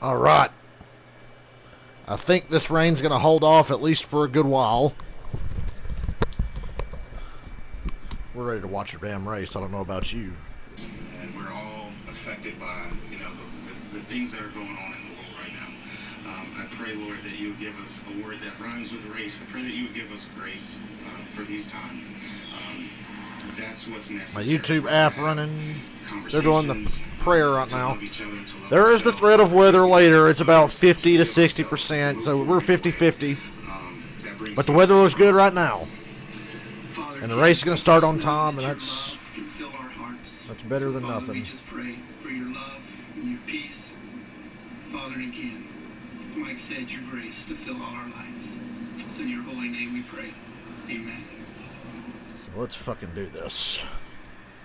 All right. I think this rain's going to hold off at least for a good while. We're ready to watch a damn race. I don't know about you. And we're all affected by, the things that are going on in the world right now. I pray, Lord, that you would give us a word that rhymes with race. I pray that you would give us grace for these times. That's what's necessary. My YouTube app running. They're doing the prayer right now. There is the threat of weather later. It's about 50 to 60%, so we're 50-50. But the weather looks good right now. And the race is going to start on time, and that's better than nothing. We just pray for your love and your peace. Father, again, Mike said, your grace to fill all our lives. It's in your holy name we pray. Amen. So let's fucking do this.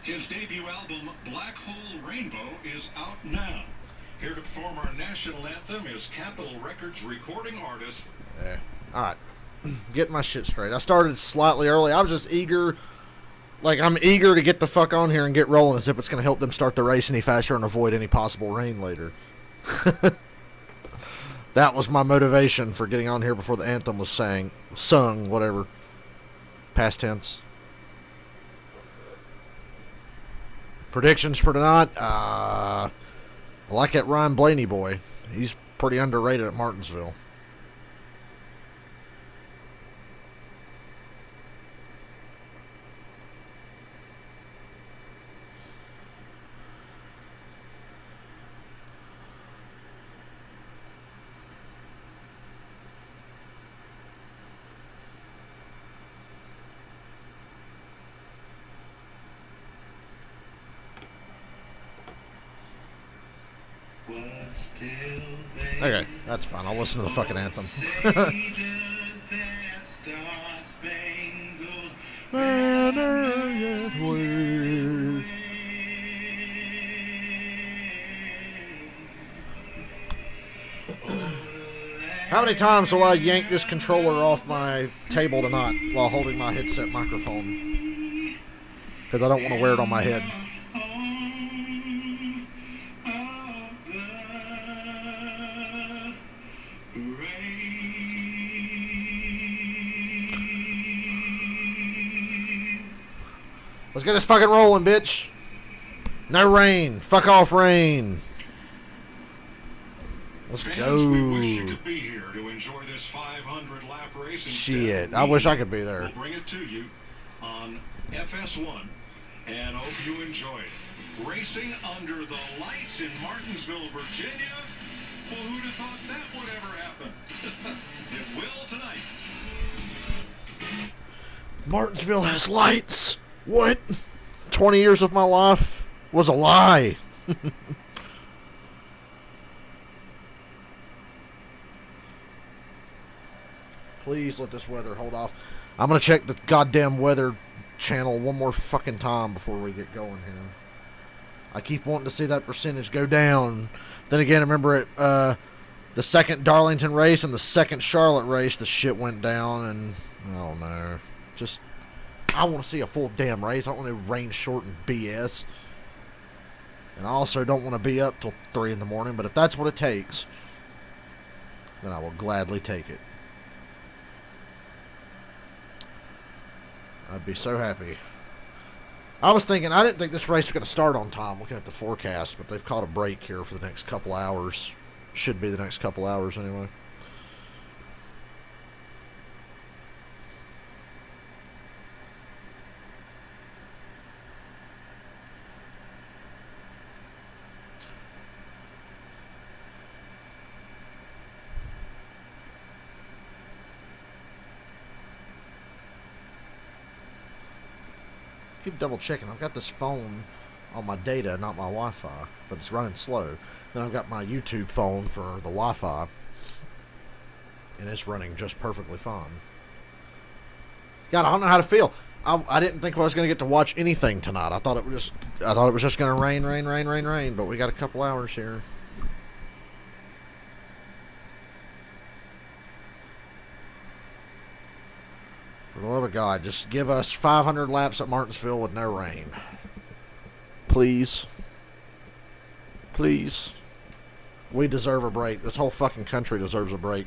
His debut album, Black Hole Rainbow, is out now. Here to perform our national anthem is Capitol Records recording artist. Alright. Get my shit straight. I started slightly early. I was just eager. Like, I'm eager to get the fuck on here and get rolling as if it's going to help them start the race any faster and avoid any possible rain later. That was my motivation for getting on here before the anthem was sung, whatever. Past tense. Predictions for tonight. I like that Ryan Blaney boy. He's pretty underrated at Martinsville. Okay, that's fine. I'll listen to the fucking anthem. How many times will I yank this controller off my table tonight while holding my headset microphone? Because I don't want to wear it on my head. Let's get this fucking rolling, bitch. No rain. Fuck off, rain. Let's go. We wish you could be here to enjoy this 500-lap race. Shit, I wish I could be there. We'll bring it to you on FS1, and hope you enjoy it. Racing under the lights in Martinsville, Virginia. Well, who'd have thought that would ever happen? It will tonight. Martinsville has lights. What? 20 years of my life was a lie. Please let this weather hold off. I'm going to check the goddamn weather channel one more fucking time before we get going here. I keep wanting to see that percentage go down. Then again, I remember it, the second Darlington race and the second Charlotte race, the shit went down, and I don't know. Just, I want to see a full damn race. I don't want to rain short and BS. And I also don't want to be up till 3 in the morning, but if that's what it takes, then I will gladly take it. I'd be so happy. I was thinking, I didn't think this race was going to start on time looking at the forecast, but they've caught a break here for the next couple hours. Should be the next couple hours anyway. Keep double checking. I've got this phone on my data, not my Wi-Fi, but it's running slow. Then I've got my YouTube phone for the Wi-Fi, and it's running just perfectly fine. God, I don't know how to feel. I didn't think I was going to get to watch anything tonight. I thought it was just going to rain, but we got a couple hours here. For the love of God, just give us 500 laps at Martinsville with no rain. Please. Please. We deserve a break. This whole fucking country deserves a break.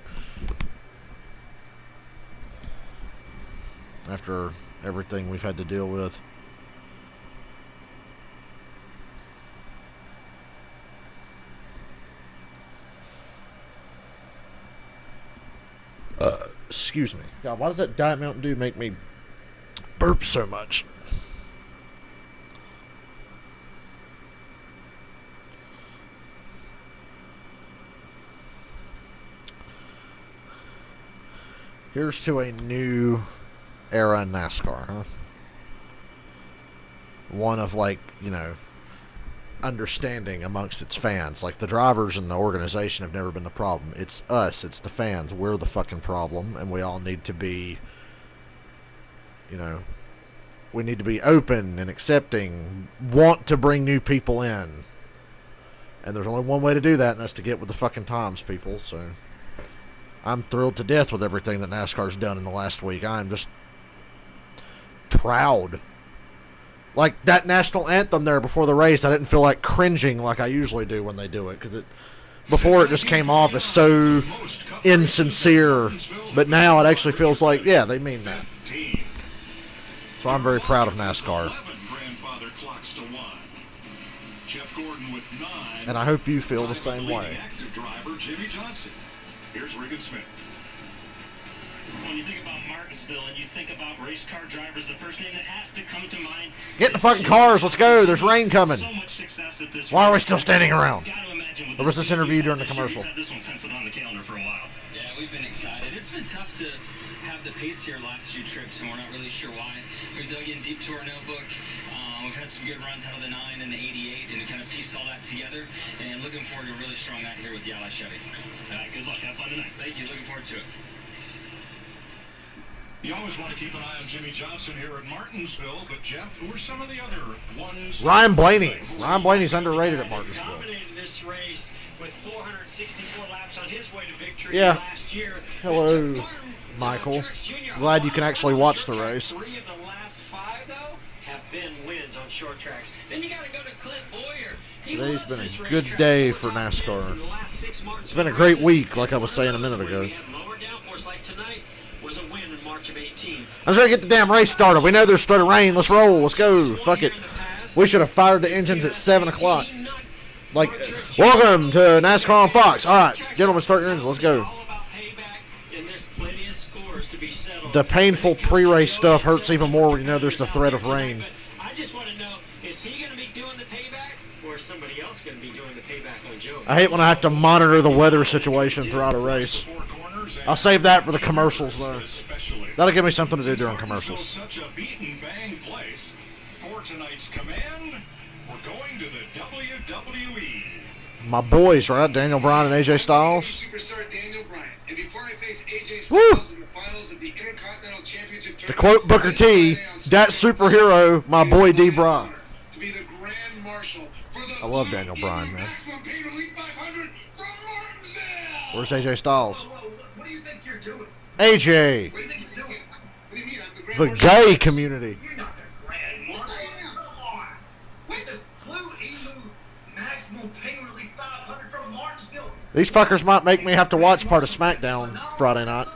After everything we've had to deal with. Excuse me. God, why does that Diet Mountain Dew make me burp so much? Here's to a new era in NASCAR, huh? One of, like, you know, understanding amongst its fans. Like, the drivers and the organization have never been the problem. It's us, it's the fans. We're the fucking problem, and we all need to be, you know, we need to be open and accepting, want to bring new people in. And there's only one way to do that, and that's to get with the fucking times, people. So I'm thrilled to death with everything that NASCAR's done in the last week. I'm just proud. Like that national anthem there before the race, I didn't feel like cringing like I usually do when they do it, because before it just came off as so insincere, but now it actually feels like, yeah, they mean that. So I'm very proud of NASCAR. And I hope you feel the same way. Here's Regan Smith. When you think about Martinsville and you think about race car drivers, the first name that has to come to mind. Get in the fucking cars, let's go. There's rain coming. So much success at this. Why are we still standing around? There There was this interview during the commercial. This one penciled on the calendar for a while. Yeah, we've been excited. It's been tough to have the pace here last few trips, and we're not really sure why. We dug in deep to our notebook. We've had some good runs out of the 9 and the 88, and kind of pieced all that together. And looking forward to a really strong night here with the Ally Chevy. All right, good luck. Have fun tonight. Thank you. Looking forward to it. You always want to keep an eye on Jimmy Johnson here at Martinsville, but Jeff, who are some of the other ones? Ryan Blaney. Ryan Blaney's underrated at Martinsville. Dominated this race with 464 laps on his way to victory Yeah. last year. Hello, Michael. Glad you can actually watch the race. 3 of the last 5, though, have been wins on short tracks. Then you got to go to Clint Boyer. Today's been a good day for NASCAR. It's been a great race. week, like I was saying a minute ago. We had lower downforce like tonight was a win in March of 18. I'm trying to get the damn race started. We know there's starting to rain. Let's roll. Let's go. Fuck it. We should have fired the engines at 7 o'clock. Like, welcome to NASCAR on Fox. All right, gentlemen, start your engines. Let's go. The painful pre-race stuff hurts even more when you know there's the threat of rain. I just want to know, is he going to be doing the payback, or is somebody else going to be doing the payback on Joe? I hate when I have to monitor the weather situation throughout a race. I'll save that for the commercials, though. That'll give me something to do during commercials. Such a beaten bang place. For tonight's command, we're going to the WWE. My boys, right? Daniel Bryan and AJ Styles. Superstar Daniel Bryan. And before I face AJ Woo! Styles in the finals of the Intercontinental Championship To quote Booker T, that superhero, my boy D. Bryan. To be the Grand Marshal for the I love Daniel Bryan, man. Maximum Pain Relief 500 from Martinsville. Where's AJ Styles? What do you think you're doing? AJ, What do you think you're doing? What do you mean? I'm the Grand the Marshal. gay community. You're not the Grand Marshal. Come on. With the Blue Emu Maximum Pain Relief 500 from Martinsville. These fuckers might make me have to watch part of SmackDown Friday night.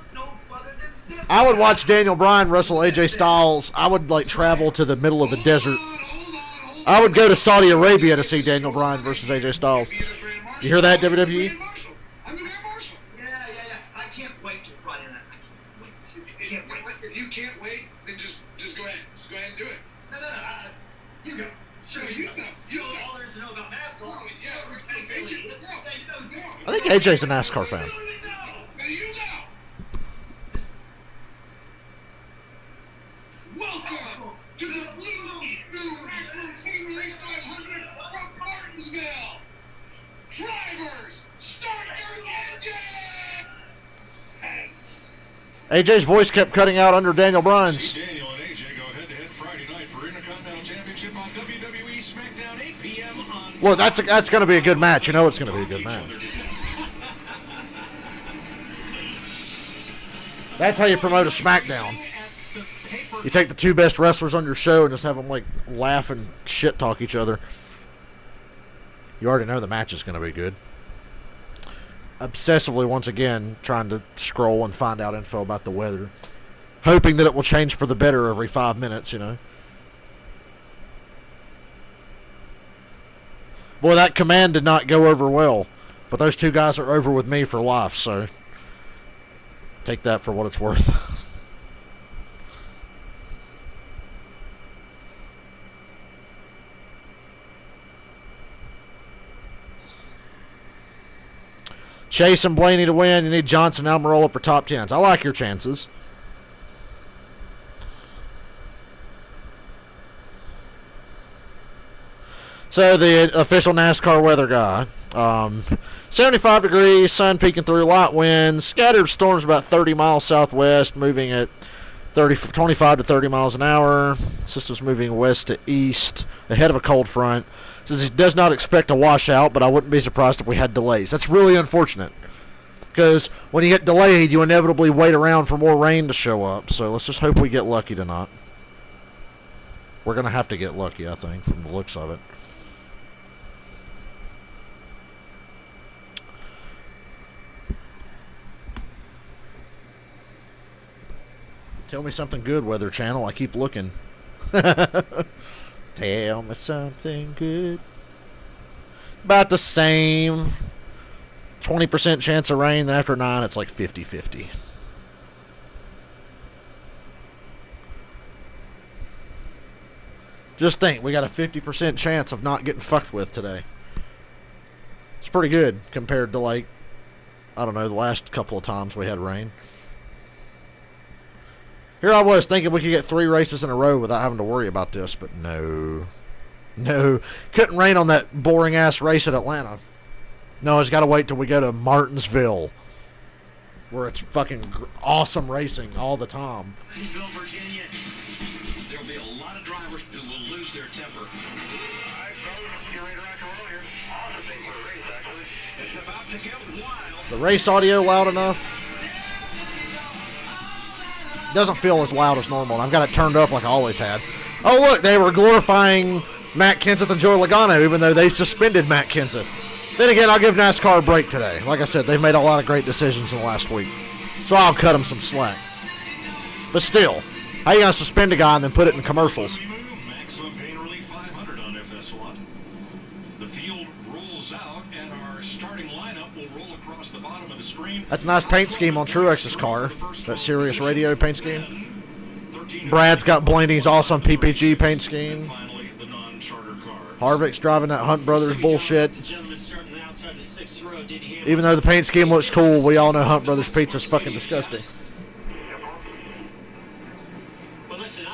I would watch Daniel Bryan wrestle AJ Styles. I would, like, travel to the middle of the desert. I would go to Saudi Arabia to see Daniel Bryan versus AJ Styles. You hear that, WWE? I'm the Grand Marshal. Yeah. I can't wait till Friday night. I can't wait. If you can't wait, then just go ahead. Just go ahead and do it. No. You go. Sure, You go. You know go. all there is to know about NASCAR. Oh, yeah. I think AJ's a NASCAR fan. Now you go. Welcome to the Blue Emu Maximum Pain Relief 500 from Martinsville. Drivers, start your engines! AJ's voice kept cutting out under Daniel Bryan's. See Daniel and AJ go head-to-head Friday night for Intercontinental Championship on WWE SmackDown 8 p.m. on... Well, that's going to be a good match. You know it's going to be a good match. That's how you promote a SmackDown. You take the two best wrestlers on your show and just have them, like, laugh and shit talk each other. You already know the match is going to be good. obsessively, once again, trying to scroll and find out info about the weather. Hoping that it will change for the better every 5 minutes, you know. Boy, that command did not go over well. But those two guys are over with me for life, so take that for what it's worth. Chase and Blaney to win. You need Johnson and Almirola for top 10s. I like your chances. So the official NASCAR weather guy. 75 degrees, sun peeking through, light winds, scattered storms about 30 miles southwest, moving at 25 to 30 miles an hour. System's moving west to east, ahead of a cold front. Says he does not expect a washout, but I wouldn't be surprised if we had delays. That's really unfortunate, because when you get delayed, you inevitably wait around for more rain to show up. So let's just hope we get lucky tonight. We're going to have to get lucky, I think, from the looks of it. Tell me something good, Weather Channel. I keep looking. Tell me something good. About the same. 20% chance of rain. Then after 9, it's like 50-50. Just think, we got a 50% chance of not getting fucked with today. It's pretty good compared to, like, I don't know, the last couple of times we had rain. Here I was thinking we could get 3 races in a row without having to worry about this, but no. No. Couldn't rain on that boring-ass race at Atlanta. No, it's got to wait till we go to Martinsville, where it's fucking awesome racing all the time. Martinsville, Virginia. There'll be a lot of drivers who will lose their temper. It's about to get wild. The race audio loud enough? Doesn't feel as loud as normal. I've got it turned up like I always had. Oh, look, they were glorifying Matt Kenseth and Joey Logano, even though they suspended Matt Kenseth. Then again, I'll give NASCAR a break today. Like I said, they've made a lot of great decisions in the last week. So I'll cut them some slack. But still, how you going to suspend a guy and then put it in commercials? Maximum pain relief 500 on FS1. The field rolls out, and our starting lineup will roll across the bottom of the screen. That's a nice paint scheme on Truex's car. That Sirius Radio paint scheme. Brad's got Blaney's awesome PPG paint scheme. Harvick's driving that Hunt Brothers bullshit. Even though the paint scheme looks cool, we all know Hunt Brothers pizza's fucking disgusting. Well, listen,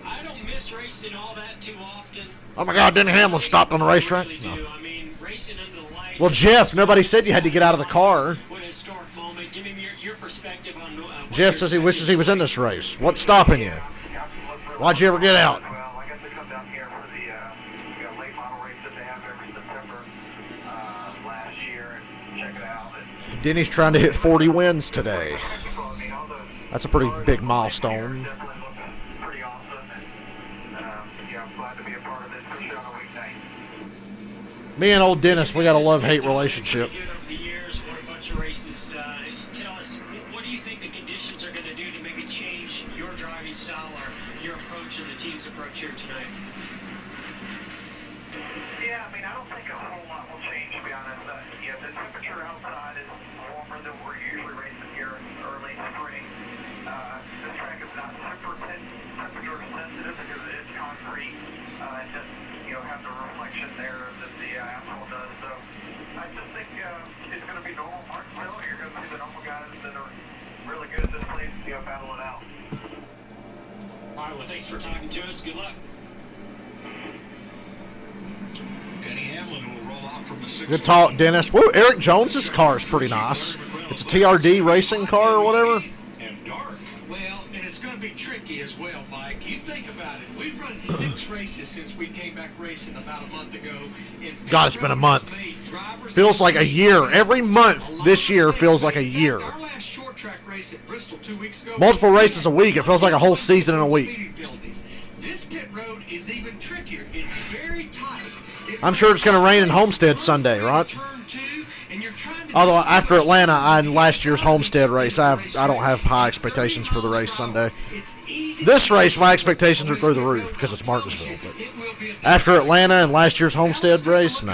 I don't miss racing all that too often. Oh my God, Denny Hamlin stopped on the racetrack? I really do. I mean, racing under the lights. Well, Jeff, nobody said you had to get out of the car. What a historic moment. Give me your perspective on Jeff says he wishes he was in this race. What's stopping you? Why'd you ever get out? Well, I guess they come down here for the late model race that they have every September last year and check it out. Denny's trying to hit 40 wins today. That's a pretty big milestone. Definitely looks pretty awesome, and I'm glad to be a part of this, especially on a weeknight. Me and old Dennis, we got a love-hate relationship. Good over the years, won a bunch of races. Tell us, what do you think the conditions are going to do to maybe change your driving style or your approach and the team's approach here tonight? Yeah, I mean, I don't think a whole lot will change, to be honest. The temperature outside is warmer than we're usually racing here in early spring. This track is not super temperature sensitive because it is concrete. It doesn't, have the reflection there that the asphalt does. So I just think it's going to be normal Martinsville. You're going to see the normal guys that are really good at this place, battle it out. All right, well, thanks for talking to us. Good luck. Denny Hamlin will roll out from the 6th. Good talk, Dennis. Woo, Eric Jones's car is pretty nice. It's a TRD racing car or whatever. And dark. Well, and it's going to be tricky as well, Mike. You think about it. We've run 6 races since we came back racing about a month ago. God, it's been a month. Feels like a year. Every month this year feels like a year. Our last short track race at Bristol 2 weeks ago. Multiple races a week. It feels like a whole season in a week. This pit road is even trickier. It's very tight. I'm sure it's going to rain in Homestead Sunday, right? Turn 2, and you're trying to Although after Atlanta and last year's Homestead race, I don't have high expectations for the race Sunday. This race, my expectations are through the roof because it's Martinsville. But after Atlanta and last year's Homestead race, no.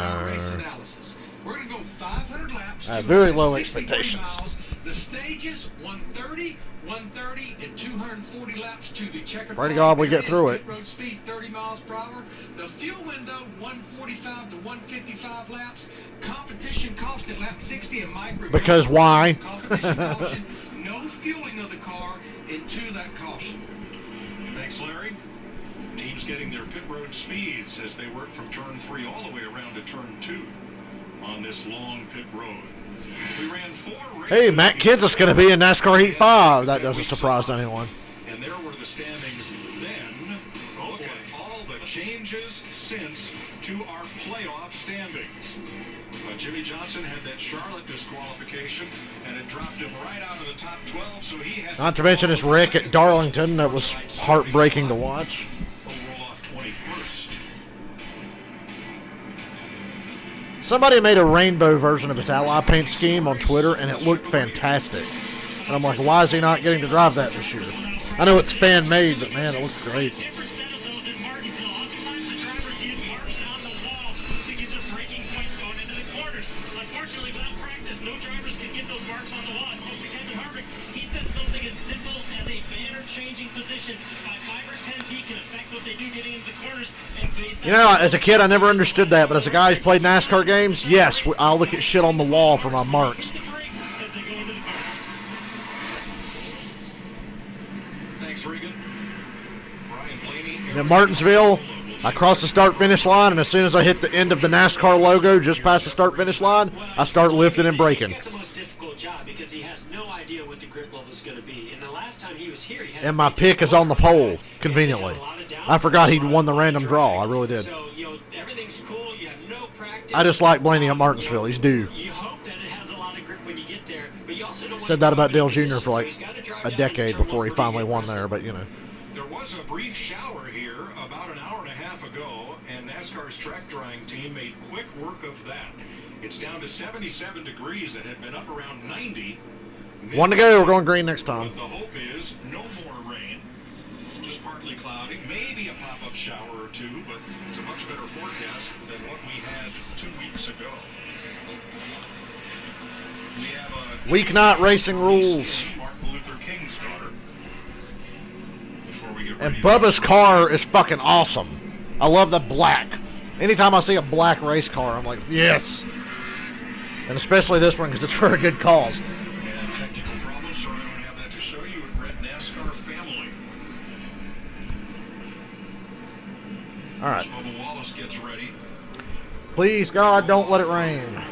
We're going to go 500 laps. I have very low 260 expectations. miles. The stages 130, 130, and 240 laps to the checkered Pray to flag. God we get There through is it. pit road speed 30 miles per hour. The fuel window 145 to 155 laps. Competition caution at lap 60 and Mike. Because why? Competition caution. No fueling of the car into that caution. Thanks, Larry. Teams getting their pit road speeds as they work from turn 3 all the way around to turn 2 on this long pit road. We ran 4 races. Hey, Matt Kenseth's going to be in NASCAR Heat 5. That doesn't surprise anyone. And there were the standings then. Look at all the changes since to our playoff standings. Jimmy Johnson had that Charlotte disqualification, and it dropped him right out of the top 12, so he had... Not to mention his wreck at Darlington. That was heartbreaking to watch. Roll off 21st. Somebody made a rainbow version of his ally paint scheme on Twitter, and it looked fantastic. And I'm like, why is he not getting to drive that this year? I know it's fan-made, but man, it looked great. Different set of those in Martinsville. Oftentimes the drivers use marks on the wall to get their braking points going into the corners. Unfortunately, without practice, no drivers can get those marks on the wall. I spoke to Kevin Harvick. He said something as simple as a banner changing position by 5 or 10 feet can affect what they do getting into the corners. And based You know, as a kid, I never understood that, but as a guy who's played NASCAR games, yes, I'll look at shit on the wall for my marks. Thanks, Regan. Brian Blaney. In Martinsville, I cross the start-finish line, and as soon as I hit the end of the NASCAR logo, just past the start-finish line, I start lifting and braking. He's got the most difficult job because he has no idea what the grip level is going to be. And the last time he was here, he had And my pick is on the pole, conveniently. I forgot he'd won the random draw. I really did. So, you know, everything's cool. You have no practice. I just like Blaney at Martinsville. He's due. You hope that it has a lot of grip when you get there, but you also don't want Said to that about drop Dale in Jr. position, for like so he's gotta drive a down decade into before he turn finally one won pretty there, but you know. There was a brief shower here about an hour and a half ago, and NASCAR's track drying team made quick work of that. It's down to 77 degrees. It had been up around 90. One to go. We're going green next time. But the hope is no more rain. Just partly cloudy, maybe a pop-up shower or two, but it's a much better forecast than what we had 2 weeks ago. We have a Weeknight racing rules. Martin Luther King's daughter. Before we get And ready Bubba's car is fucking awesome. I love the black. Anytime I see a black race car, I'm like, yes. And especially this one because it's for a good cause. And technical problems, so we don't have that to show you. Red NASCAR family. All right. As Bubba Wallace gets ready. Please, God, don't let it rain.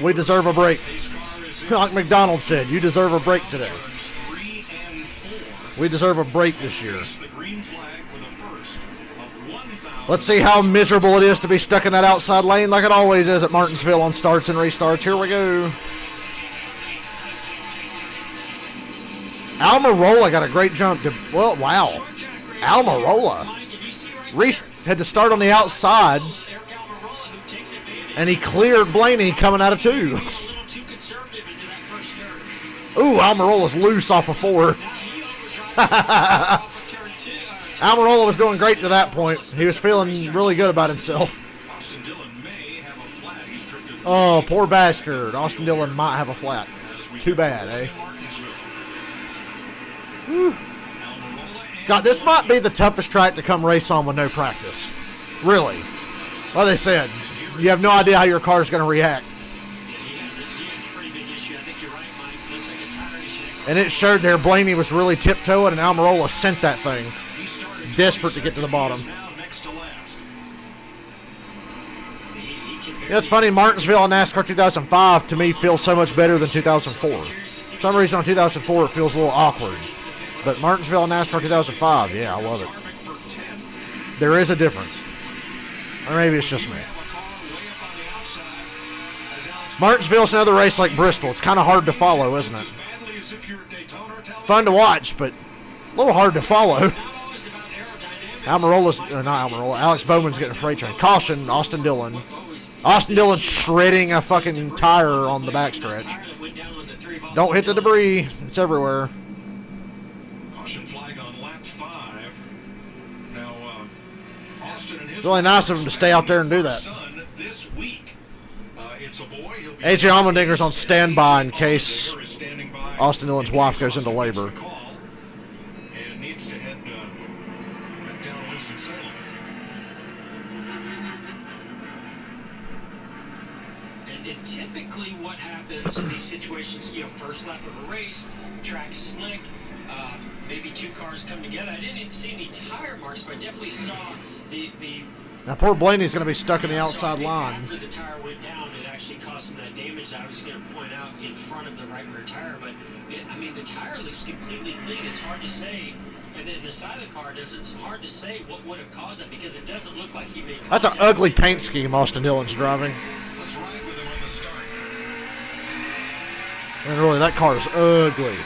We deserve a break. Like McDonald said, you deserve a break today. Turns 3 and 4. We deserve a break this year. The green flag for the first of 1,000. Let's see how miserable it is to be stuck in that outside lane like it always is at Martinsville on starts and restarts. Here we go. Almirola got a great jump. Well, wow. Almirola. Reese had to start on the outside, and he cleared Blaney coming out of 2. Ooh, Almirola's loose off of 4. Almirola was doing great to that point. He was feeling really good about himself. Austin Dillon may have a flat. He's drifted. Oh, poor bastard. Austin Dillon might have a flat. Too bad, eh? Whew. God, this might be the toughest track to come race on with no practice. Really. Like they said, you have no idea how your car is going to react. He has a pretty big issue. I think you're right, Mike. Looks like a tire issue. And it showed there Blaney was really tiptoeing, and Almirola sent that thing. Desperate to get to the bottom. Yeah, it's funny, Martinsville and NASCAR 2005 to me feels so much better than 2004. For some reason on 2004 it feels a little awkward. But Martinsville and NASCAR 2005, yeah, I love it. There is a difference. Or maybe it's just me. Martinsville's another race like Bristol. It's kind of hard to follow, isn't it? Fun to watch, but a little hard to follow. Alex Bowman's getting a freight train. Caution, Austin Dillon. Austin Dillon's shredding a fucking tire on the backstretch. Don't hit the debris. It's everywhere. Caution flag on lap 5. Now, Austin and his It's really nice of him to stay out there and do that. This week. It's a boy. AJ Allmendinger's on standby in case Austin Dillon's wife goes into labor. And needs to head back down Winston-Salem. And typically what happens in these situations, first lap of a race, track's slick, maybe two cars come together. I didn't see any tire marks, but I definitely saw the Now poor Blaney's going to be stuck in the outside line. After the tire went down, it actually caused him that damage that I was going to point out in front of the right rear tire. But, the tire looks completely clean. It's hard to say. And then the side of the car it's hard to say what would have caused that because it doesn't look like he made contact. That's an ugly paint scheme Austin Dillon's driving. Let's ride with him on the start. And really, that car is ugly.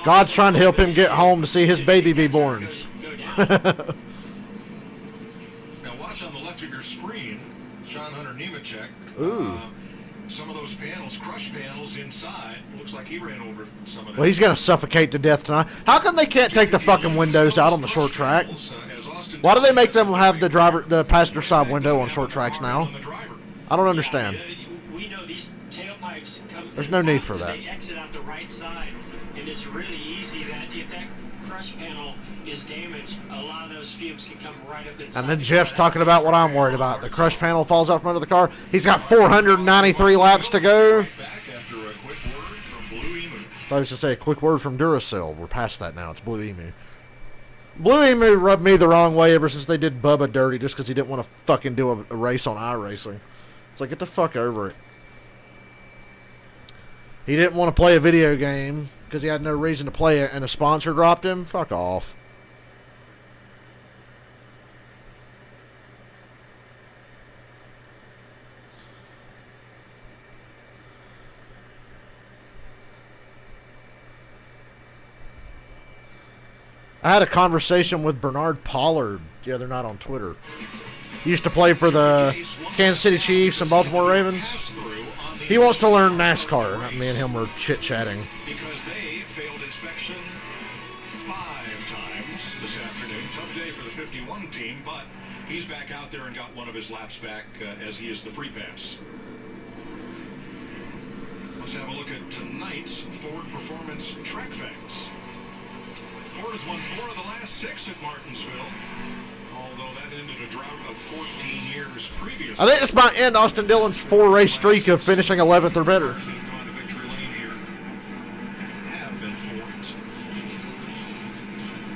God's trying to help him get home to see his baby be born. Now watch on the left of your screen, Sean Hunter Nemechek. Ooh. Some of those panels, crush panels inside, looks like he ran over some of that. Well, he's going to suffocate to death tonight. How come they can't take the fucking windows out on the short track? Why do they make them have the passenger side window on short tracks now? I don't understand. We know these tailpipes come. There's no need for that. They exit out the right side, and it's really easy that if that crush panel is damaged, a lot of those fumes can come right up inside. And then Jeff's talking about what I'm worried about. The crush panel falls out from under the car. He's got 493 laps to go. I was to say a quick word from Duracell. We're past that now. It's Blue Emu. Blue Emu rubbed me the wrong way ever since they did Bubba dirty just because he didn't want to fucking do a race on iRacing. It's like, get the fuck over it. He didn't want to play a video game because he had no reason to play it, and a sponsor dropped him. Fuck off. I had a conversation with Bernard Pollard the other night on Twitter. He used to play for the Kansas City Chiefs and Baltimore Ravens. He wants to learn NASCAR. Me and him were chit-chatting. Because they failed inspection 5 times this afternoon. Tough day for the 51 team, but he's back out there and got one of his laps back as he is the free pass. Let's have a look at tonight's Ford Performance Track Facts. Ford has won 4 of the last 6 at Martinsville, although that ended a drought of 14 years previous. I think this might end Austin Dillon's 4-race streak of finishing 11th or better. Have been formed.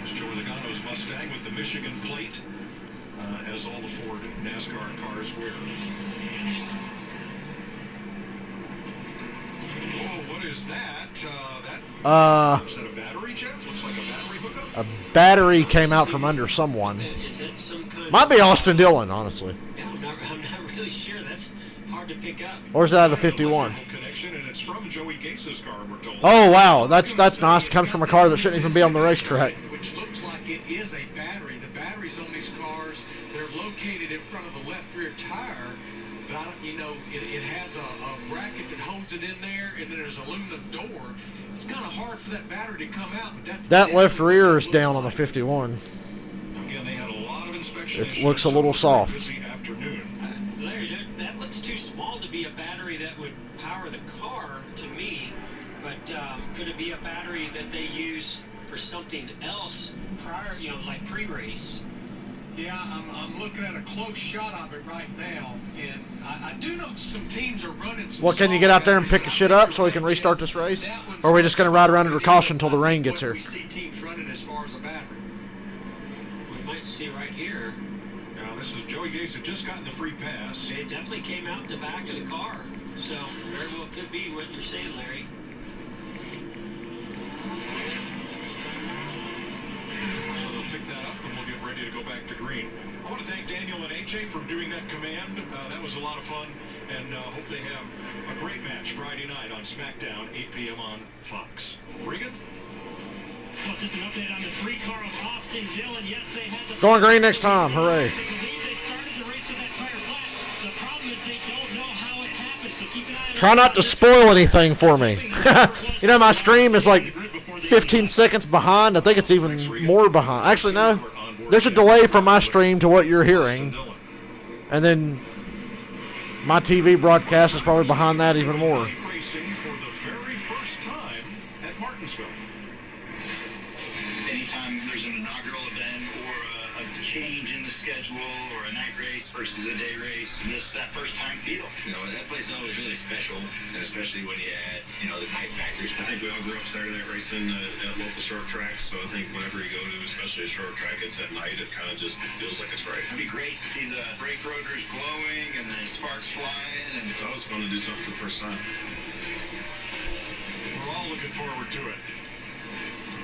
It's Joey Logano's Mustang with the Michigan plate, as all the Ford NASCAR cars wear. Oh, what is that? Is that a battery, Jeff? Looks like a battery hookup. A battery came out from under someone. Is it some kind Might be Austin Dillon, honestly. Yeah, I'm not really sure. That's hard to pick up. Or is that the 51? Connection, and it's from Joey Gase's car, we're told. Oh, wow. That's nice. Comes from a car that shouldn't even be on the racetrack. Which looks like it is a battery. The batteries on these cars, they're located in front of the left rear tire. But, it has a bracket that holds it in there, and then there's an aluminum door. It's kind of hard for that battery to come out, but that left rear is down on the 51. Again, they had a lot of inspection. It looks a little soft. Larry, that looks too small to be a battery that would power the car to me. But could it be a battery that they use for something else prior, like pre-race? Yeah, I'm looking at a close shot of it right now, and I do know some teams are running some. Well, can you get out there and pick the shit up so we can restart this race? Or are we just going to ride around under caution until the rain gets here? We see teams running as far as a battery. We might see right here. Now, this is Joey Gase had just gotten the free pass. It definitely came out the back of the car, so very well could be what you're saying, Larry. So the pick that up, and we'll get ready to go back to green. I want to thank Daniel and AJ for doing that command. That was a lot of fun, and hope they have a great match Friday night on SmackDown, 8 p.m. on Fox. Regan? Well, just an update on the 3-car of Austin Dillon. Yes, they had the... Going green next time. Hooray. They believe they started the race with that tire flat. The problem is they don't know how it happened, so keep an eye on... Try not to spoil anything for me. You know, my stream is like 15 seconds behind. I think it's even more behind. Actually, no. There's a delay from my stream to what you're hearing. And then my TV broadcast is probably behind that even more. Racing for the very first time at Martinsville. Anytime there's an inaugural event or a change in the schedule or a night race versus a day race, that first time feel. You know, that place is always really special, and especially when you add, you know, the night factors. I think we all grew up Saturday night racing at local short tracks, so I think whenever you go to, especially a short track, it's at night, it kind of just feels like it's right. It'd be great to see the brake rotors glowing and the sparks flying. And It's always fun to do something for the first time. We're all looking forward to it.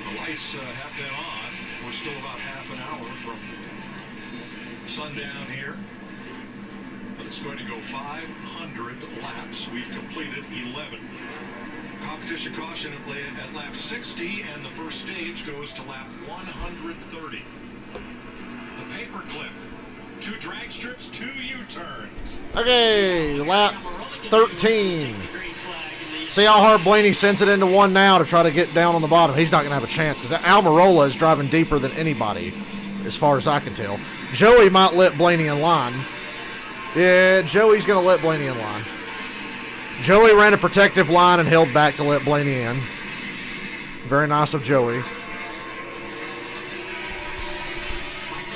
The lights have been on. We're still about half an hour from sundown here. But it's going to go 500 laps. We've completed 11. Competition caution at lap 60, and the first stage goes to lap 130. The paper clip. 2 drag strips, 2 U-turns. Okay, lap 13. See how hard Blaney sends it into one now to try to get down on the bottom. He's not going to have a chance because Almirola is driving deeper than anybody, as far as I can tell. Joey might let Blaney in line. Yeah, Joey's going to let Blaney in line. Joey ran a protective line and held back to let Blaney in. Very nice of Joey.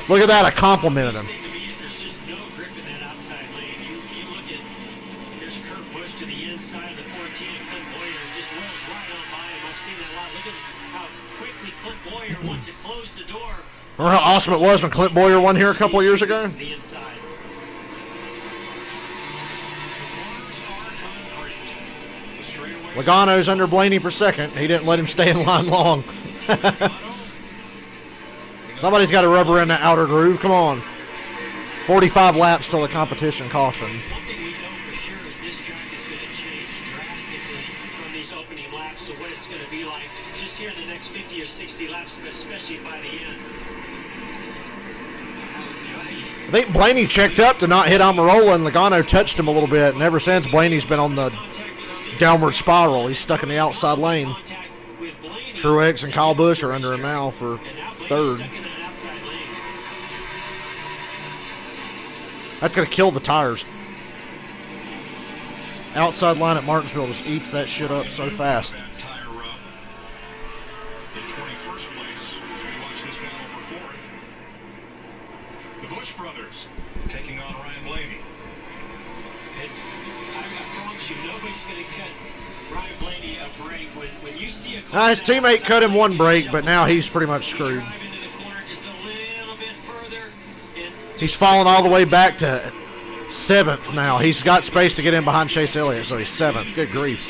Look at that, I complimented him. There's just no grip in that outside lane. You look at, there's Kurt Busch to the inside of the 14, and Clint Boyer just rolls right on by him. I've seen that a lot. Look at how quickly Clint Boyer wants to close the door. Remember how awesome it was when Clint Boyer won here a couple of years ago? The inside. Logano's under Blaney for second. He didn't let him stay in line long. Somebody's got to rubber in the outer groove. Come on. 45 laps till the competition caution. One thing we know for sure is this track is going to change drastically from these opening laps to what it's going to be like just here in the next 50 or 60 laps, especially by the end. I think Blaney checked up to not hit Almirola, and Logano touched him a little bit, and ever since Blaney's been on the downward spiral. He's stuck in the outside lane. Truex and Kyle Busch are under him now for third. That's going to kill the tires. Outside line at Martinsville just eats that shit up so fast. In 21st place, as we watch this battle for fourth. The Busch brothers taking on Ryan Blaney. I promise you, nobody's going to cut Ryan Blaney a break. When you see a His teammate cut him one break, but now he's pretty much screwed. He's fallen all the way back to 7th now. He's got space to get in behind Chase Elliott, so he's 7th. Good grief.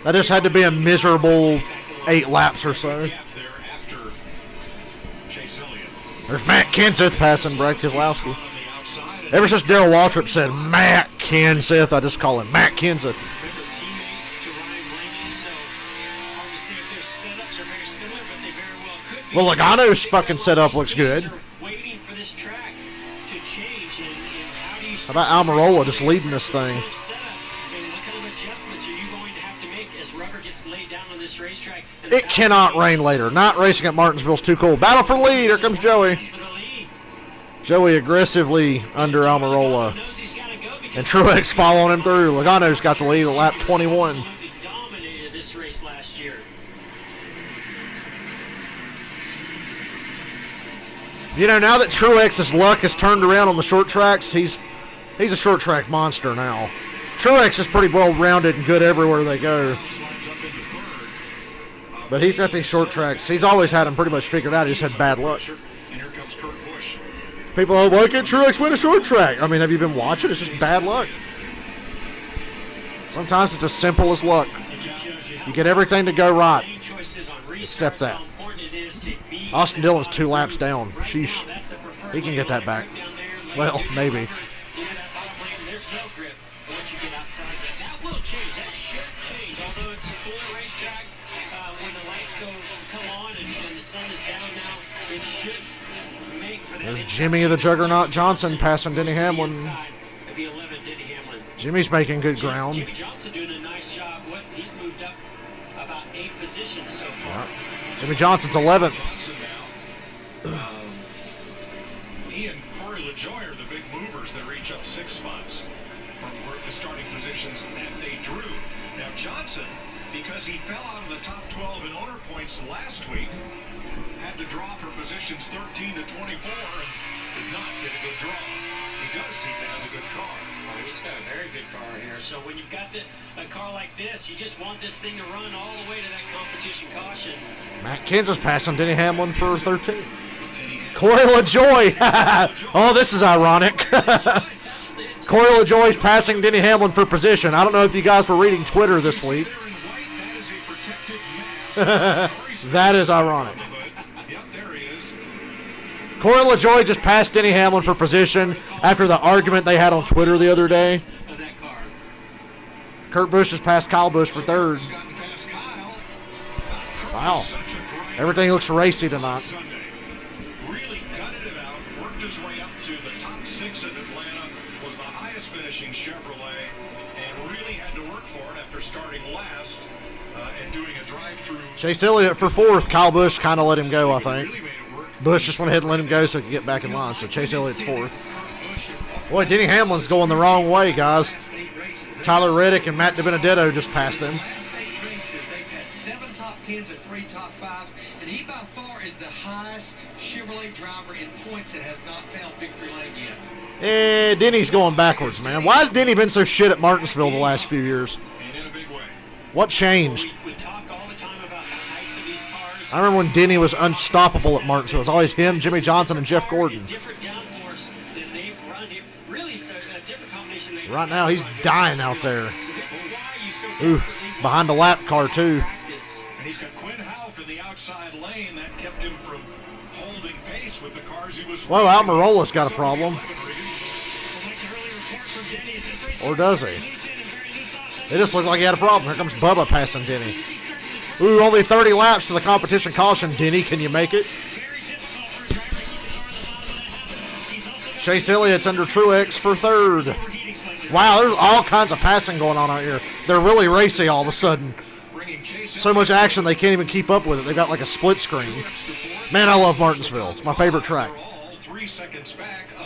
That just had to be a miserable 8 laps or so. There's Matt Kenseth passing Brad Keselowski. Ever since Darrell Waltrip said Matt Kenseth, I just call him Matt Kenseth. Well, Logano's fucking setup looks good. How about Almirola just leading this thing? It cannot rain later. Not racing at Martinsville's too cool. Battle for lead. Here comes Joey. Joey aggressively under Almirola. And Truex following him through. Logano's got the lead at lap 21. You know, now that Truex's luck has turned around on the short tracks, he's a short track monster now. Truex is pretty well rounded and good everywhere they go. But he's got these short tracks. He's always had them pretty much figured out. He just had bad luck. People are, why can't Truex win a short track? I mean, have you been watching? It's just bad luck. Sometimes it's as simple as luck. You get everything to go right, except that. it is to be. Austin Dillon's 2 laps down. Right Sheesh. now, that's the preferred He can way get to that back. grip down there. Well, Let it maybe. hover into that bottom lane. There's no grip once you get outside. But that will change. That should change. Although it's a cooler racetrack, when the lights come on and the sun is down now, it should make for that. There's Jimmy the Juggernaut Johnson passing Denny Hamlin. The 11, Denny Hamlin. Jimmy's making good ground. Jimmy Johnson doing a nice job. He's moved up about 8 positions so far. Yeah. Jimmy Johnson's 11th. Johnson now. He and Corey LaJoy are the big movers that reach up 6 spots from the starting positions that they drew. Now Johnson, because he fell out of the top 12 in owner points last week, had to drop her positions 13 to 24 and did not get a good draw. He does seem to have a good car. Oh, he's got a very good car here. So when you've got a car like this, you just want this thing to run all the way to that competition caution. Matt Kenseth's passing Denny Hamlin for 13th. Corey LaJoy. Oh, this is ironic. Corey LaJoy's passing Denny Hamlin for position. I don't know if you guys were reading Twitter this week. That is ironic. Corey LaJoy just passed Denny Hamlin for position after the argument they had on Twitter the other day. Kurt Busch has passed Kyle Busch for 3rd. Wow. Everything looks racy tonight. Really gutted it out, worked his way up to the top 6 at Atlanta, was the highest finishing Chevrolet, and really had to work for it after starting last and doing a drive-through. Chase Elliott for 4th. Kyle Busch kind of let him go, I think. Busch just went ahead and let him go so he could get back in line. So Chase Elliott's 4th. Boy, Denny Hamlin's going the wrong way, guys. Tyler Reddick and Matt DiBenedetto just passed him. Last 8 races, they've had 7 top 10s and 3 top 5s, and he by far is the highest Chevrolet driver in points that has not found victory lane yet. Denny's going backwards, man. Why has Denny been so shit at Martinsville the last few years? What changed? We talk all the time about the heights of these cars. I remember when Denny was unstoppable at Martinsville. It was always him, Jimmy Johnson, and Jeff Gordon. Different downforce than they've run. Really, it's a different combination. Right now, he's dying out there. Ooh, behind the lap car, too. And he's got Quinn Houff in the outside lane. That kept him from holding pace with the cars he was. Well, Almirola's got a problem. Or does he? It just looked like he had a problem. Here comes Bubba passing Denny. Ooh, only 30 laps to the competition caution. Denny, can you make it? Chase Elliott's under Truex for 3rd. Wow, there's all kinds of passing going on out here. They're really racy all of a sudden. So much action they can't even keep up with it. They've got like a split screen. Man, I love Martinsville. It's my favorite track.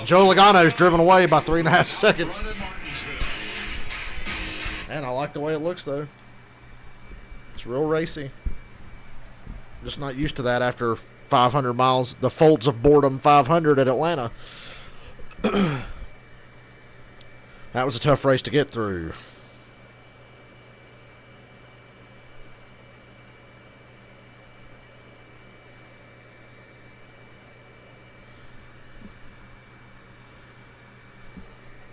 Joe Logano's driven away by 3.5 seconds. Man, I like the way it looks, though. It's real racy. Just not used to that after 500 miles. The Folds of Boredom 500 at Atlanta. That was a tough race to get through.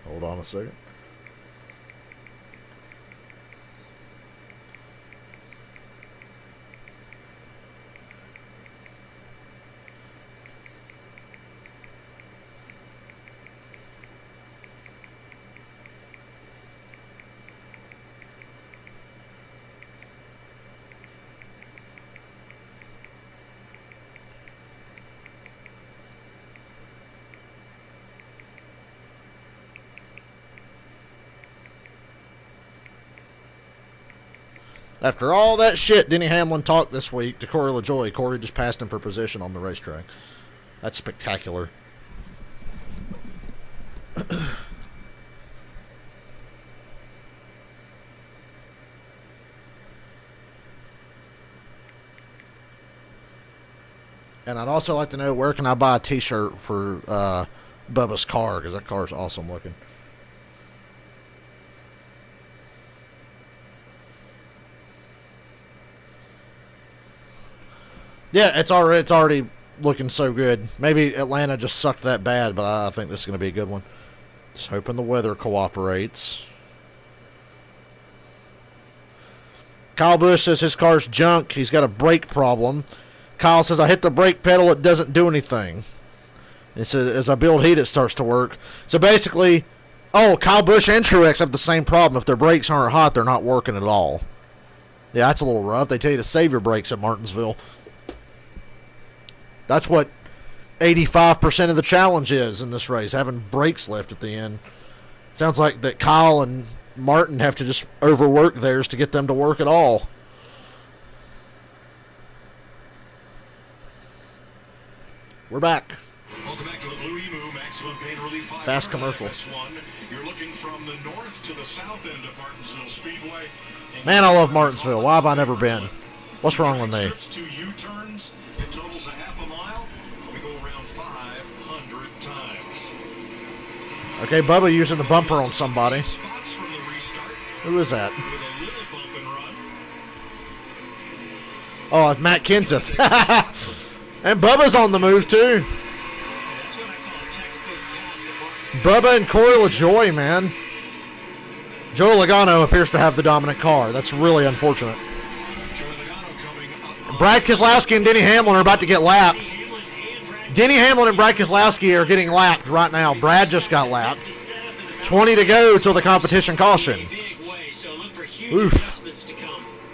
Hold on a second. After all that shit Denny Hamlin talked this week to Corey LaJoy, Corey just passed him for position on the racetrack. That's spectacular. And I'd also like to know, where can I buy a t-shirt for Bubba's car, because that car's awesome looking. Yeah, it's already looking so good. Maybe Atlanta just sucked that bad, but I think this is going to be a good one. Just hoping the weather cooperates. Kyle Busch says his car's junk. He's got a brake problem. Kyle says, I hit the brake pedal, it doesn't do anything. It says, as I build heat, it starts to work. So basically, Kyle Busch and Truex have the same problem. If their brakes aren't hot, they're not working at all. Yeah, that's a little rough. They tell you to save your brakes at Martinsville. That's what 85% of the challenge is in this race, having brakes left at the end. Sounds like that Kyle and Martin have to just overwork theirs to get them to work at all. We're back. Welcome back to the Blue Emu Maximum Pain Relief 5 Fast commercial. FS1. You're looking from the north to the south end of Martinsville Speedway. Man, I love Martinsville. Why have I never been? What's wrong with me? Two U-turns. It totals a half a mile. We go around 500 times. Okay, Bubba using the bumper on somebody. Spots from the restart. Who is that? With a little bump and run. Oh, it's Matt Kenseth. And Bubba's on the move, too. That's what I call a textbook pass at Martinsville. Bubba and Corey LaJoy, man. Joey Logano appears to have the dominant car. That's really unfortunate. Joey Logano coming up. Brad Keselowski and Denny Hamlin are about to get lapped. Denny Hamlin and Brad Keselowski are getting lapped right now. Brad just got lapped. 20 to go till the competition caution. Oof.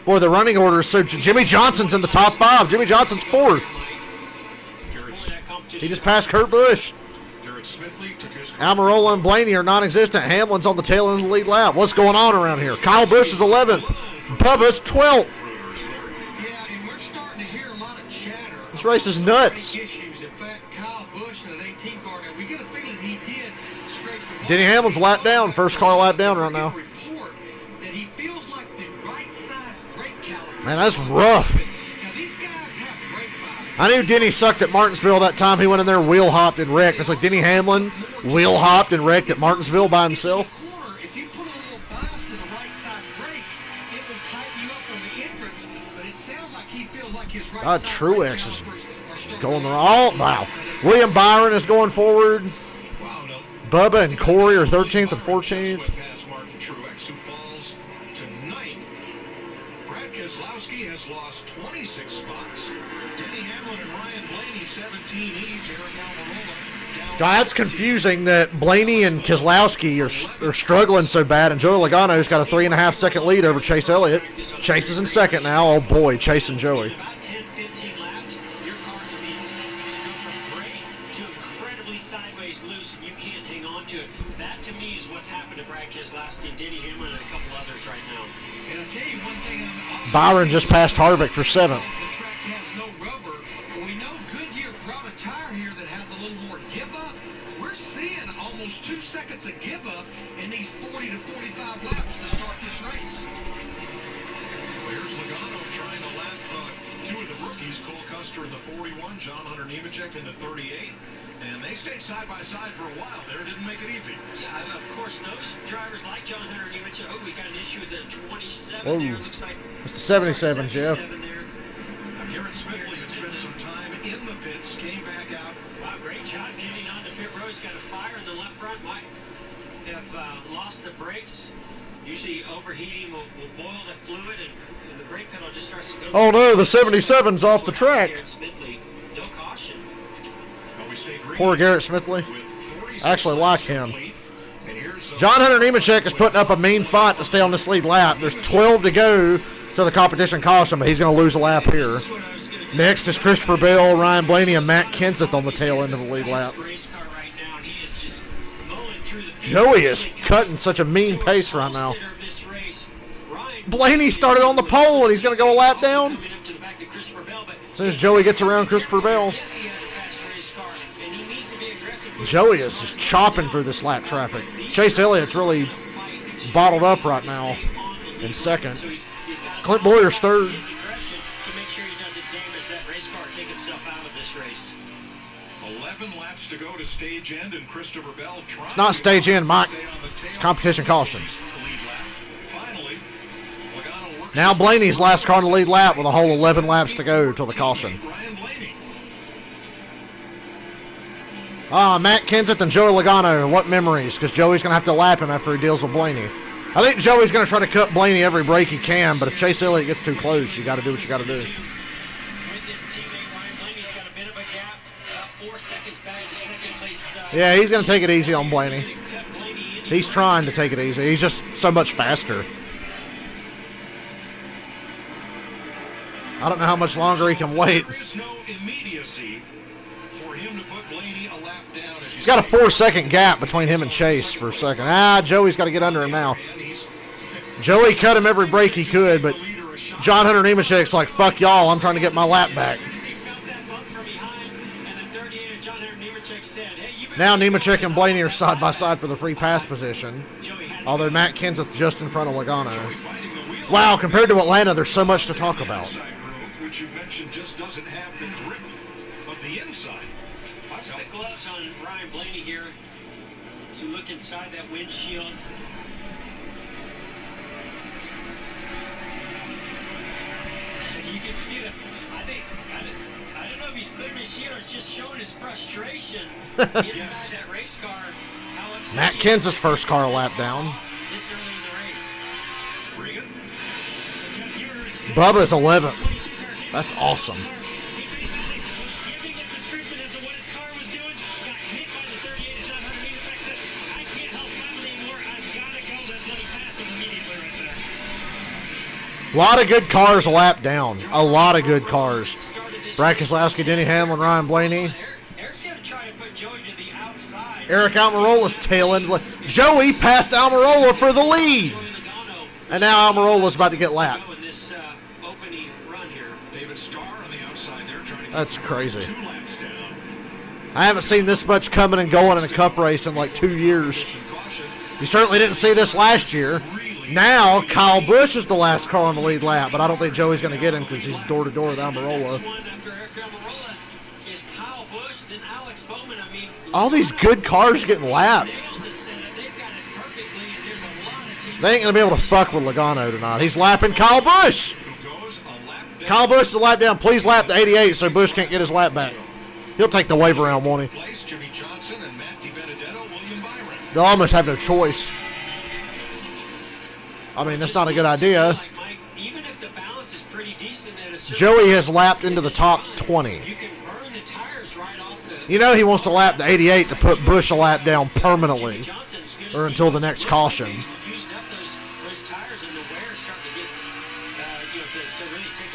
Boy, the running order is so... Jimmy Johnson's in the top 5. Jimmy Johnson's 4th. He just passed Kurt Busch. Almirola and Blaney are non-existent. Hamlin's on the tail end of the lead lap. What's going on around here? Kyle Busch is 11th. Bubba's 12th. Yeah, and we're starting to hear a lot of chatter. This race is nuts. Issues. In fact, Kyle Busch in an 18 car, now we get a feeling he did scrape the Denny Hamlin's lap down. First car lap down right now. report that he feels like the right side brake caliper. Man, that's rough. Now these guys have brake bias. I knew Denny sucked at Martinsville that time. He went in there, wheel hopped, and wrecked. It's like Denny Hamlin wheel hopped and wrecked at Martinsville by himself. If you put a little bias to the right side brakes, it will tighten you up on the entrance. But it sounds like he feels like his right side brake Truex is calipers are still going the wrong. Oh, wow. William Byron is going forward. Wow, no. Bubba and Corey are 13th and 14th. Past Martin Truex, who falls to 9th. Brad Keselowski has lost 26 spots. Denny Hamlin and Ryan Blaney, 17 each. Eric Almirola down. God, that's confusing that Blaney and Keselowski are struggling so bad, and Joey Logano's got a 3.5 second lead over Chase Elliott. Chase is in second now. Oh boy, Chase and Joey. About 10, 15 laps, your car can go from great to incredibly sideways loose, and you can't hang on to it. That, to me, is what's happened to Brad Keselowski and Denny Hamlin and a couple others right now. And I'll tell you one thing. Byron just passed Harvick for 7th. The track has no rubber. We know Goodyear brought a tire here that has a little more give up. We're seeing almost 2 seconds of give up in these 40 to 45 laps to start this race. Here's Logano trying to lap two of the rookies, Cole Custer in the 41, John Hunter Nemechek in the 38. And they stayed side by side for a while there. Didn't make it easy. Yeah, of course, those drivers like John Hunter Nemechek. Oh, we got an issue with the 27 Whoa. there. Looks like It's the 77, Jeff. 77 there. Garrett Smithley had spent some time in the pits, came back out. Wow, great job getting onto pit road. He's got a fire in the left front. Might have lost the brakes. Usually overheating will boil the fluid, and the brake pedal just starts to go. Oh no, the 77's off the track. Garrett Smithley, no caution. Well, we stayed green Poor Garrett Smithley. with 46 I actually like laps to him. complete. And here's, John Hunter Nemechek is putting up a mean fight to stay on this lead lap. There's 12 to go to the competition caution, but he's going to lose a lap here. This is what I was gonna tell Next you. is Christopher Bell, Ryan Blaney, and Matt Kenseth on the tail end of the lead lap. Race car right now, and he is just mowing through the field. Joey is cutting such a mean pace right now. Blaney started on the pole, and he's going to go a lap down. As soon as Joey gets around Christopher Bell, Joey is just chopping through this lap traffic. Chase Elliott's really bottled up right now in second. Clint Boyer's third. To make sure he doesn't damage that race car, take himself out of this race. 11 laps to go to stage end, and Christopher Bell trying. It's not stage end, Mike. to stay on the tail It's competition caution. lead lap. Finally, Logano works Now Blaney's last car on the lead lap with a whole 11 laps to go till the caution. Ryan Blaney. Matt Kenseth and Joey Logano. What memories? Because Joey's going to have to lap him after he deals with Blaney. I think Joey's going to try to cut Blaney every break he can, but if Chase Elliott gets too close, you got to do what you got to do. With his teammate gap, about 4 seconds back to second place. Yeah, he's going to take it easy on Blaney. He's trying to take it easy. He's just so much faster. I don't know how much longer he can wait. There is no immediacy for him to put Blaney a lap down. He's got a 4-second gap between him and Chase for a second. Joey's got to get under him now. Joey cut him every break he could, but John Hunter Nemechek's like, fuck y'all, I'm trying to get my lap back. Now Nemechek and Blaney are side by side for the free pass position, although Matt Kenseth just in front of Logano. Wow, compared to Atlanta, there's so much to talk about. Which you mentioned just doesn't have the grip of the inside. Watch the gloves on Ryan Blaney here. So look inside that windshield. You can see that. I don't know if he's clearing his shield or it's just showing his frustration inside that race car. How upset Matt Kenseth's first car lap down. This early in the race. Regan? Bubba's 11th. That's awesome. A lot of good cars a lap down. A lot of good cars. Brad Keselowski, Denny Hamlin, Ryan Blaney. Eric Almirola's tail end. Joey passed Almirola for the lead. And now Almirola's about to get lapped. That's crazy. I haven't seen this much coming and going in a cup race in like 2 years. You certainly didn't see this last year. Now, Kyle Busch is the last car on the lead lap, but I don't think Joey's going to get him because he's door-to-door with Almirola. All these good cars getting lapped. They ain't going to be able to fuck with Logano tonight. He's lapping Kyle Busch. Kyle Busch is a lap down. Please lap the 88 so Busch can't get his lap back. He'll take the wave around, won't he? They'll almost have no choice. I mean, that's not a good idea. Joey has lapped into the top 20. You know he wants to lap the 88 to put Busch a lap down permanently, or until the next caution.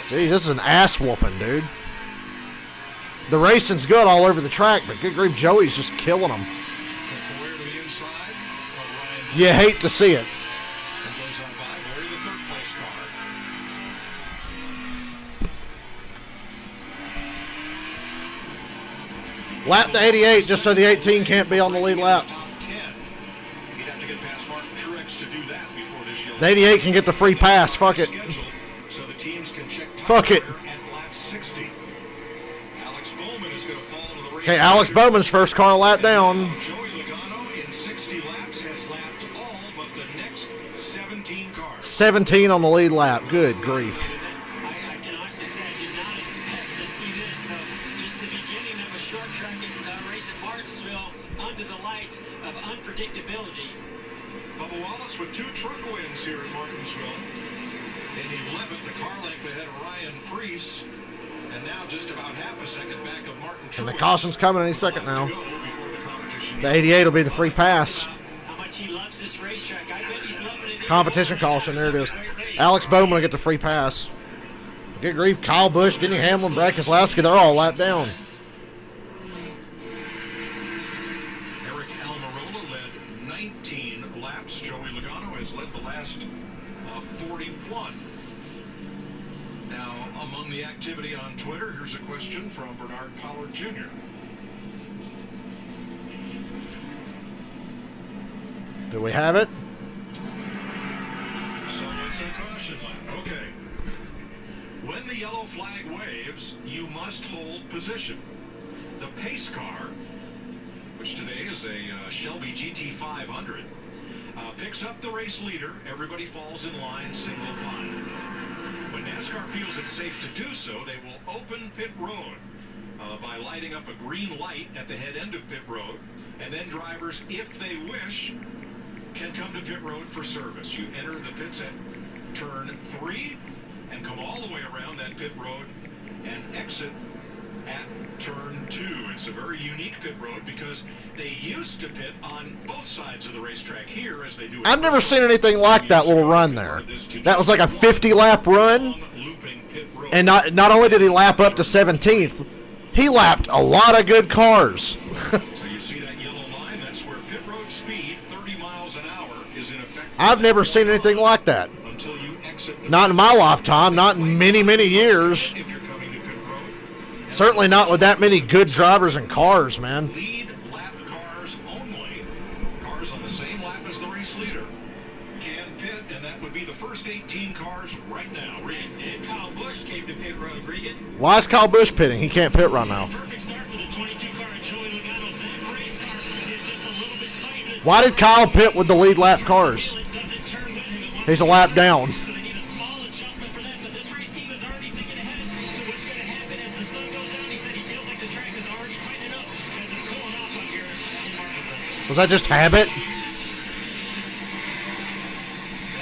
Gee, this is an ass whooping, dude. The racing's good all over the track, but good grief, Joey's just killing them. You hate to see it. Lap the 88 just so the 18 can't be on the lead lap. The 88 can get the free pass. Fuck it. Fuck it. Okay, Alex Bowman's first car lap down. 17 on the lead lap. Good grief. I can honestly say I did not expect to see this. So just the beginning of a short track race at Martinsville under the lights of unpredictability. Bubba Wallace with 2 truck wins here at Martinsville. In 11th, the car length ahead of Ryan Preece. And now just about half a second back of Martin Truex. And the caution's coming any second now. The 88 will be the free pass. How much he loves this racetrack. I bet he's loving it. Competition caution, there it is. Alex Bowman will get the free pass. Good grief, Kyle Busch, Denny Hamlin, Brad Keselowski, they're all lapped down. Eric Almirola led 19 laps. Joey Logano has led the last 41. Now, among the activity on Twitter, here's a question from Bernard Pollard Jr. Do we have it? Someone said caution lap. Okay. When the yellow flag waves, you must hold position. The pace car, which today is a Shelby GT500, picks up the race leader. Everybody falls in line, single file. When NASCAR feels it's safe to do so, they will open pit road by lighting up a green light at the head end of pit road, and then drivers, if they wish, can come to pit road for service. You enter the pits at turn 3 and come all the way around that pit road and exit at turn 2. It's a very unique pit road because they used to pit on both sides of the racetrack here as they do. I've never seen anything like that little run there. That was like a 50-lap run, and not only did he lap up to 17th, he lapped a lot of good cars. So you see that yellow line? That's where pit road speed, 30 miles an hour, is in effect. I've never seen anything like that. Until you exit the not in my lifetime, not in many, many years. if you're coming to pit road. Certainly not with that many good drivers and cars, man. Lead lap cars only. Cars on the same lap as the race leader can pit, and that would be the first 18 cars right now. And Kyle Busch came to pit road, Regan. Why is Kyle Busch pitting? He can't pit right now. Perfect start for the 22 car at Joey Logano. That race car is just a little bit tight. Why did Kyle pit with the lead lap cars? He's a lap down. So they need a small adjustment for that, but this race team is already thinking ahead to what's going to happen as the sun goes down. He said he feels like the track is already tightening up as it's cooling off out here in Martinsville. Was that just habit? I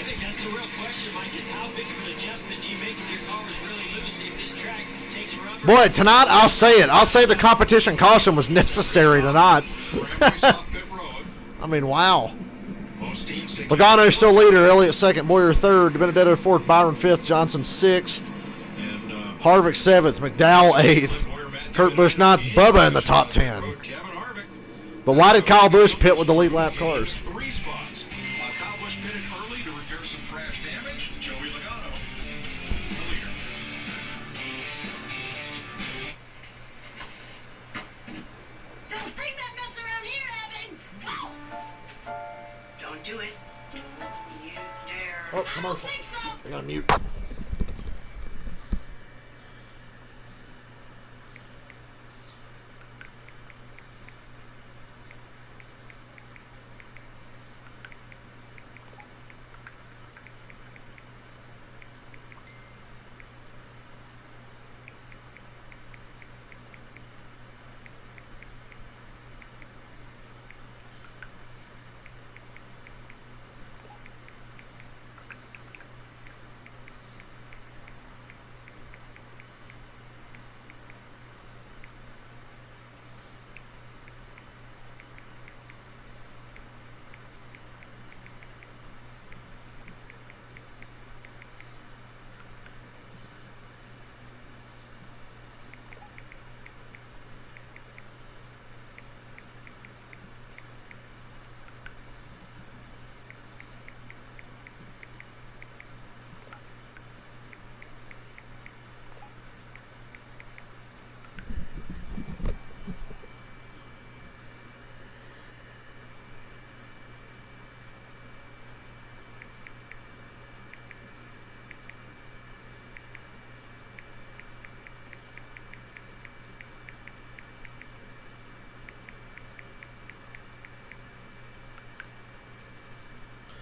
think that's the real question, Mike, is how big of an adjustment do you make if your car is really loose, if this track takes rubber? Boy, tonight I'll say it. I'll say the competition caution was necessary tonight. I mean, wow. Logano still leader, Elliott second, Boyer third, Benedetto fourth, Byron fifth, Johnson sixth, Harvick seventh, McDowell eighth, Kurt Busch ninth, Bubba in the top 10. But why did Kyle Busch pit with the lead lap cars? 3 spots. Kyle Busch pitted early to repair some crash damage. Joey Logano, the leader. Don't bring that mess around here, Evan! Don't do it. You dare. Oh, I don't think so. I gotta mute.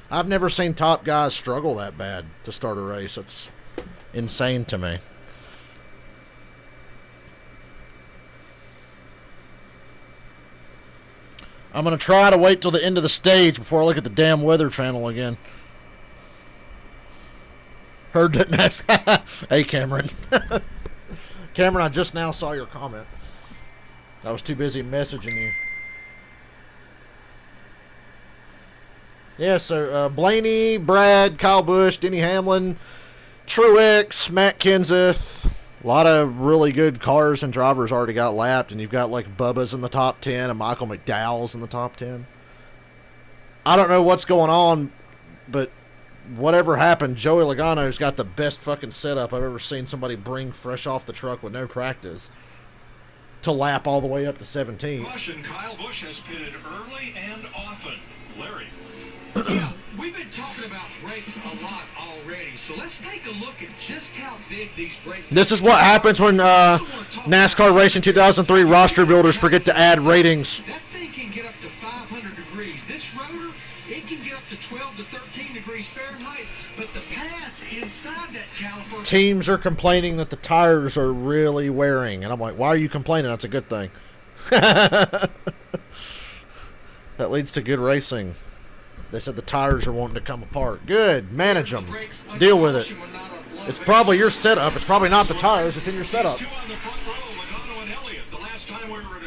I've never seen top guys struggle that bad to start a race. It's insane to me. I'm going to try to wait till the end of the stage before I look at the damn Weather Channel again. Heard that next. Hey, Cameron. Cameron, I just now saw your comment. I was too busy messaging you. Yeah, so Blaney, Brad, Kyle Busch, Denny Hamlin, Truex, Matt Kenseth. A lot of really good cars and drivers already got lapped, and you've got like Bubba's in the top 10 and Michael McDowell's in the top 10. I don't know what's going on, but whatever happened, Joey Logano's got the best fucking setup I've ever seen somebody bring fresh off the truck with no practice to lap all the way up to 17. Caution, Kyle Busch has pitted early and often. Larry. Yeah, we've been talking about brakes a lot already, so let's take a look at just how big these brakes are. This is what happens when NASCAR Racing 2003 roster builders forget to add ratings. That thing can get up to 500 degrees. This rotor, it can get up to 12 to 13 degrees Fahrenheit, but the pads inside that caliper... Teams are complaining that the tires are really wearing, and I'm like, why are you complaining? That's a good thing. That leads to good racing. They said the tires are wanting to come apart. Good. Manage them. Deal with it. It's probably your setup. It's probably not the tires. It's in your setup. Two on the front row, Logano and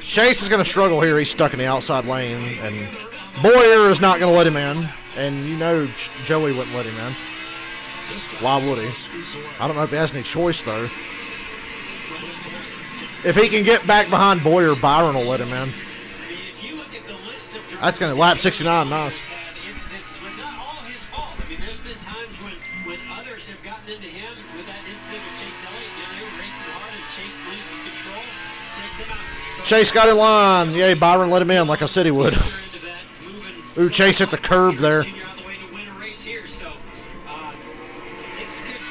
Chase is going to struggle here. He's stuck in the outside lane, and Boyer is not going to let him in. And you know Joey wouldn't let him in. Why would he? I don't know if he has any choice, though. If he can get back behind Boyer, Byron will let him in. That's going to lap 69, nice. It's not all his fault. I mean, there's been times when others have gotten into him with that incident with Chase Elliott. You know, they were racing hard and Chase loses control, takes him out. Chase got in line. Yay, Byron let him in like I said he would. Ooh, Chase hit the curb there.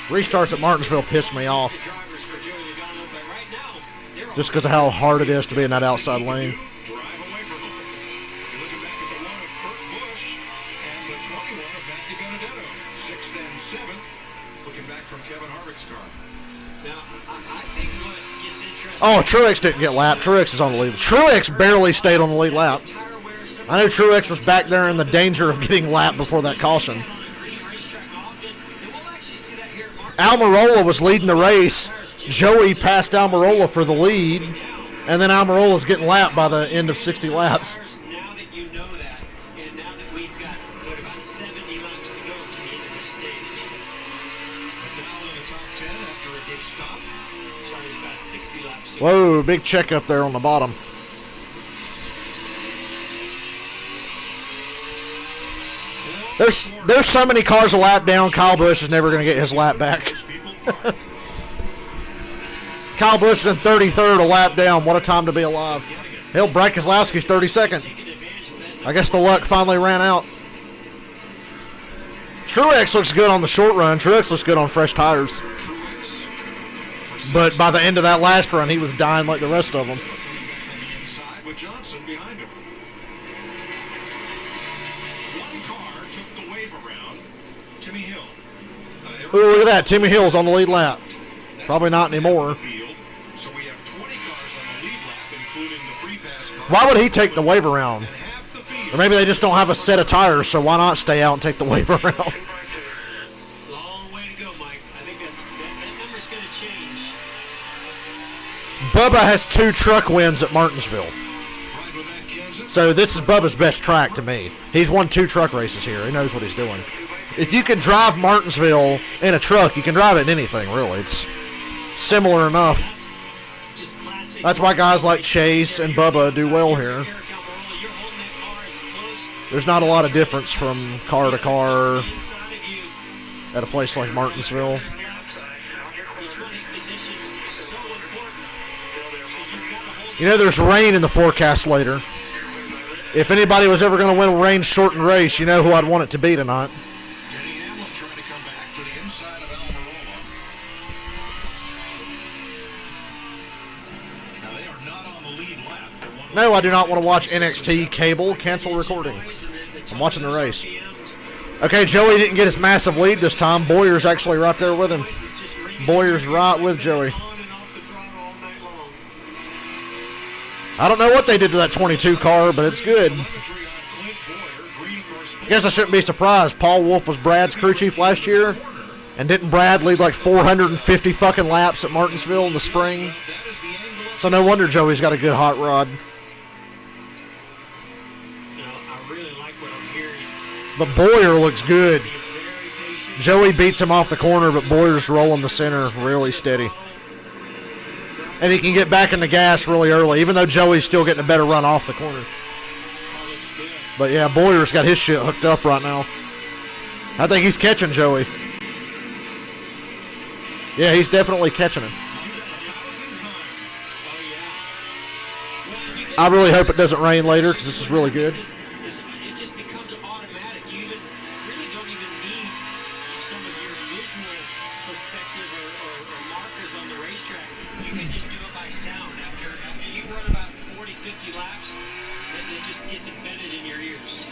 Restarts at Martinsville pissed me off. Just because of how hard it is to be in that outside lane. Oh, Truex didn't get lapped. Truex is on the lead. Truex barely stayed on the lead lap. I know Truex was back there in the danger of getting lapped before that caution. Almirola was leading the race. Joey passed Almirola for the lead, and then Almirola's getting lapped by the end of 60 laps. Now that you know that, and now that we've got about 70 laps to go to the end of the stage. McDowell in the top 10 after a good stop. Sorry, about 60 laps to go. Whoa, big check up there on the bottom. There's so many cars a lap down, Kyle Busch is never going to get his lap back. Kyle Busch is in 33rd, a lap down. What a time to be alive. Hell, Brad Keselowski's 32nd. I guess the luck finally ran out. Truex looks good on the short run. Truex looks good on fresh tires. But by the end of that last run, he was dying like the rest of them. Ooh, look at that. Timmy Hill's on the lead lap. Probably not anymore. Why would he take the wave around? Or maybe they just don't have a set of tires, so why not stay out and take the wave around? Long way to go, Mike. I think that number's going to change. Bubba has 2 truck wins at Martinsville. So this is Bubba's best track to me. He's won 2 truck races here. He knows what he's doing. If you can drive Martinsville in a truck, you can drive it in anything, really. It's similar enough. That's why guys like Chase and Bubba do well here. There's not a lot of difference from car to car at a place like Martinsville. You know, there's rain in the forecast later. If anybody was ever going to win a rain-shortened race, you know who I'd want it to be tonight. No, I do not want to watch NXT cable. Cancel recording. I'm watching the race. Okay, Joey didn't get his massive lead this time. Boyer's actually right there with him. Boyer's right with Joey. I don't know what they did to that 22 car, but it's good. I guess I shouldn't be surprised. Paul Wolf was Brad's crew chief last year, and didn't Brad lead like 450 fucking laps at Martinsville in the spring? So no wonder Joey's got a good hot rod. But Boyer looks good. Joey beats him off the corner, but Boyer's rolling the center really steady. And he can get back in the gas really early, even though Joey's still getting a better run off the corner. But yeah, Boyer's got his shit hooked up right now. I think he's catching Joey. Yeah, he's definitely catching him. I really hope it doesn't rain later, because this is really good. It just becomes automatic. You really don't even need some of your visual perspective or markers on the racetrack. You can just do it by sound. After you run about 40, 50 laps, it just gets embedded in your ears.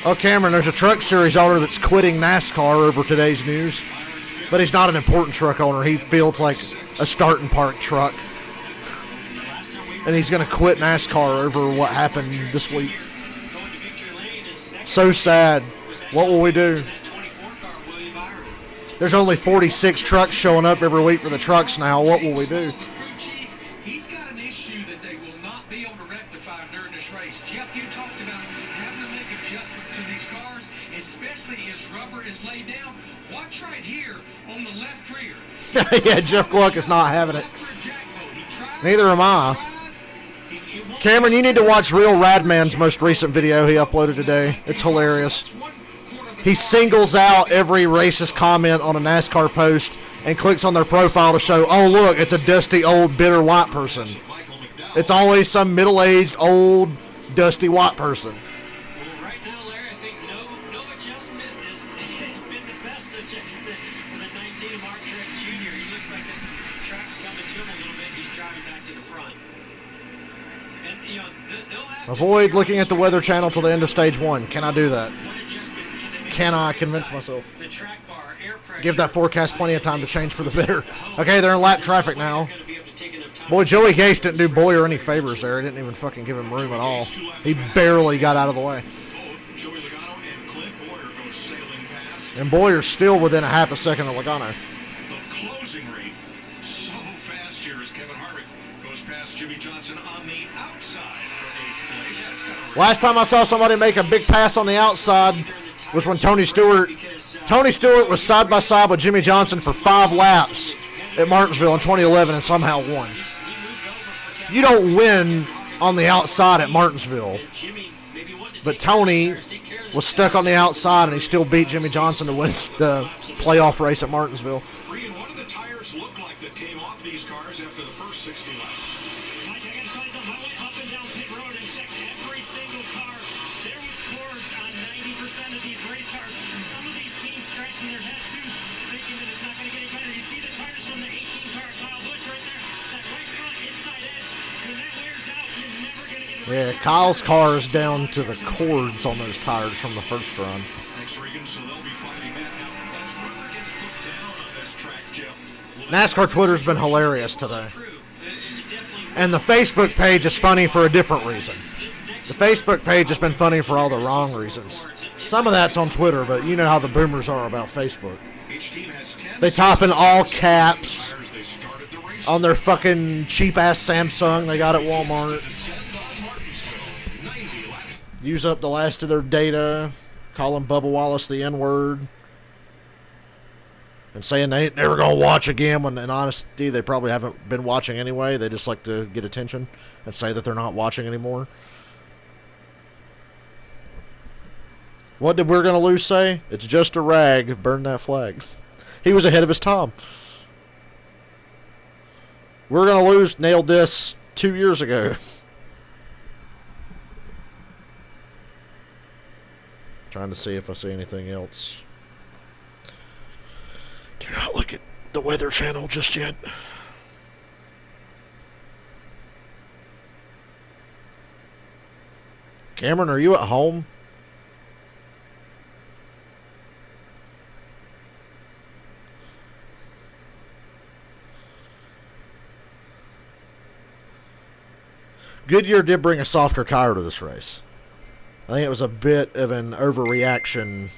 Oh, Cameron, there's a truck series owner that's quitting NASCAR over today's news. But he's not an important truck owner. He feels like a starting park truck. And he's going to quit NASCAR over what happened this week. So sad. What will we do? There's only 46 trucks showing up every week for the trucks now. What will we do? He's got an issue that they will not be able to rectify during this race. Jeff, you talked about having to make adjustments to these cars, especially as rubber is laid down. Watch right here on the left rear. Yeah, Jeff Gluck is not having it. Neither am I. Cameron, you need to watch Real Radman's most recent video he uploaded today. It's hilarious. He singles out every racist comment on a NASCAR post and clicks on their profile to show, oh, look, it's a dusty, old, bitter white person. It's always some middle-aged, old, dusty white person. Well, right now, Larry, I think no adjustment has been the best adjustment for the 19 Mark Trek Jr. He looks like the track's coming to him a little bit. He's driving back to the front. And, you know, they'll have Avoid looking at the Weather Channel till the end of Stage 1. Can I do that? Can I convince myself? Give that forecast plenty of time to change for the better. Okay, they're in lap traffic now. Boy, Joey Gase didn't do Boyer any favors there. He didn't even fucking give him room at all. He barely got out of the way. And Boyer's still within a half a second of Logano. The closing rate so fast here as Kevin Harvick goes past Jimmy Johnson on the outside for 8th place. Last time I saw somebody make a big pass on the outside was when Tony Stewart was side by side with Jimmy Johnson for 5 laps at Martinsville in 2011 and somehow won. You don't win on the outside at Martinsville. But Tony was stuck on the outside and he still beat Jimmy Johnson to win the playoff race at Martinsville. What do the tires look like that came off these cars after the first 60 laps? Mike, I gotta tell you something. I went up and down pit road and checked every single car. There was cords on 90% of these race cars. Some of these teams scratching their head too, thinking that it's not gonna get any better. You see the tires from the 18 car Kyle Busch right there? That right front inside edge. When that wears out, you're never gonna get a Yeah, Kyle's car is down to the cords on those tires from the first run. Thanks, Regan. So they'll be fighting that now. As rubber gets put down on this track, Jeff. NASCAR Twitter's been hilarious today. And the Facebook page is funny for a different reason. The Facebook page has been funny for all the wrong reasons. Some of that's on Twitter, but you know how the boomers are about Facebook. They type in all caps on their fucking cheap-ass Samsung they got at Walmart. Use up the last of their data, calling Bubba Wallace the N-word, and saying they ain't never going to watch again when, in honesty, they probably haven't been watching anyway. They just like to get attention and say that they're not watching anymore. What did We're Gonna Lose say? It's just a rag. Burn that flag. He was ahead of his time. We're Gonna Lose nailed this 2 years ago. Trying to see if I see anything else. Do not look at the Weather Channel just yet. Cameron, are you at home? Goodyear did bring a softer tire to this race. I think it was a bit of an overreaction.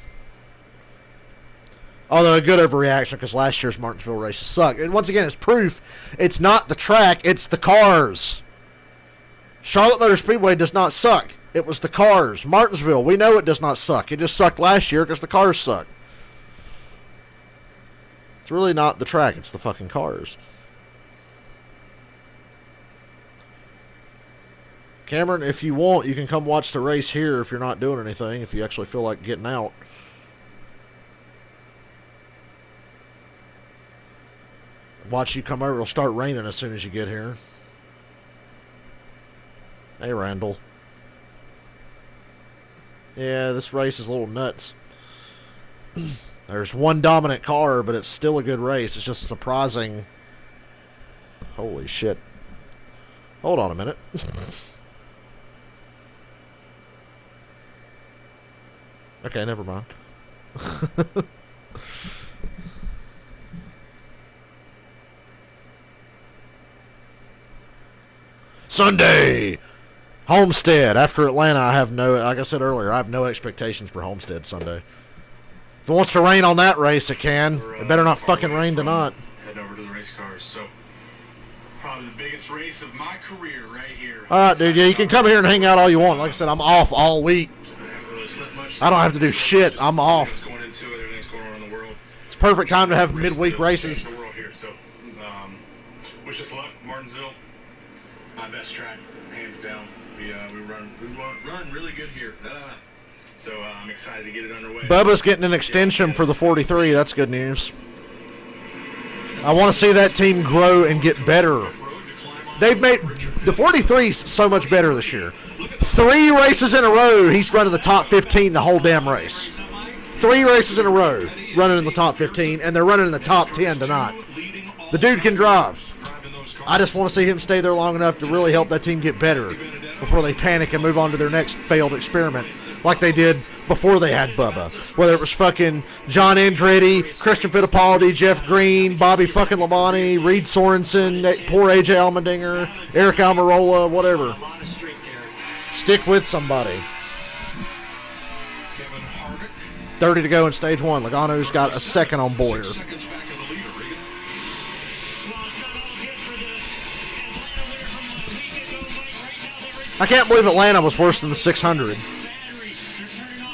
Although a good overreaction because last year's Martinsville races sucked. And once again, it's proof it's not the track, it's the cars. Charlotte Motor Speedway does not suck. It was the cars. Martinsville, we know it does not suck. It just sucked last year because the cars suck. It's really not the track, it's the fucking cars. Cameron, if you want, you can come watch the race here if you're not doing anything, if you actually feel like getting out. Watch you come over. It'll start raining as soon as you get here. Hey, Randall. Yeah, this race is a little nuts. There's one dominant car, but it's still a good race. It's just surprising. Holy shit. Hold on a minute. Okay, never mind. Sunday! Homestead. After Atlanta, I have no, like I said earlier, I have no expectations for Homestead Sunday. If it wants to rain on that race, it can. It better not fucking rain tonight. Heading over to the race cars. So, probably the biggest race of my career right here. All right, dude. Yeah, you can come here and hang out all you want. Like I said, I'm off all week. I don't have to do shit. I'm off. It's perfect time to have midweek races. So, wish us luck, Martinsville. My best track, hands down. We run really good here. So I'm excited to get it underway. Bubba's getting an extension for the 43. That's good news. I want to see that team grow and get better. They've made the 43 so much better this year. 3 races in a row, he's running the top 15 the whole damn race. 3 races in a row, running in the top 15, and they're running in the top 10 tonight. The dude can drive. I just want to see him stay there long enough to really help that team get better before they panic and move on to their next failed experiment, like they did before they had Bubba. Whether it was fucking John Andretti, Christian Fittipaldi, Jeff Green, Bobby fucking Labonte, Reed Sorensen, poor AJ Allmendinger, Eric Almirola, whatever. Stick with somebody. 30 to go in stage 1. Logano's got a second on Boyer. I can't believe Atlanta was worse than the 600.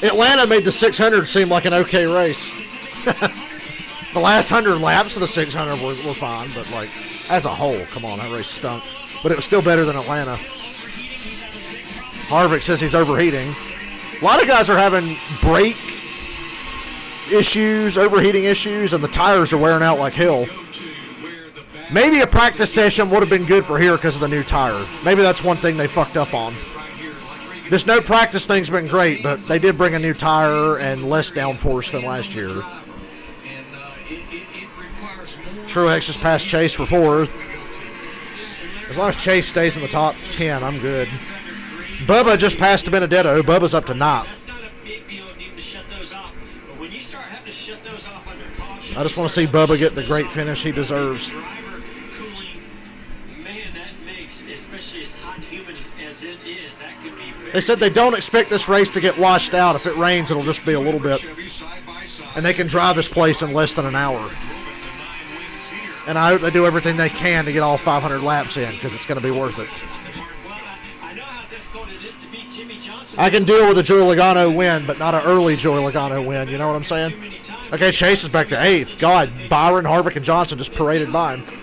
Atlanta made the 600 seem like an okay race. The last 100 laps of the 600 were fine, but like as a whole, come on, that race stunk. But it was still better than Atlanta. Harvick says he's overheating. A lot of guys are having brake issues, overheating issues, and the tires are wearing out like hell. Maybe a practice session would have been good for here because of the new tire. Maybe that's one thing they fucked up on. This no practice thing's been great, but they did bring a new tire and less downforce than last year. Truex just passed Chase for 4th. As long as Chase stays in the top 10, I'm good. Bubba just passed Benedetto. Bubba's up to 9th. I just want to see Bubba get the great finish he deserves. They said they don't expect this race to get washed out. If it rains, it'll just be a little bit. And they can drive this place in less than an hour. And I hope they do everything they can to get all 500 laps in, because it's going to be worth it. I can deal with a Joey Logano win, but not an early Joey Logano win. You know what I'm saying? Okay, Chase is back to 8th. God, Byron, Harvick, and Johnson just paraded by him.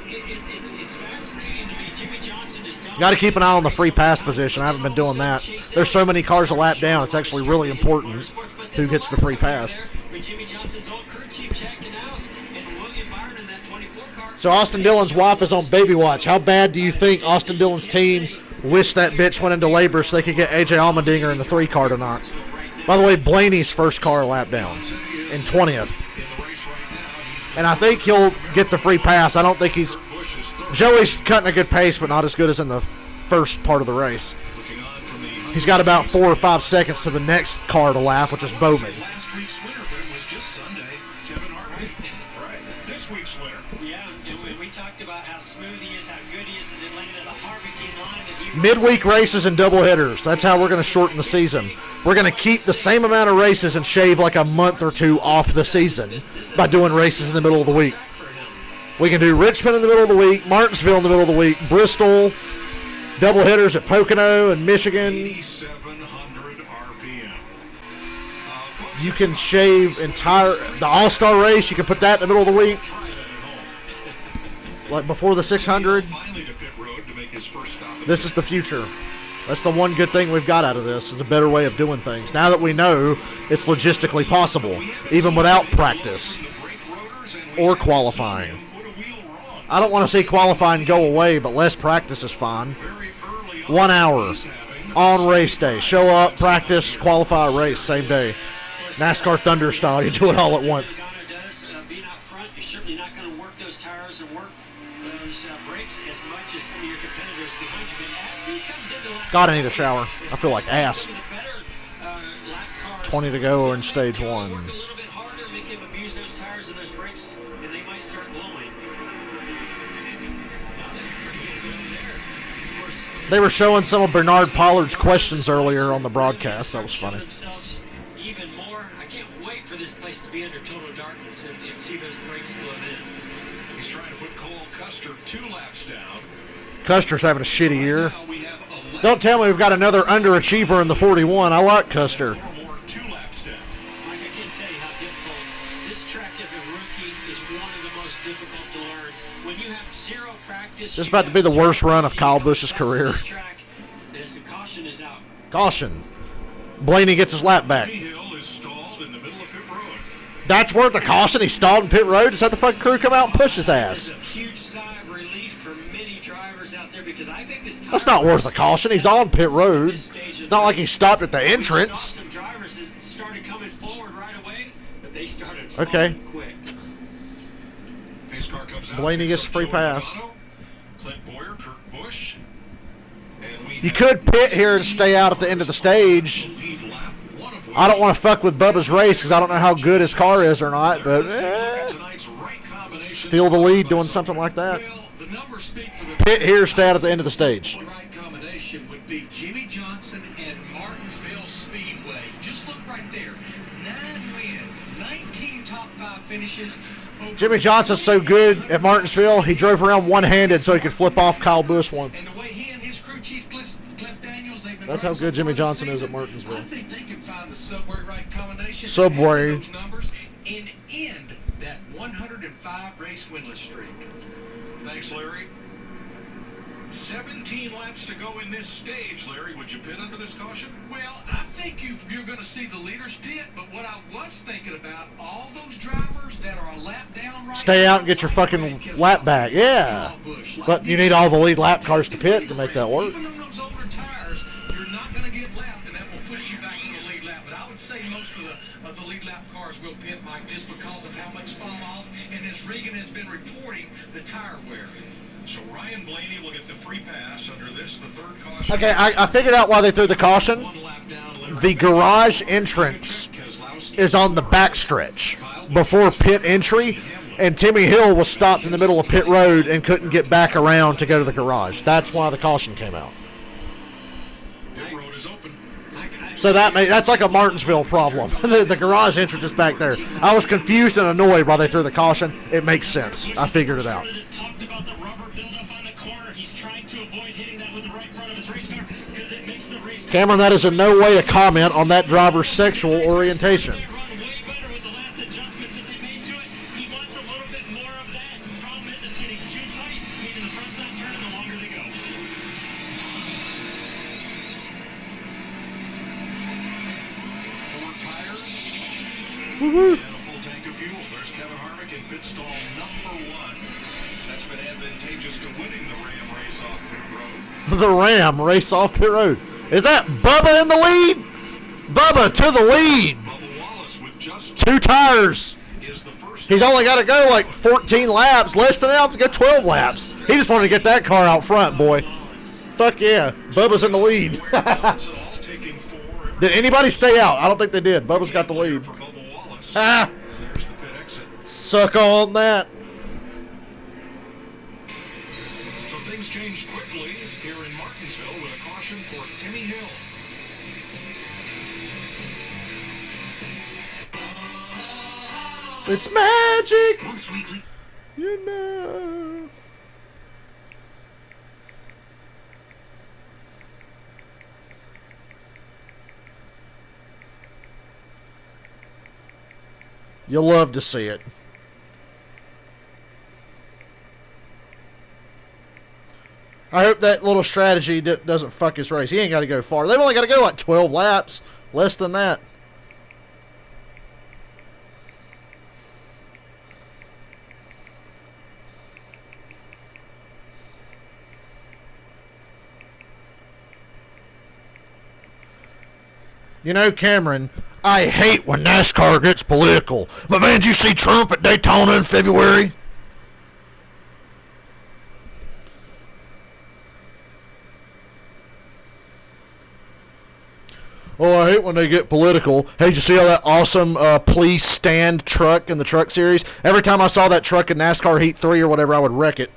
Got to keep an eye on the free pass position. I haven't been doing that. There's so many cars a lap down. It's actually really important who gets the free pass. So Austin Dillon's wife is on baby watch. How bad do you think Austin Dillon's team wished that bitch went into labor so they could get AJ Allmendinger in the 3 car tonight? By the way, Blaney's first car lap down in 20th. And I think he'll get the free pass. I don't think he's... Joey's cutting a good pace, but not as good as in the first part of the race. He's got about 4 or 5 seconds to the next car to lap, which is Bowman. Midweek races and doubleheaders. That's how we're going to shorten the season. We're going to keep the same amount of races and shave like a month or 2 off the season by doing races in the middle of the week. We can do Richmond in the middle of the week, Martinsville in the middle of the week, Bristol, doubleheaders at Pocono and Michigan. You can shave the All-Star race. You can put that in the middle of the week, like before the 600. This is the future. That's the one good thing we've got out of this, is a better way of doing things. Now that we know it's logistically possible, even without practice or qualifying. I don't want to see qualifying go away, but less practice is fine. 1 hour on race day. Show up, practice, qualify, race, same day. NASCAR Thunder style. You do it all at once. Being out front, you're certainly not going to work those tires and work those brakes as much as some of your competitors behind you. But as he comes into lap, God, I need a shower. I feel like ass. 20 to go in stage 1. Work a little bit harder, make him abuse those tires and those brakes, and they might start blowing. They were showing some of Bernard Pollard's questions earlier on the broadcast. That was funny. Even more. I can't wait for this place to be under total darkness and see those brakes float in. He's trying to put Cole Custer 2 laps down. Custer's having a shitty year. Now we have 11 Don't tell me we've got another underachiever in the 41. I like Custer. 4 more 2 laps down. Mike, I can't tell you how difficult this track as a rookie is. One of the most difficult to learn. When you have zero practice, This is about to be the worst run of Kyle Busch's career. As the caution is out. Caution. Blaney gets his lap back. Hill is stalled in the middle of pit road. That's worth the caution. He stalled in pit road. Just had the fucking crew come out and push his ass. It's a huge sigh of relief for many drivers out there because I think this That's not worth the caution. He's on pit road. It's not like he stopped at the entrance. Some drivers that started coming forward right away, but they started Okay. quick. Pace car comes out. Blaney gets a free pass. Clint Boyer, Kurt Busch. And we You could pit here and stay out at the end of the stage. lead lap, one of which I don't want to fuck with Bubba's race because I don't know how good his car is or not, but tonight's right combination. steal the lead doing something like that. Well, the numbers speak for the Pit here, stay out at the end of the stage. The right combination would be Jimmy Johnson and Martinsville Speedway. Just look right there. 9 wins, 19 top 5 finishes. Over Jimmy Johnson's so good at Martinsville, he drove around one-handed so he could flip off Kyle Busch once. And the way he and his crew chief Cliff Daniels, they've been That's how running good so Jimmy far this Johnson is season. at Martinsville. I think they can find the subway right combination. Subway. add those numbers and end that 105 race winless streak. Thanks, Larry. 17 laps to go in this stage, Larry. Would you pit under this caution? Well, I think you're going to see the leaders pit, but what I was thinking about, all those drivers that are a lap down right Stay now, out and get your like fucking Keselowski, lap back. Yeah. Kyle Busch, like But you Denny need all the lead lap cars to pit to make that work. Even on those older tires, you're not going to get lapped, and that will put you back in the lead lap. But I would say most of the lead lap cars will pit, Mike, just because of how much fall off, and as Regan has been reporting, the tire wear. So Ryan Blaney will get the free pass under this, the third caution. Okay, I figured out why they threw the caution. One lap down, The garage entrance is on the backstretch before pit entry, and Timmy Hill was stopped in the middle of pit road and couldn't get back around to go to the garage. That's why the caution came out. Pit road is open. So that's like a Martinsville problem. the garage entrance is back there. I was confused and annoyed why they threw the caution. It makes sense. I figured it out. Has talked about the rubber buildup on the corner. He's trying to avoid hitting that with the right front of his race car because it makes the race car. Cameron, that is in no way a comment on that driver's sexual orientation. They run way better with the last adjustments that they made to it. He wants a little bit more of that. Problem is it's getting too tight, meaning the front's not turning the longer they go. Four tires. Woo-hoo. And a full tank of fuel. There's Kevin Harvick in pit stall number 1. That's been advantageous to winning the Ram race off pit road. The Ram race off pit road. Is that Bubba in the lead? Bubba to the lead. Bubba Wallace with just 2 tires. is the first. He's only got to go like 14 laps, less than enough to go 12 laps. He just wanted to get that car out front, boy. Fuck yeah. Bubba's in the lead. all taking 4. Did anybody stay out? I don't think they did. Bubba's got the lead. For Bubba Wallace. Ah, There's the pit exit. suck on that. So things changed quickly here in Martinsville with a caution for Timmy Hill. It's magic. You know. You'll love to see it. I hope that little strategy doesn't fuck his race. He ain't got to go far. They've only got to go like 12 laps. Less than that. You know, Cameron, I hate when NASCAR gets political. But man, did you see Trump at Daytona in February? Oh, I hate when they get political. Hey, did you see all that awesome Please Stand truck in the truck series? Every time I saw that truck in NASCAR Heat 3 or whatever, I would wreck it.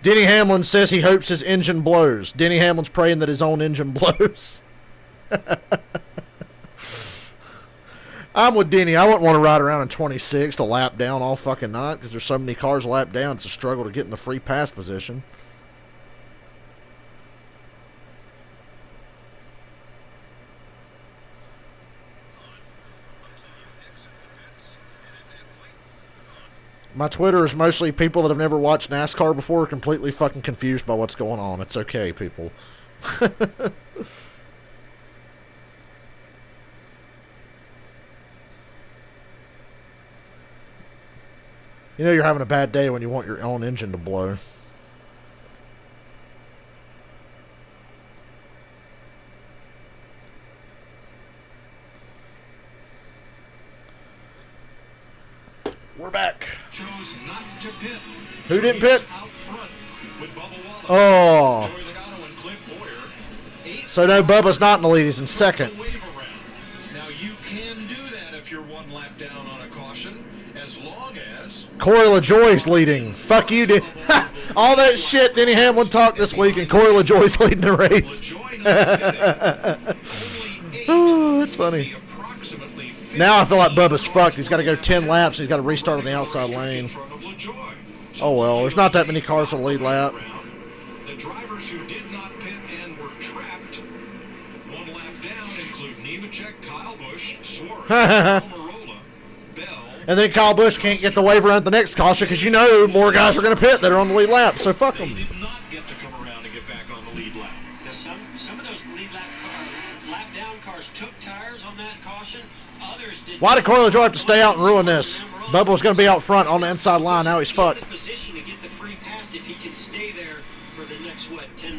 Denny Hamlin says he hopes his engine blows. Denny Hamlin's praying that his own engine blows. I'm with Denny. I wouldn't want to ride around in 26 to lap down all fucking night because there's so many cars lap down. It's a struggle to get in the free pass position. My Twitter is mostly people that have never watched NASCAR before, completely fucking confused by what's going on. It's okay, people. You know you're having a bad day when you want your own engine to blow. We're back. Chose not to pit. Who didn't pit? Out front with Bubba Wallace. Oh. Joey Logano and Clint Boyer. So no, Bubba's not in the lead. He's in second. Now you can do that if you're one lap down on a caution, as long as Corey LaJoy's leading. Fuck you, dude. All that shit Denny Hamlin talked this week, and Corey LaJoy's leading the race. Oh, that's funny. Now I feel like Bubba's fucked. He's got to go 10 laps. He's got to restart on the outside lane. Oh well, there's not that many cars on the lead lap. the drivers who did not pit and were trapped one lap down include Nemechek, Kyle Busch, Suarez, Almirola, Bell. And then Kyle Busch can't get the waiver at the next caution because you know more guys are going to pit that are on the lead lap. So fuck them. They did not get to come around and get back on the lead lap. Now some of those lead lap down cars took tires on that caution. Others did. Why did Corey LaJoy have to stay out and ruin this? Bubba was going to be out front on the inside line. Now he's fucked. Position to get the free pass if he can stay there for the next 10.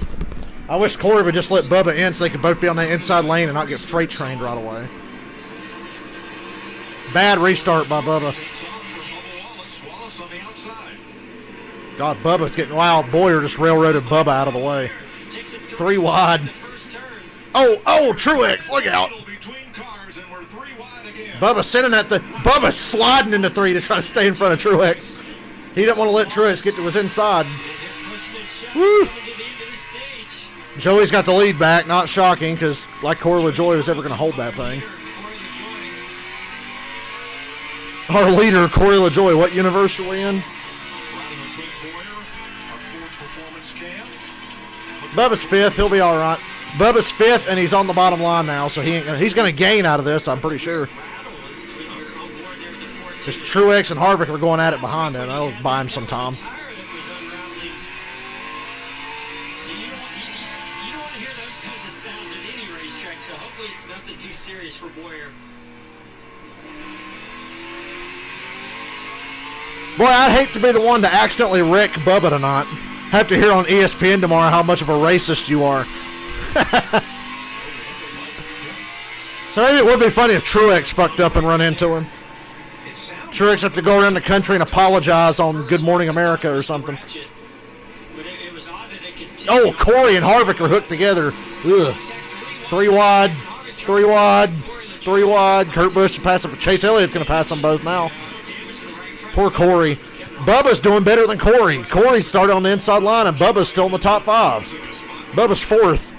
I wish Corey would just let Bubba in so they could both be on the inside lane and not get freight trained right away. Bad restart by Bubba. God, Bubba's getting wild. Boyer just railroaded Bubba out of the way. 3 wide. Oh, Truex, look out. Bubba's sending that Bubba's sliding into 3 to try to stay in front of Truex. He didn't want to let Truex get to his inside. Woo! Joey's got the lead back. Not shocking, because like Corey LaJoy was ever going to hold that thing. Our leader, Corey LaJoy. What universe are we in? Bubba's 5th. He'll be all right. Bubba's 5th, and he's on the bottom line now, so he's going to gain out of this, I'm pretty sure. Just Truex and Harvick are going at it behind him. That'll buy him some time. You don't want to hear those kinds of sounds at any racetrack, so hopefully it's nothing too serious for Boyer. Boy, I'd hate to be the one to accidentally wreck Bubba tonight. Have to hear on ESPN tomorrow how much of a racist you are. So maybe it would be funny if Truex fucked up and run into him. Truex have to go around the country and apologize on Good Morning America or something. Oh, Corey and Harvick are hooked together. Ugh. 3 wide, 3 wide, 3 wide. Kurt Busch is passing. Chase Elliott's going to pass them both now. Poor Corey. Bubba's doing better than Corey. Corey started on the inside line, and Bubba's still in the top 5. Bubba's 4th.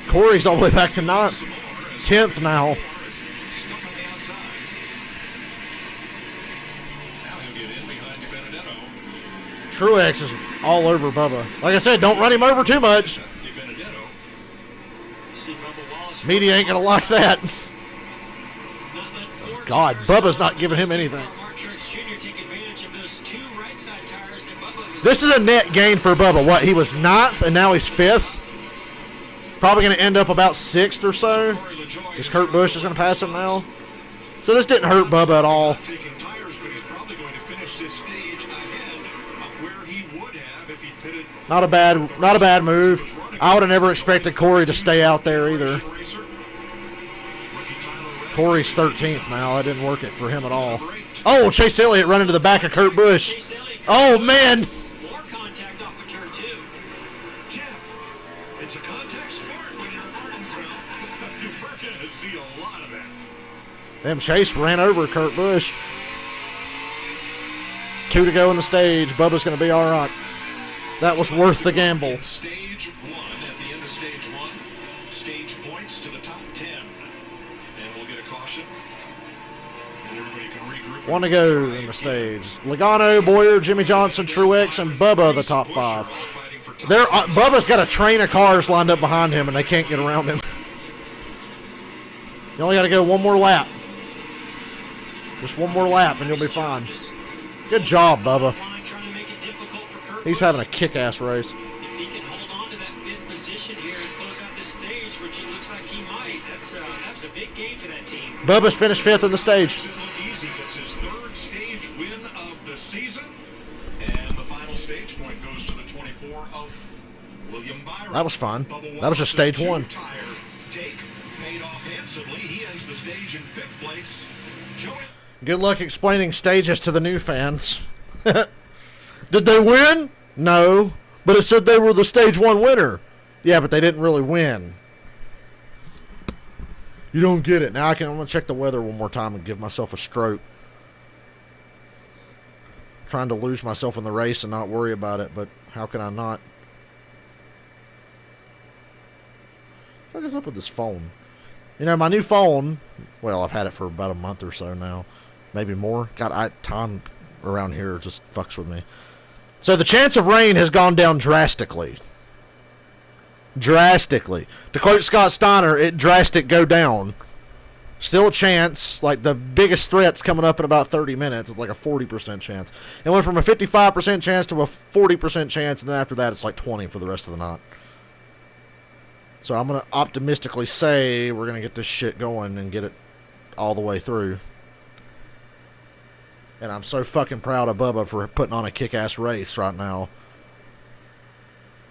Corey's all the way back to 9th. 10th now. Truex is all over Bubba. Like I said, don't run him over too much. Media ain't going to like that. God, Bubba's not giving him anything. This is a net gain for Bubba. What, he was 9th and now he's 5th? Probably going to end up about 6th or so. Because Kurt Busch is going to pass him now. So this didn't hurt Bubba at all. Not a bad move. I would have never expected Corey to stay out there either. Corey's 13th now. That didn't work it for him at all. Oh, Chase Elliott running to the back of Kurt Busch. Oh, man. More contact off of turn 2. Jeff, it's a contact sport when you're in Martinsville. We're going to see a lot of that. Damn, Chase ran over Kurt Busch. 2 to go in the stage. Bubba's going to be all right. That was worth the gamble. Stage 1, at the end of stage 1, stage points to the top 10. And we'll get a caution. Everybody can regroup. One to go in the stage. Logano, Boyer, Jimmy Johnson, Truex, and Bubba, the top 5. Bubba's got a train of cars lined up behind him, and they can't get around him. You only got to go one more lap. Just one more lap, and you'll be fine. Good job, Bubba. He's having a kick-ass race. If he can hold on to that 5th position here and close out this stage, which it looks like he might, that's a big game for that team. Bubba's finished 5th in the stage. Easy. That's his 3rd stage win of the season. And the final stage point goes to the 24 of William Byron. That was fun. That was just stage 1. Take paid off handsomely. He ends the stage in 5th place. Joey. Good luck explaining stages to the new fans. Did they win? No. But it said they were the stage 1 winner. Yeah, but they didn't really win. You don't get it. Now I'm going to check the weather one more time and give myself a stroke. Trying to lose myself in the race and not worry about it, but how can I not? What is up with this phone? You know, my new phone, well, I've had it for about a month or so now. Maybe more. God, time around here just fucks with me. So the chance of rain has gone down drastically. Drastically. To quote Scott Steiner, it drastic go down. Still a chance. Like, the biggest threat's coming up in about 30 minutes. It's like a 40% chance. It went from a 55% chance to a 40% chance, and then after that it's like 20 for the rest of the night. So I'm going to optimistically say we're going to get this shit going and get it all the way through. And I'm so fucking proud of Bubba for putting on a kick-ass race right now.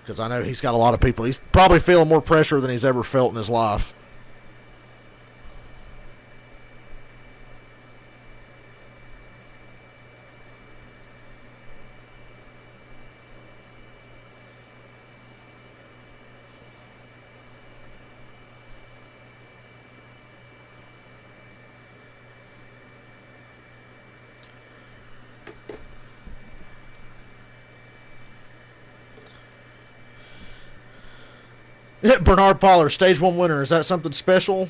Because I know he's got a lot of people. He's probably feeling more pressure than he's ever felt in his life. Bernard Pollard, stage 1 winner. Is that something special?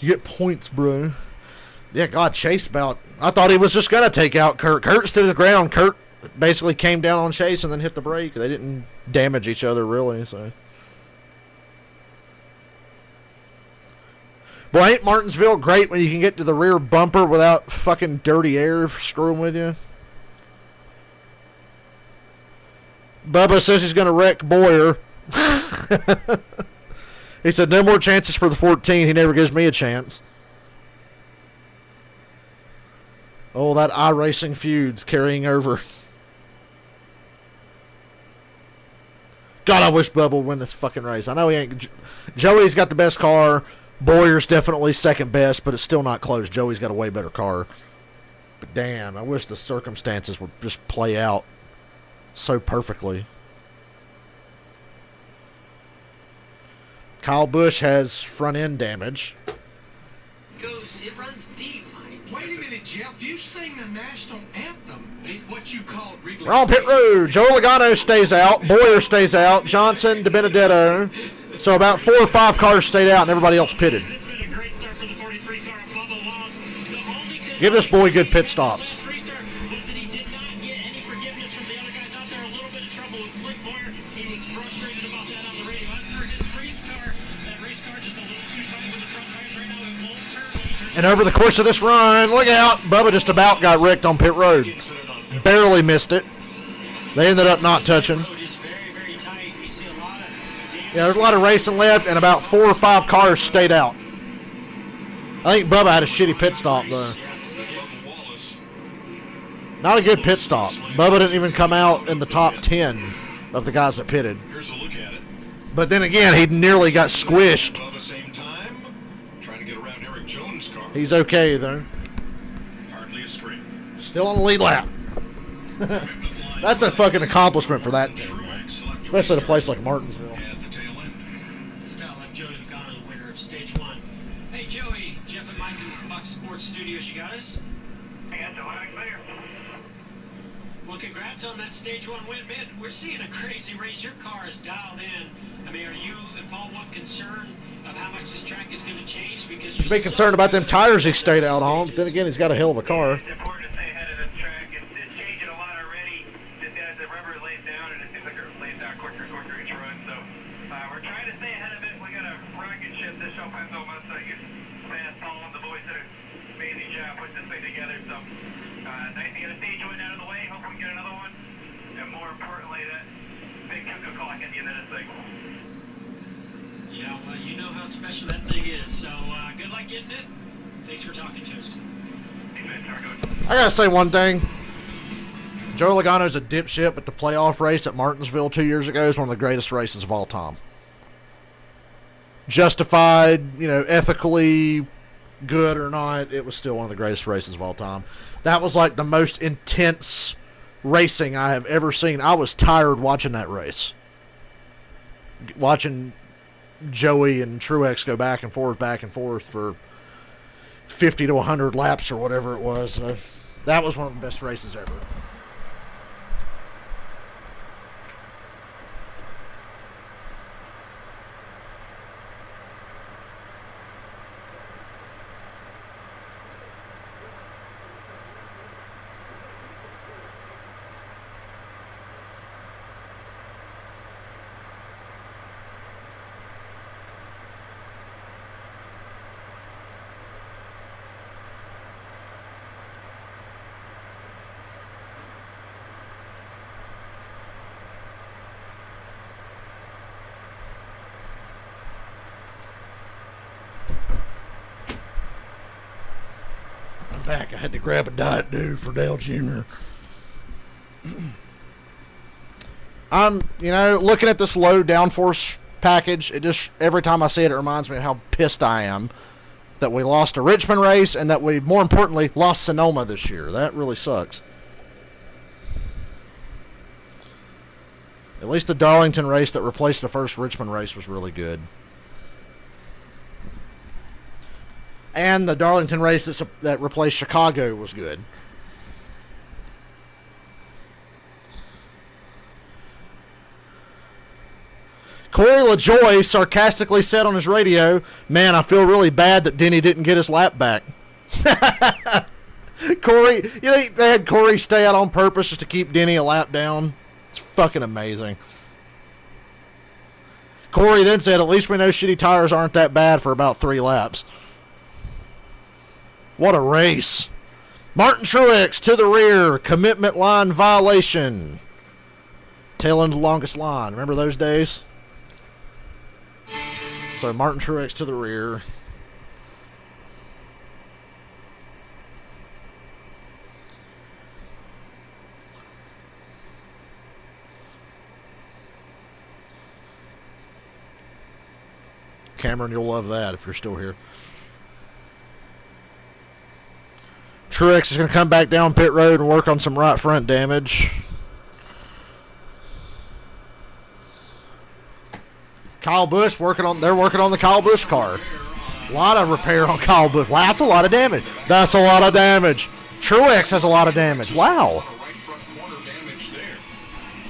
You get points, bro. Yeah, God, Chase about... I thought he was just going to take out Kurt. Kurt stood to the ground. Kurt basically came down on Chase and then hit the brake. They didn't damage each other, really, so... Boy, ain't Martinsville great when you can get to the rear bumper without fucking dirty air screwing with you? Bubba says he's going to wreck Boyer. He said, no more chances for the 14. He never gives me a chance. Oh, that iRacing feud's carrying over. God, I wish Bubba would win this fucking race. I know he ain't... Joey's got the best car. Boyer's definitely second best, but it's still not close. Joey's got a way better car. But damn, I wish the circumstances would just play out so perfectly. Kyle Busch has front end damage. It runs deep, Mike. Wait a minute, Jeff. You sing the national anthem. What you call We're on pit road. Joe Logano stays out. Boyer stays out. Johnson, DiBenedetto. So about 4 or 5 cars stayed out and everybody else pitted. Give this boy good pit stops. And over the course of this run, look out, Bubba just about got wrecked on pit road. Barely missed it. They ended up not touching. Yeah, there's a lot of racing left, and about 4 or 5 cars stayed out. I think Bubba had a shitty pit stop, though. Not a good pit stop. Bubba didn't even come out in the top 10 of the guys that pitted. But then again, he nearly got squished. He's okay, though. Still on the lead lap. That's a fucking accomplishment for that team, especially at a place like Martinsville. Joey Logano, the winner of stage 1. Hey, Joey, Jeff and Mike in Fox Sports Studios, you got us? Yeah, Joey, there. Well, congrats on that stage 1 win, man. We're seeing a crazy race. Your car is dialed in. I mean, are you and Paul Wolf concerned of how much this track is going to change? Because You should be concerned about them tires he stayed out on. But then again, he's got a hell of a car. It's important to stay ahead of this track. It's changing a lot already. Just as the rubber lays down, and it seems like it lays down quicker each run. So we're trying to stay ahead of it. We got a rocket ship this show past almost. Paul and the boys did an amazing job putting this thing together. So nice to get a stage win out of the way. Hope we can get another one. And more importantly, that big cuckoo clock at the end of this thing. Yeah, well, you know how special that thing is. So good luck getting it. Thanks for talking to us. I gotta say one thing. Joe Logano's a dipshit, but the playoff race at Martinsville 2 years ago is one of the greatest races of all time. Justified, ethically good or not, it was still one of the greatest races of all time. That was like the most intense racing I have ever seen. I was tired watching that race. Watching Joey and Truex go back and forth for 50 to 100 laps or whatever it was. That was one of the best races ever. Back. I had to grab a Diet Dew for Dale Jr. I'm, looking at this low downforce package, it just, every time I see it, it reminds me of how pissed I am that we lost a Richmond race and that we, more importantly, lost Sonoma this year. That really sucks. At least the Darlington race that replaced the first Richmond race was really good. And the Darlington race that replaced Chicago was good. Corey LaJoy sarcastically said on his radio, "Man, I feel really bad that Denny didn't get his lap back." Corey, they had Corey stay out on purpose just to keep Denny a lap down. It's fucking amazing. Corey then said, "At least we know shitty tires aren't that bad for about 3 laps." What a race. Martin Truex to the rear. Commitment line violation. Tail end of the longest line. Remember those days? So Martin Truex to the rear. Cameron, you'll love that if you're still here. Truex is going to come back down pit road and work on some right front damage. Kyle Busch they're working on the Kyle Busch car. A lot of repair on Kyle Busch. Wow, that's a lot of damage. That's a lot of damage. Truex has a lot of damage. Wow.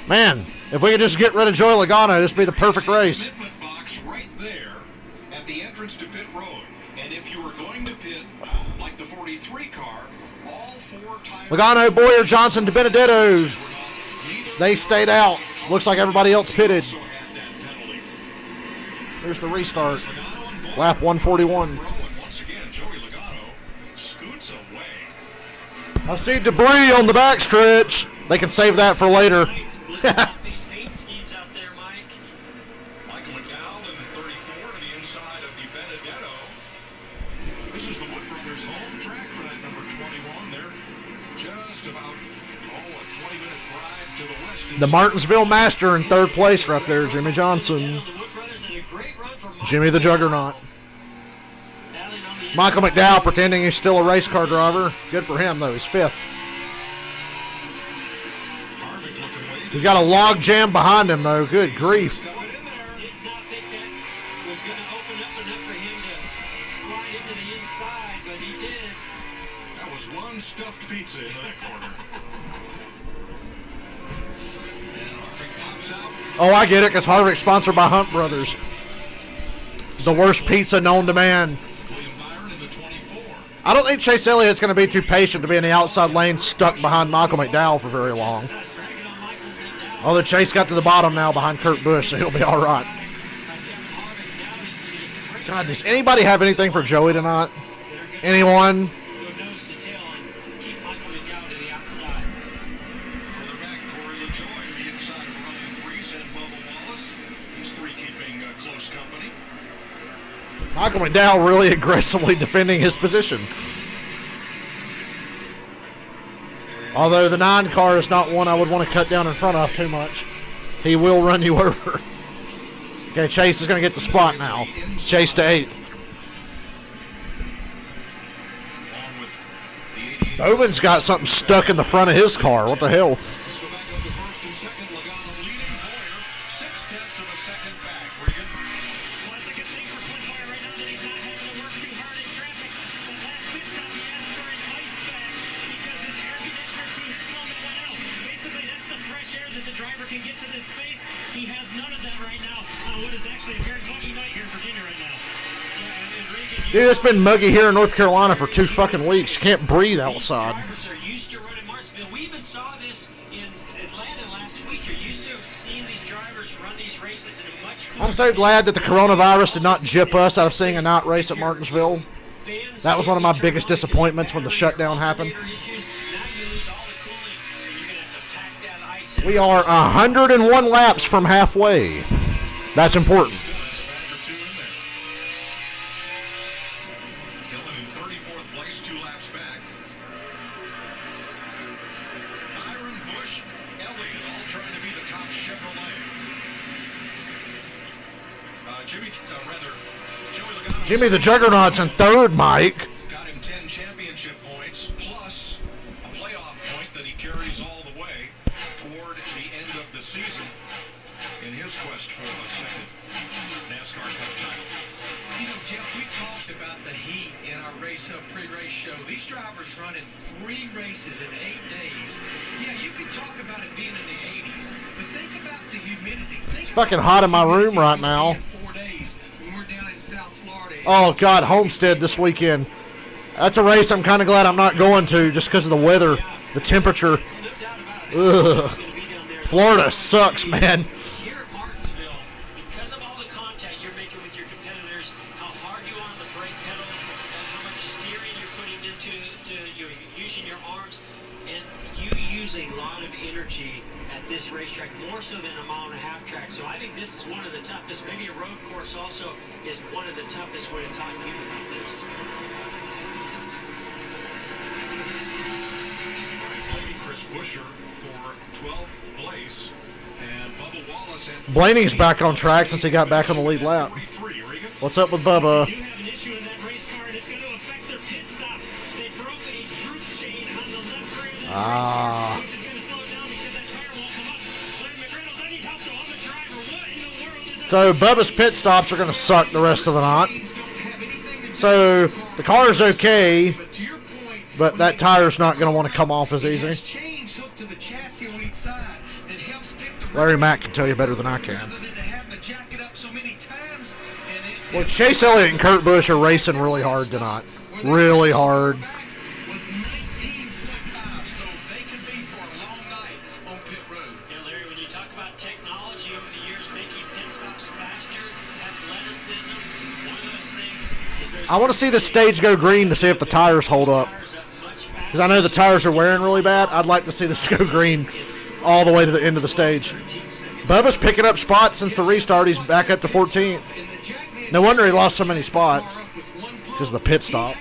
Man, if we could just get rid of Joey Logano, this would be the perfect race. Right there at the entrance to pit road. And if you were going to pit like the 43 car, all 4 tires... Logano, Boyer, Johnson, DiBenedetto. They stayed out. Looks like everybody else pitted. Here's the restart. Lap 141. I see debris on the backstretch. They can save that for later. The Martinsville Master in 3rd place right there, Jimmy Johnson. Jimmy the Juggernaut. Michael McDowell pretending he's still a race car driver. Good for him, though. He's 5th. He's got a log jam behind him, though. Good grief. That was one stuffed pizza in that corner. Oh, I get it, because Harvick's sponsored by Hunt Brothers. The worst pizza known to man. I don't think Chase Elliott's going to be too patient to be in the outside lane stuck behind Michael McDowell for very long. Although Chase got to the bottom now behind Kurt Busch, so he'll be all right. God, does anybody have anything for Joey tonight? Anyone? Michael McDowell really aggressively defending his position. Although the 9 car is not one I would want to cut down in front of too much. He will run you over. Okay, Chase is going to get the spot now. Chase to 8th. Bowman's got something stuck in the front of his car. What the hell? Dude, it's been muggy here in North Carolina for 2 fucking weeks. You can't breathe outside. Drivers are used to running Martinsville. We even saw this in Atlanta last week. You're used to seeing these drivers run these races in a much cooler. I'm so glad that the coronavirus did not jip us out of seeing a night race at Martinsville. That was one of my biggest disappointments when the shutdown happened. We are 101 laps from halfway. That's important. Jimmy the Juggernaut's in 3rd, Mike. Got him 10 championship points plus a playoff point that he carries all the way toward the end of the season in his quest for a second NASCAR Cup title. You know, Jeff, we talked about the heat in our Race Up pre-race show. These drivers running 3 races in 8 days. Yeah, you could talk about it being in the 80s, but think about the humidity. It's fucking hot in my room right now. Oh, God, Homestead this weekend. That's a race I'm kind of glad I'm not going to just because of the weather, the temperature. Ugh. Florida sucks, man. Here at Martinsville, because of all the contact you're making with your competitors, how hard you are on the brake pedal, and how much steering you're putting into you're using your arms, and you use a lot of energy at this racetrack, more so than a 1.5-mile track. So I think this is one of the toughest. Maybe a road course also is one of the toughest when it's hot and humid like this. Chris Buescher for 12th place, and Bubba Wallace at Blaney's back on track since he got back on the lead lap. What's up with Bubba? They do have an issue in that race car, and it's going to affect their pit stops. They broke a droop chain on the left rear of that race car, which is going to slow it down because that tire won't come up. Larry McReynolds, I need help though. I'm the driver. What in the world is that? So Bubba's pit stops are going to suck the rest of the night. So the car's okay, but that tire's not going to want to come off as easy. Larry Mack can tell you better than I can. Well, Chase Elliott and Kurt Busch are racing really hard tonight. Really hard. Yeah, Larry, when you talk about technology over the years making pit stops faster, athleticism, one of those things is there's... I want to see the stage go green to see if the tires hold up. Because I know the tires are wearing really bad. I'd like to see this go green all the way to the end of the stage. Bubba's picking up spots since the restart. He's back up to 14th. No wonder he lost so many spots because of the pit stop.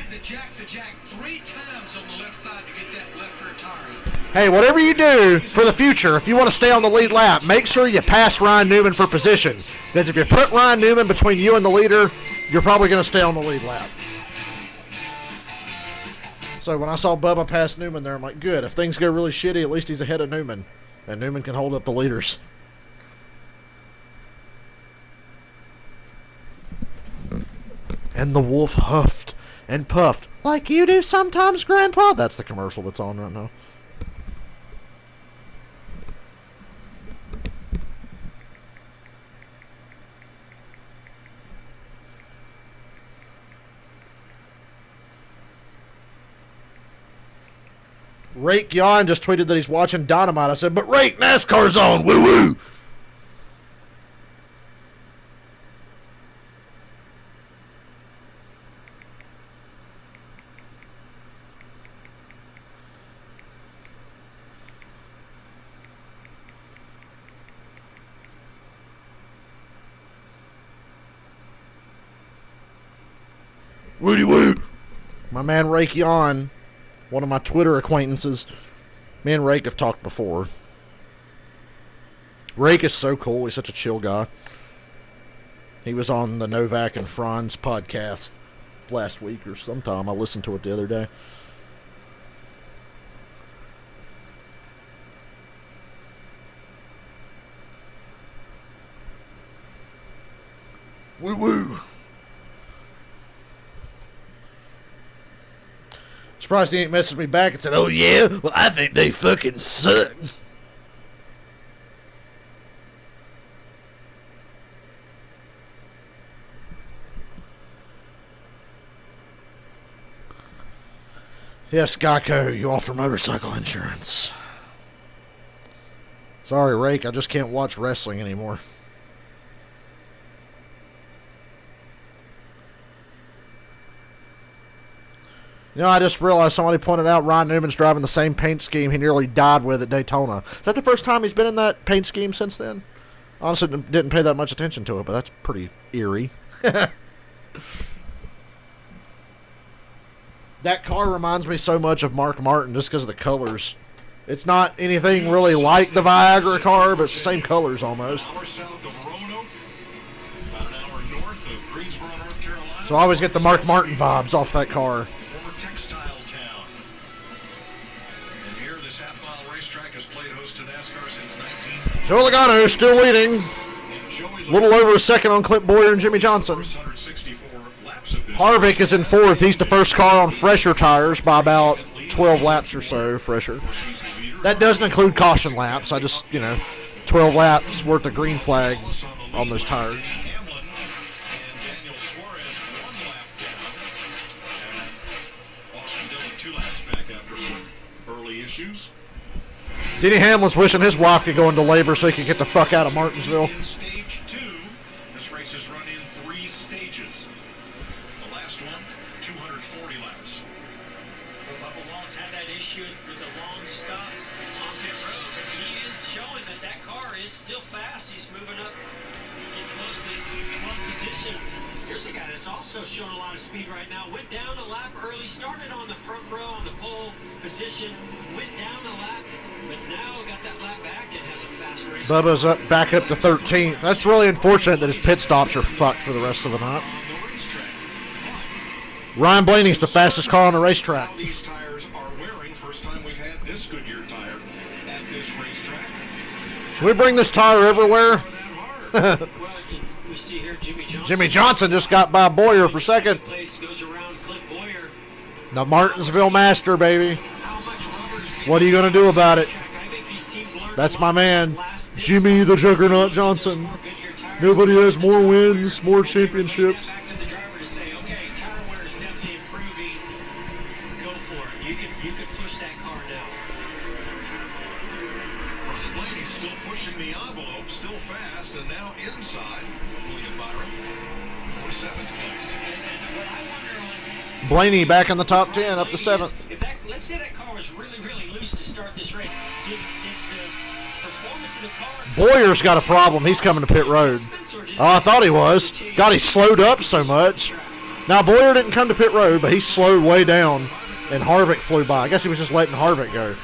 Hey, whatever you do for the future, if you want to stay on the lead lap, make sure you pass Ryan Newman for position. Because if you put Ryan Newman between you and the leader, you're probably going to stay on the lead lap. So when I saw Bubba pass Newman there, I'm like, good. If things go really shitty, at least he's ahead of Newman. And Newman can hold up the leaders. And the wolf huffed and puffed, like you do sometimes, Grandpa. That's the commercial that's on right now. Rake Yon just tweeted that he's watching Dynamite. I said, but Rake, NASCAR's on. Woo woo. Woody woo. My man Rake Yon, one of my Twitter acquaintances. Me and Rake have talked before. Rake is so cool. He's such a chill guy. He was on the Novak and Franz podcast last week or sometime. I listened to it the other day. Woo woo. Surprised he ain't messaged me back and said, oh yeah? Well, I think they fucking suck. Yes, Geico, you offer motorcycle insurance. Sorry, Rake, I just can't watch wrestling anymore. You know, I just realized somebody pointed out Ryan Newman's driving the same paint scheme he nearly died with at Daytona. Is that the first time he's been in that paint scheme since then? Honestly, didn't pay that much attention to it, but that's pretty eerie. That car reminds me so much of Mark Martin just because of the colors. It's not anything really like the Viagra car, but it's the same colors almost. So I always get the Mark Martin vibes off that car. Joe Logano still leading. A little over a second on Clint Boyer and Jimmy Johnson. Harvick is in fourth. He's the first car on fresher tires by about 12 laps or so, fresher. That doesn't include caution laps. I just, 12 laps worth of green flag on those tires. Denny Hamlin's wishing his wife could go into labor so he could get the fuck out of Martinsville. In stage 2, this race is run in 3 stages. The last one, 240 laps. Bubba Wallace had that issue with the long stop on pit road, but he is showing that car is still fast. He's moving up, getting close to 12th position. Here's a guy that's also showing a lot of speed right now. Went down a lap early, started on the front row on the pole position, went down a lap, but now got that lap back and has a fast race. Bubba's back up to 13th. That's really unfortunate that his pit stops are fucked for the rest of the night. Ryan Blaney's the fastest car on the racetrack. These tires are wearing. First time we've had this Goodyear tire at this racetrack. Can we bring this tire everywhere? We see here Jimmy Johnson just got by Boyer for second. The Martinsville Master, baby. What are you going to do about it? That's my man, Jimmy the Juggernaut Johnson. Nobody has more wins, more championships. You could push that car now. Ryan Blaney still pushing the envelope, still fast, and now inside William Byron for 7th place. And what I wonder on Blaney back in the top 10, up to 7th. If let's say that car was really, really loose to start this race, did the performance of the car... Boyer's got a problem. He's coming to pit road. Oh, I thought he was. God, he slowed up so much. Now, Boyer didn't come to pit road, but he slowed way down, and Harvick flew by. I guess he was just letting Harvick go.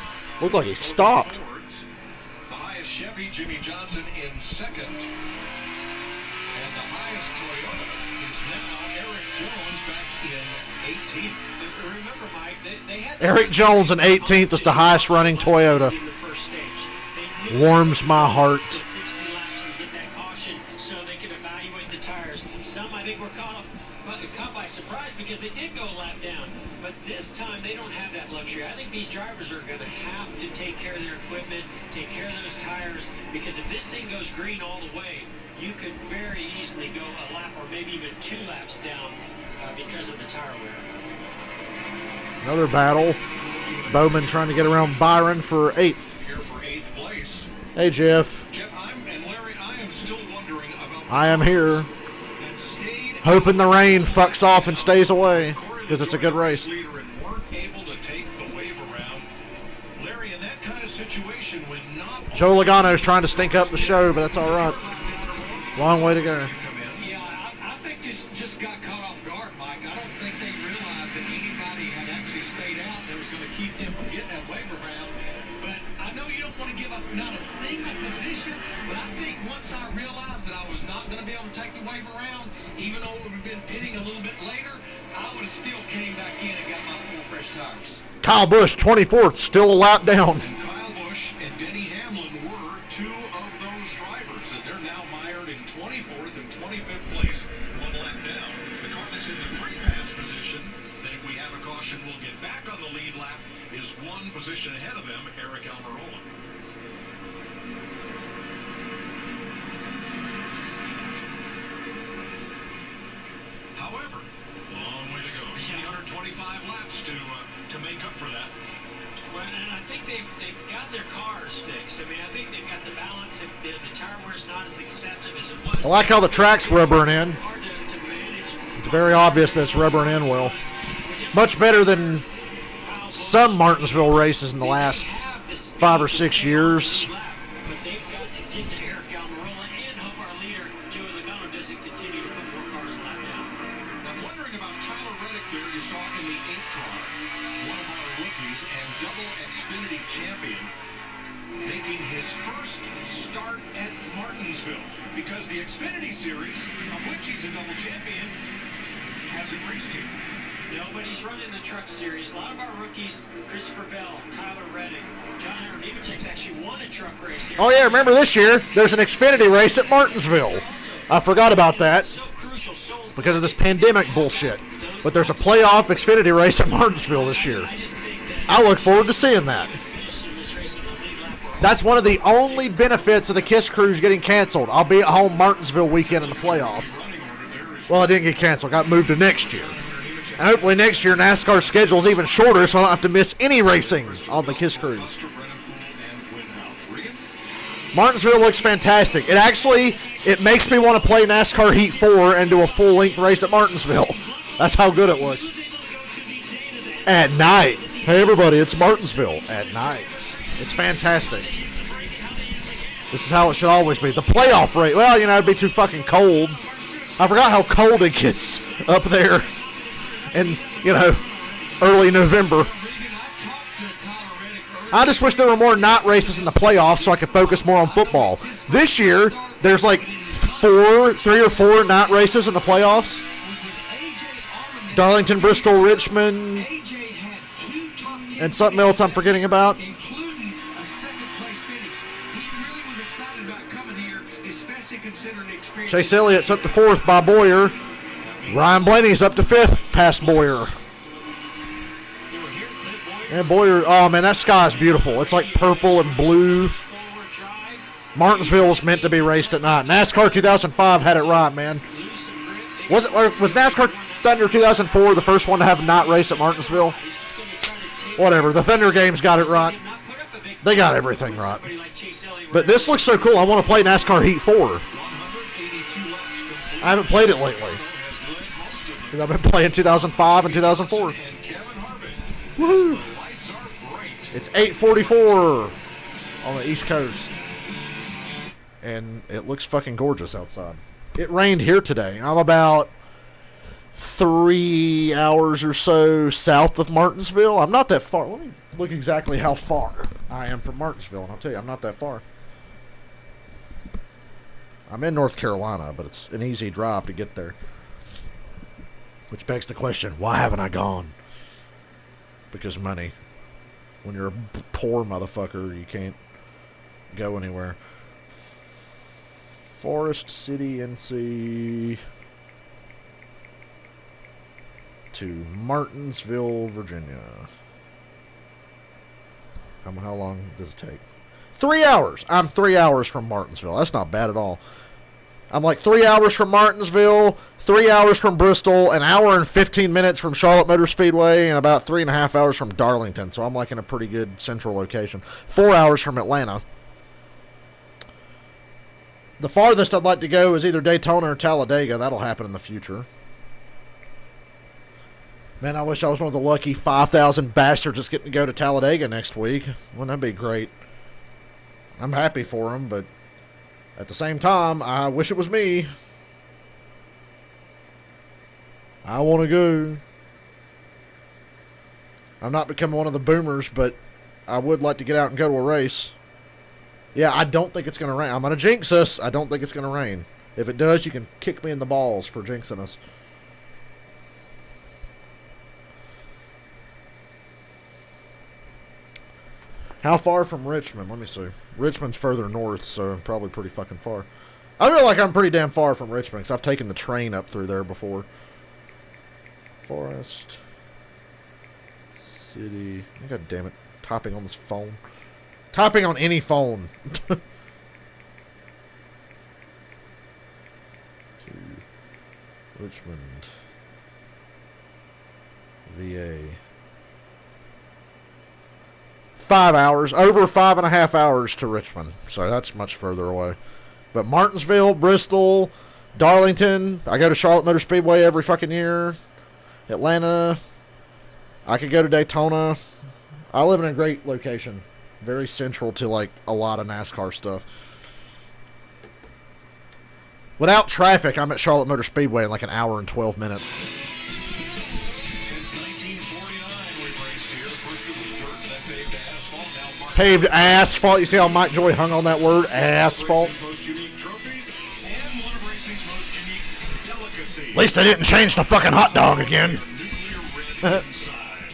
Looked like he stopped. The highest Chevy, Jimmy Johnson in 2nd. And the highest Toyota is now Eric Jones back in 18th. Remember, Mike, they had... Eric Jones in 18th is the highest running Toyota. Warms my heart. 60 laps and get that caution so they could evaluate the tires. Some, I think, were caught by surprise because they did go a lap down. But this time, they don't have that luxury. I think these drivers are going to have to take care of their equipment, take care of those tires, because if this thing goes green all the way, you could very easily go a lap or maybe even 2 laps down because of the tire wear. Another battle. Bowman trying to get around Byron for 8th. Here for 8th place. Hey, Jeff. Jeff, and Larry, I am still wondering about I am here. That stayed Hoping the rain fucks off and stays away, because it's a good race. Leader and weren't able to take the wave around. Larry, in that kind of situation, when not Joe Logano's trying to stink up the show, but that's all right. Long way to go. Yeah, I think just got caught off guard, Mike. I don't think they realized that anybody had actually stayed out that was going to keep them from getting that wave around. But I know you don't want to give up not a single position, but I think once I realized that I was not going to be able to take the wave around, even though it would have been pitting a little bit later, I would have still came back in and got my 4 fresh tires. Kyle Busch, 24th, still a lap down. Kyle Busch and Denny Hamlin were 2 of those drivers, and they're now mired in 24th and 25th place, 1 lap down. The car that's in the free pass position, that if we have a caution will get back on the lead lap, is 1 position ahead of them, Eric Almirola. However, long way to go. 325 laps to make up for that. Well, and I think they've got their cars fixed. I mean, I think they've got the balance. If the tire wear is not as excessive as it was. I like how the track's rubbering in. Hard to manage. It's very obvious that it's rubbering in well. Much better than some Martinsville races in the last 5 or 6 years. But they've got to get to Eric Almirola and hope our leader, Joey Logano, doesn't continue to put more cars lap down. I'm wondering about Tyler Reddick there. You saw in the 8th car, one of our rookies and double Xfinity champion, making his first start at Martinsville, because the Xfinity Series, of which he's a double champion, hasn't raced here. No, but he's running the truck series. A lot of our rookies, Christopher Bell, Tyler Reddick, John Aaron Nemechek's actually won a truck race here. Oh, yeah, remember this year, there's an Xfinity race at Martinsville. I forgot about that because of this pandemic bullshit. But there's a playoff Xfinity race at Martinsville this year. I look forward to seeing that. That's one of the only benefits of the KISS Cruise getting canceled. I'll be at home Martinsville weekend in the playoff. Well, it didn't get canceled. Got moved to next year. And hopefully next year NASCAR's schedule is even shorter, so I don't have to miss any racing on the KISS Cruise. Martinsville looks fantastic. It makes me want to play NASCAR Heat 4 and do a full-length race at Martinsville. That's how good it looks. At night. Hey, everybody, it's Martinsville at night. It's fantastic. This is how it should always be. The playoff race, well, it'd be too fucking cold. I forgot how cold it gets up there in, early November. I just wish there were more night races in the playoffs so I could focus more on football. This year, there's like 3 or 4 night races in the playoffs. Darlington, Bristol, Richmond, and something else I'm forgetting about. Chase Elliott's up to 4th by Boyer. Ryan Blaney's up to 5th past Boyer. And Boyer, oh man, that sky is beautiful. It's like purple and blue. Martinsville was meant to be raced at night. NASCAR 2005 had it right, man. Was NASCAR Thunder 2004 the first one to have a night race at Martinsville? Whatever, the Thunder games got it right. They got everything right. But this looks so cool. I want to play NASCAR Heat 4. I haven't played it lately. Because I've been playing 2005 and 2004. Woohoo! It's 8:44 on the East Coast. And it looks fucking gorgeous outside. It rained here today. I'm about 3 hours or so south of Martinsville. I'm not that far. Let me look exactly how far I am from Martinsville, and I'll tell you, I'm not that far. I'm in North Carolina, but it's an easy drive to get there. Which begs the question, why haven't I gone? Because money. When you're a poor motherfucker, you can't go anywhere. Forest City, NC to Martinsville, Virginia. How long does it take? 3 hours. I'm 3 hours from Martinsville. That's not bad at all. I'm like 3 hours from Martinsville, 3 hours from Bristol, an hour and 15 minutes from Charlotte Motor Speedway, and about 3.5 hours from Darlington. So I'm like in a pretty good central location. 4 hours from Atlanta. The farthest I'd like to go is either Daytona or Talladega. That'll happen in the future. Man, I wish I was one of the lucky 5,000 bastards just getting to go to Talladega next week. Wouldn't that be great? I'm happy for them, but at the same time, I wish it was me. I want to go. I'm not becoming one of the boomers, but I would like to get out and go to a race. Yeah, I don't think it's going to rain. I'm going to jinx us. I don't think it's going to rain. If it does, you can kick me in the balls for jinxing us. How far from Richmond? Let me see. Richmond's further north, so probably pretty fucking far. I feel like I'm pretty damn far from Richmond, because I've taken the train up through there before. Forest City. God damn it. Typing on this phone. Typing on any phone. To Richmond. VA. 5 hours. Over 5.5 hours to Richmond. So that's much further away. But Martinsville, Bristol, Darlington. I go to Charlotte Motor Speedway every fucking year. Atlanta. I could go to Daytona. I live in a great location. Very central to like a lot of NASCAR stuff. Without traffic, I'm at Charlotte Motor Speedway in like an hour and 12 minutes. Since 1949, we've raced here. First it was dirt, then paved asphalt. Now Paved asphalt. You see how Mike Joy hung on that word? Asphalt. most unique trophies and one of racing's most unique delicacies. At least they didn't change the fucking hot dog again. Nuclear red inside.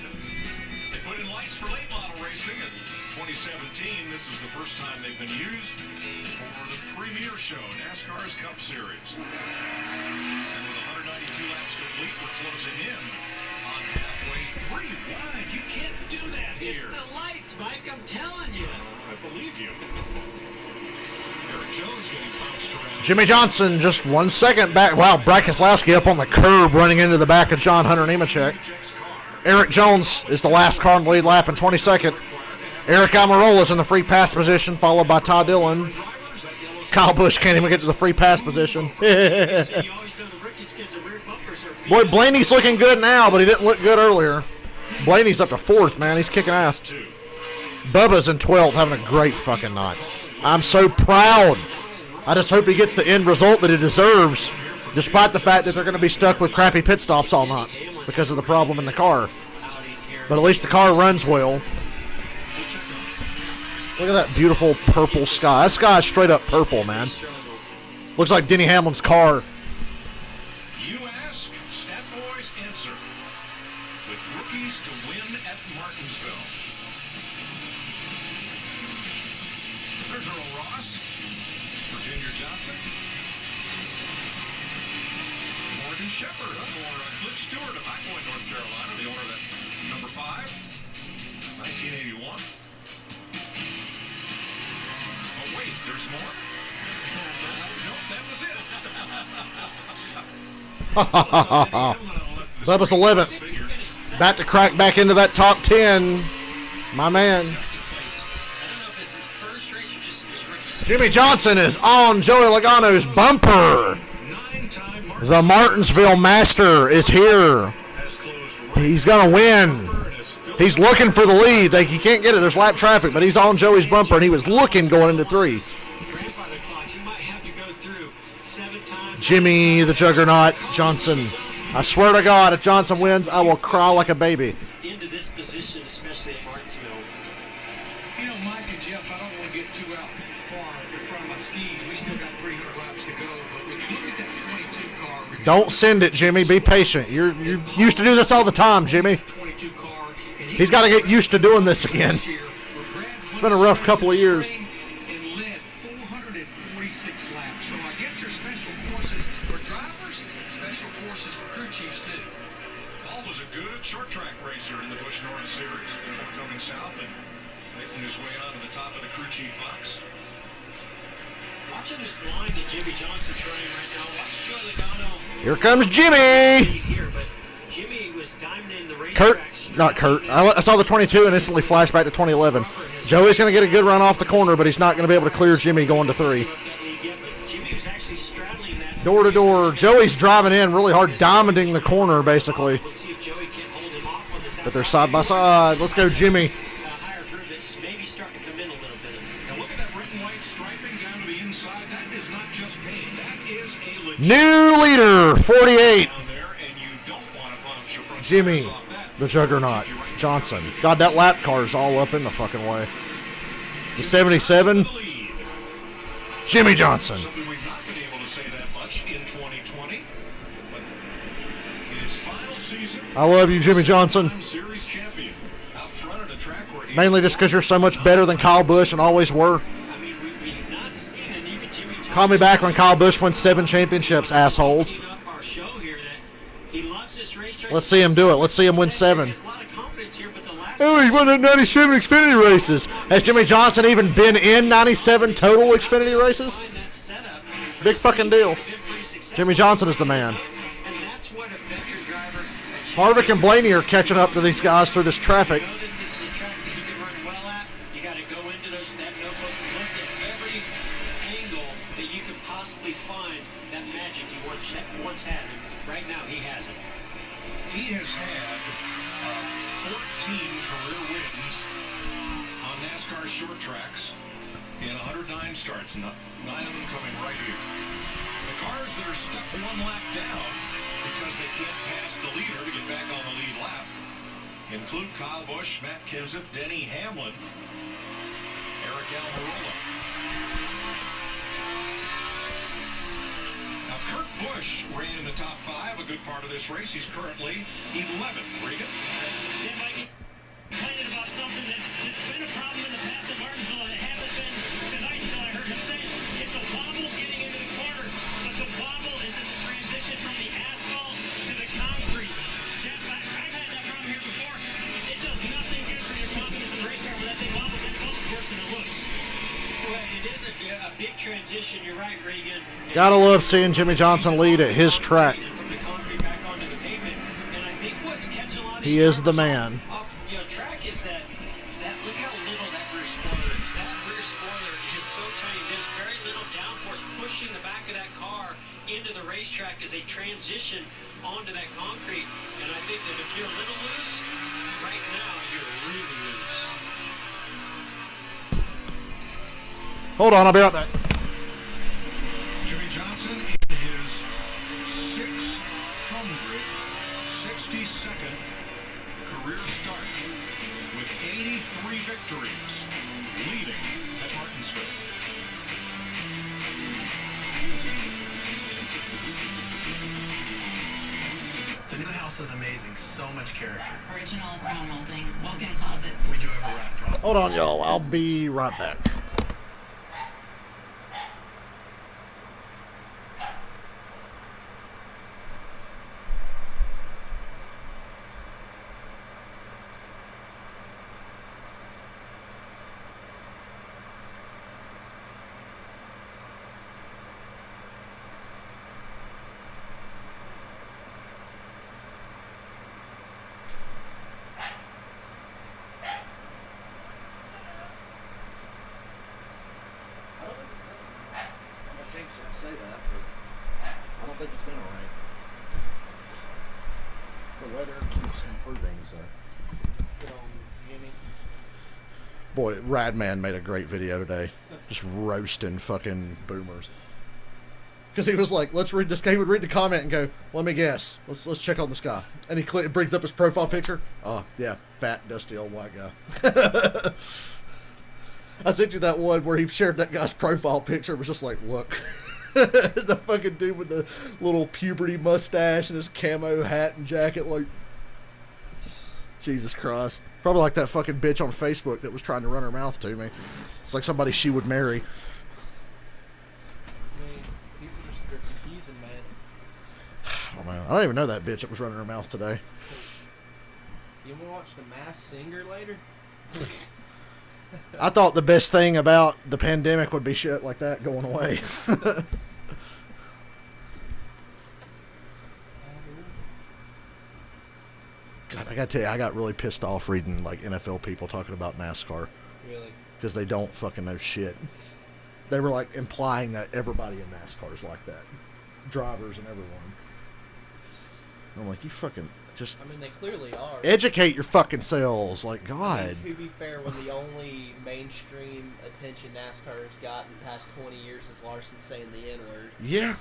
They put in lights for late model racing in 2017. This is the first time they've been used for the premier show, NASCAR's Cup Series. And with 192 laps complete, we're closing in on halfway through. Why? You can't do that here. It's the lights, Mike. I'm telling you. I believe you. Eric Jones getting bounced around. Jimmy Johnson just 1 second back. Wow, Brad Keselowski up on the curb running into the back of John Hunter Nemechek. Eric Jones is the last car in the lead lap in 22nd. Eric Almirola's in the free pass position, followed by Todd Dillon. Kyle Busch can't even get to the free pass position. Boy, Blaney's looking good now, but he didn't look good earlier. Blaney's up to 4th, man. He's kicking ass. Bubba's in 12th, having a great fucking night. I'm so proud. I just hope he gets the end result that he deserves, despite the fact that they're going to be stuck with crappy pit stops all night because of the problem in the car. But at least the car runs well. Look at that beautiful purple sky. That sky is straight up purple, man. Looks like Denny Hamlin's car. You ask, Stat Boys answer. With rookies to win at Martinsville. There's Earl Ross. Virginia Johnson. Morgan Shepherd for Cliff Stewart of High Point, North Carolina, the owner of that number 5, 1981. Oh, wait, there's more? No, that was it. That was 11th. About to crack back into that top 10. My man. Jimmy Johnson is on Joey Logano's bumper. The Martinsville Master is here. He's going to win. He's looking for the lead. He can't get it. There's lap traffic, but he's on Joey's bumper, and he was looking going into 3. Jimmy the Juggernaut Johnson. I swear to God, if Johnson wins, I will cry like a baby. Into this position, especially at Martinsville. You know, Mike and Jeff, I don't want to get too out far in front of my skis. We still got 300 laps to go, but when you look at that 22 car... Don't send it, Jimmy. Be patient. You're used to do this all the time, Jimmy. He's got to get used to doing this again. It's been a rough couple of years. And led 446 laps. So I guess there's special courses for drivers, special courses for crew chiefs too. Paul was a good short track racer in the Busch Norris Series before coming south and making his way onto the top of the crew chief box. watching this line that Jimmy Johnson's running right now, watch Joey Logano. Here comes Jimmy! Here, but Jimmy was diamond in the Kurt, racetrack. not Kurt. I saw the 22 and instantly flashed back to 2011. Joey's going to get a good run off the corner, but he's not going to be able to clear Jimmy going to 3. Jimmy was actually straddling that. Door to door. Joey's driving in really hard, dominating the corner, basically. We'll see if Joey can hold him off on this. But they're side by side. Let's go, Jimmy. Higher curve that's maybe starting to come in a little bit. Now look at that red and white striping down to the inside. That is not just paint. That is a legit New leader, 48. down there, and you don't want to bunch your front Jimmy, tires off that. the juggernaut. Johnson. God, that lap car's all up in the fucking way. The 77. Jimmy Johnson. Something we've not been able to say that much in 2020, but in his final season, I love you, Jimmy Johnson. series champion out front at a track where he Mainly just because you're so much better than Kyle Busch and always were. I mean, we have not seen an even Jimmy Johnson. Call me back when Kyle Busch wins 7 championships, assholes. Our show here that he loves this racetrack. Let's see him do it. Let's see him win 7. There's a lot of confidence here, but the last Oh, he's won the 97 Xfinity races. Has Jimmy Johnson even been in 97 total Xfinity races? Big fucking deal. Jimmy Johnson is the man. And that's what a veteran driver. Harvick and Blaney are catching up to these guys through this traffic. You know that this is a track that he can run well at. You got to go into that notebook, look at every angle that you can possibly find that magic he once had. And right now, he has it. He has had 14 career wins on NASCAR short tracks in 109 starts, 9 of them coming right here. The cars that are stuck 1 lap down because they can't pass the leader to get back on the lead lap include Kyle Busch, Matt Kenseth, Denny Hamlin, Eric Almirola. Now, Kurt Busch ran in the top 5, a good part of this race. He's currently 11th. Regan? Yeah, Mike, complaining about something that's been a problem in the past at Martinsville, and it hasn't been tonight until I heard him say it. It's a wobble getting into the corner, but the wobble is in the transition from the asphalt to the concrete. Jeff, I've had that problem here before. It does nothing good for your confidence in the race car when that thing wobbles. It's much worse than it looks. Well, it is a big transition. You're right, Regan. Gotta love seeing Jimmy Johnson lead at his track. From the concrete back onto the pavement, and I think what's catching a lot of He these is the drivers man. off track is that look how little that rear spoiler is. That rear spoiler is so tiny. There's very little downforce pushing the back of that car into the racetrack as they transition onto that concrete. And I think that if you're a little loose, right now you're really loose. Hold on, I'll be right back. Jimmy Johnson in his 662nd career start with 83 victories, leading at Martinsville. The new house was amazing. So much character. Original crown molding, walk-in closets. We do have a rat problem. Hold on, y'all. I'll be right back. Say that, but I don't think it's gonna rain. The weather keeps improving, so. Good on Jimmy. Boy, Radman made a great video today, just roasting fucking boomers. Because he was like, "Let's read this." He would read the comment and go, "Let me guess. Let's check on this guy." And he brings up his profile picture. Oh yeah, fat, dusty old white guy. I sent you that one where he shared that guy's profile picture. It was just like, look. The fucking dude with the little puberty mustache and his camo hat and jacket, like, Jesus Christ. Probably like that fucking bitch on Facebook that was trying to run her mouth to me. It's like somebody she would marry. I mean, people they're confusing, man. I don't know. I don't even know that bitch that was running her mouth today. You want to watch The Masked Singer later? I thought the best thing about the pandemic would be shit like that going away. God, I gotta tell you, I got really pissed off reading like NFL people talking about NASCAR. Really? Because they don't fucking know shit. They were like implying that everybody in NASCAR is like that, drivers and everyone. I'm like, you fucking just. I mean, they clearly are. Educate your fucking selves, like God. I mean, to be fair, when the only mainstream attention NASCAR has gotten in the past 20 years is Larson saying the N-word. Yeah.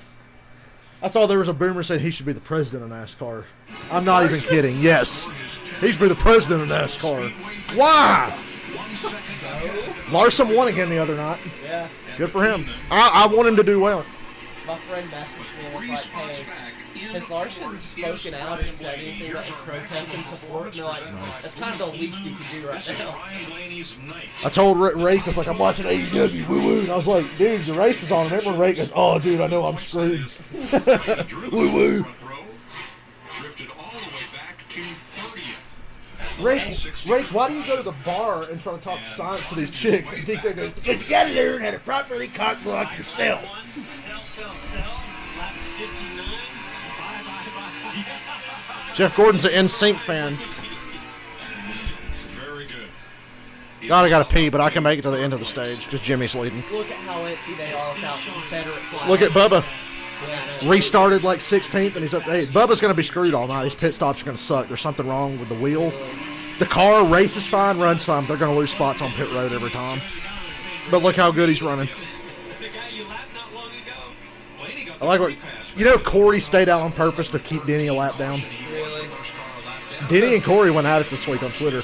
I saw there was a boomer saying he should be the president of NASCAR. I'm not even kidding. Yes. He should be the president of NASCAR. Why? Larson won again the other night. Yeah. Good for him. I want him to do well. My friend messaged me and was like, hey, has Larson spoken out or said anything about the protest and support? And they're like, that's kind of the least he can do right now. I told Ray, because like, I'm watching AEW, woo-woo, and I was like, dude, the race is on. And everyone Ray goes, oh, dude, I know I'm screwed. Woo-woo. Rake, why do you go to the bar and try to talk science to these chicks? And DK goes, because you gotta learn how to properly cock block yourself. Sell. Lap 59. Bye. Jeff Gordon's an NSYNC fan. Very good. God, I gotta pee, but I can make it to the end of the stage because Jimmy's leading. Look at how empty they are without Confederate flags. Look at Bubba. Yeah, Restarted like 16th, and he's up to 8th. Bubba's going to be screwed all night. His pit stops are going to suck. There's something wrong with the wheel. The car races fine, runs fine. They're going to lose spots on pit road every time. But look how good he's running. I like what... You know, Corey stayed out on purpose to keep Denny a lap down. Really? Denny and Corey went at it this week on Twitter.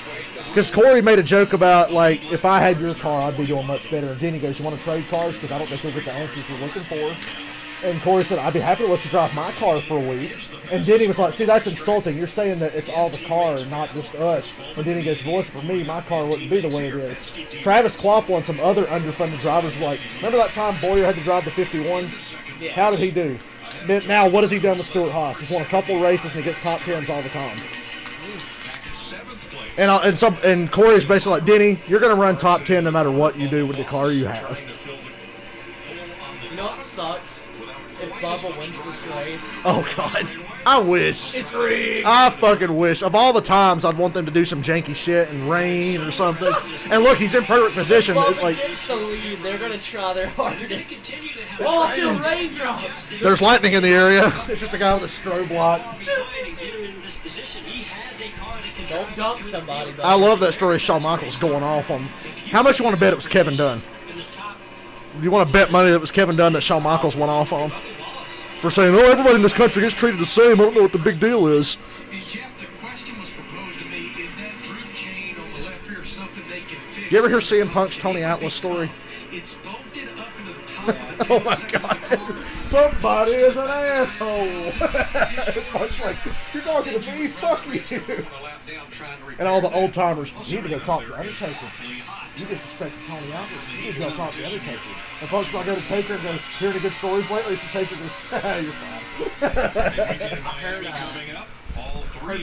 Because Corey made a joke about, like, if I had your car, I'd be doing much better. And Denny goes, you want to trade cars? Because I don't think you'll get the answers you're looking for. And Corey said, I'd be happy to let you drive my car for a week. And Denny was like, see, that's insulting. You're saying that it's all the car and not just us. And Denny goes, well, for me, my car wouldn't be the way it is. Travis Klopp and some other underfunded drivers were like, remember that time Boyer had to drive the 51? Yeah. How did he do? Now, what has he done with Stuart Haas? He's won a couple races and he gets top 10s all the time. And Corey's basically like, Denny, you're going to run top 10 no matter what you do with the car you have. You know what sucks? If Bubba wins this race. Oh, God. I wish. It's rigged. I fucking wish. Of all the times, I'd want them to do some janky shit and rain or something. And look, he's in perfect position. If Bubba like, gets the lead, they're going to try their hardest. Oh, it's a raindrop. There's lightning in the area. It's just a guy with a strobe light. Don't dunk somebody. Buddy. I love that story of Shawn Michaels going off on... How much you want to bet it was Kevin Dunn? You want to bet money that it was Kevin Dunn that Shawn Michaels went off on? For saying, oh, everybody in this country gets treated the same. I don't know what the big deal is. You ever hear CM Punk's Tony Atlas story? Oh my God. Somebody is an asshole. Punk's like, you're talking to me? Fuck you. And all the old timers, you need to go talk to the Undertaker. You disrespect Tony Atlas. You need to go talk to the Undertaker. And folks will go to Taker and go, hear any good stories lately? So Taker goes, you're fine. I heard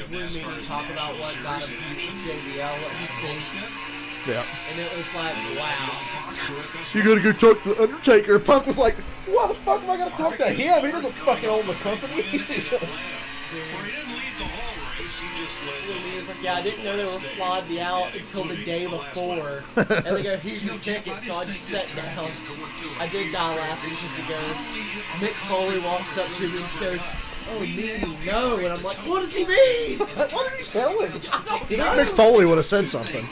Blue Meanie talk about what got him beat JBL, what he thinks. Yeah. And it was like, wow. You gotta go talk to the Undertaker. Punk was like, why the fuck am I gonna talk to him? He doesn't fucking own the company. He was like, yeah, I didn't know they were flying me out until the day before. And they go, here's your ticket, so I just sat down. I did die laughing because he goes, Mick Foley walks up to me and goes, oh, Meanie, no. And I'm like, what does he mean? What did he tell him? I think Mick Foley would have said something.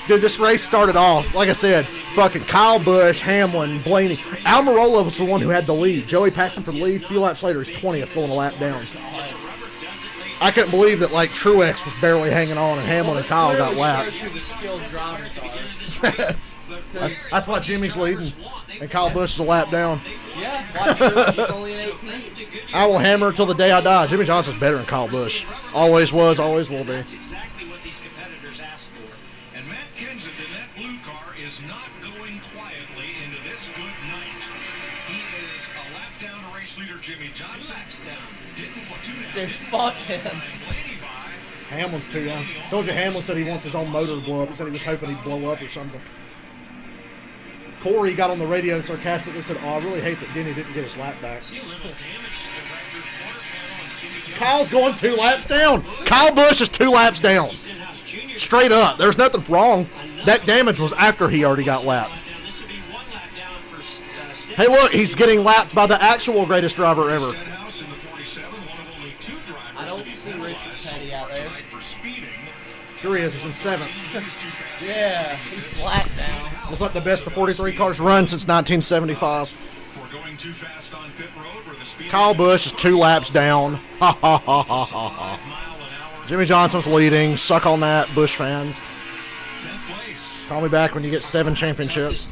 Dude, this race started off, like I said, fucking Kyle Busch, Hamlin, Blaney. Almirola was the one who had the lead. Joey passed him for the lead. A few laps later, he's 20th, going a lap down. I couldn't believe that, like, Truex was barely hanging on, and Hamlin and Kyle got lapped. That's why Jimmy's leading, and Kyle Busch is a lap down. Yeah, why Truex is only an 18. I will hammer until the day I die. Jimmy Johnson's better than Kyle Busch. Always was, always will be. That's exactly what these competitors asked for. And Matt Kenseth in that blue car is not going quietly into this good night. He is a lap down to race leader Jimmy Johnson. Didn't what two now? They fucked him. Blaney by Hamlin's too young. Told you Hamlin said he wants his own motor to blow up. He said he was hoping he'd blow up or something. Corey got on the radio and sarcastically said, "Oh, I really hate that Denny didn't get his lap back." Kyle's going 2 laps down. Kyle Busch is 2 laps down. Straight up. There's nothing wrong. That damage was after he already got lapped. Hey, look, he's getting lapped by the actual greatest driver ever. I don't see Richard Petty out there. Sure he is. He's in 7th. Yeah, he's black now. It's like the best the 43 cars run since 1975. Kyle Busch is 2 laps down. Ha ha ha ha ha ha. Jimmy Johnson's leading. Suck on that, Busch fans. Call me back when you get 7 championships.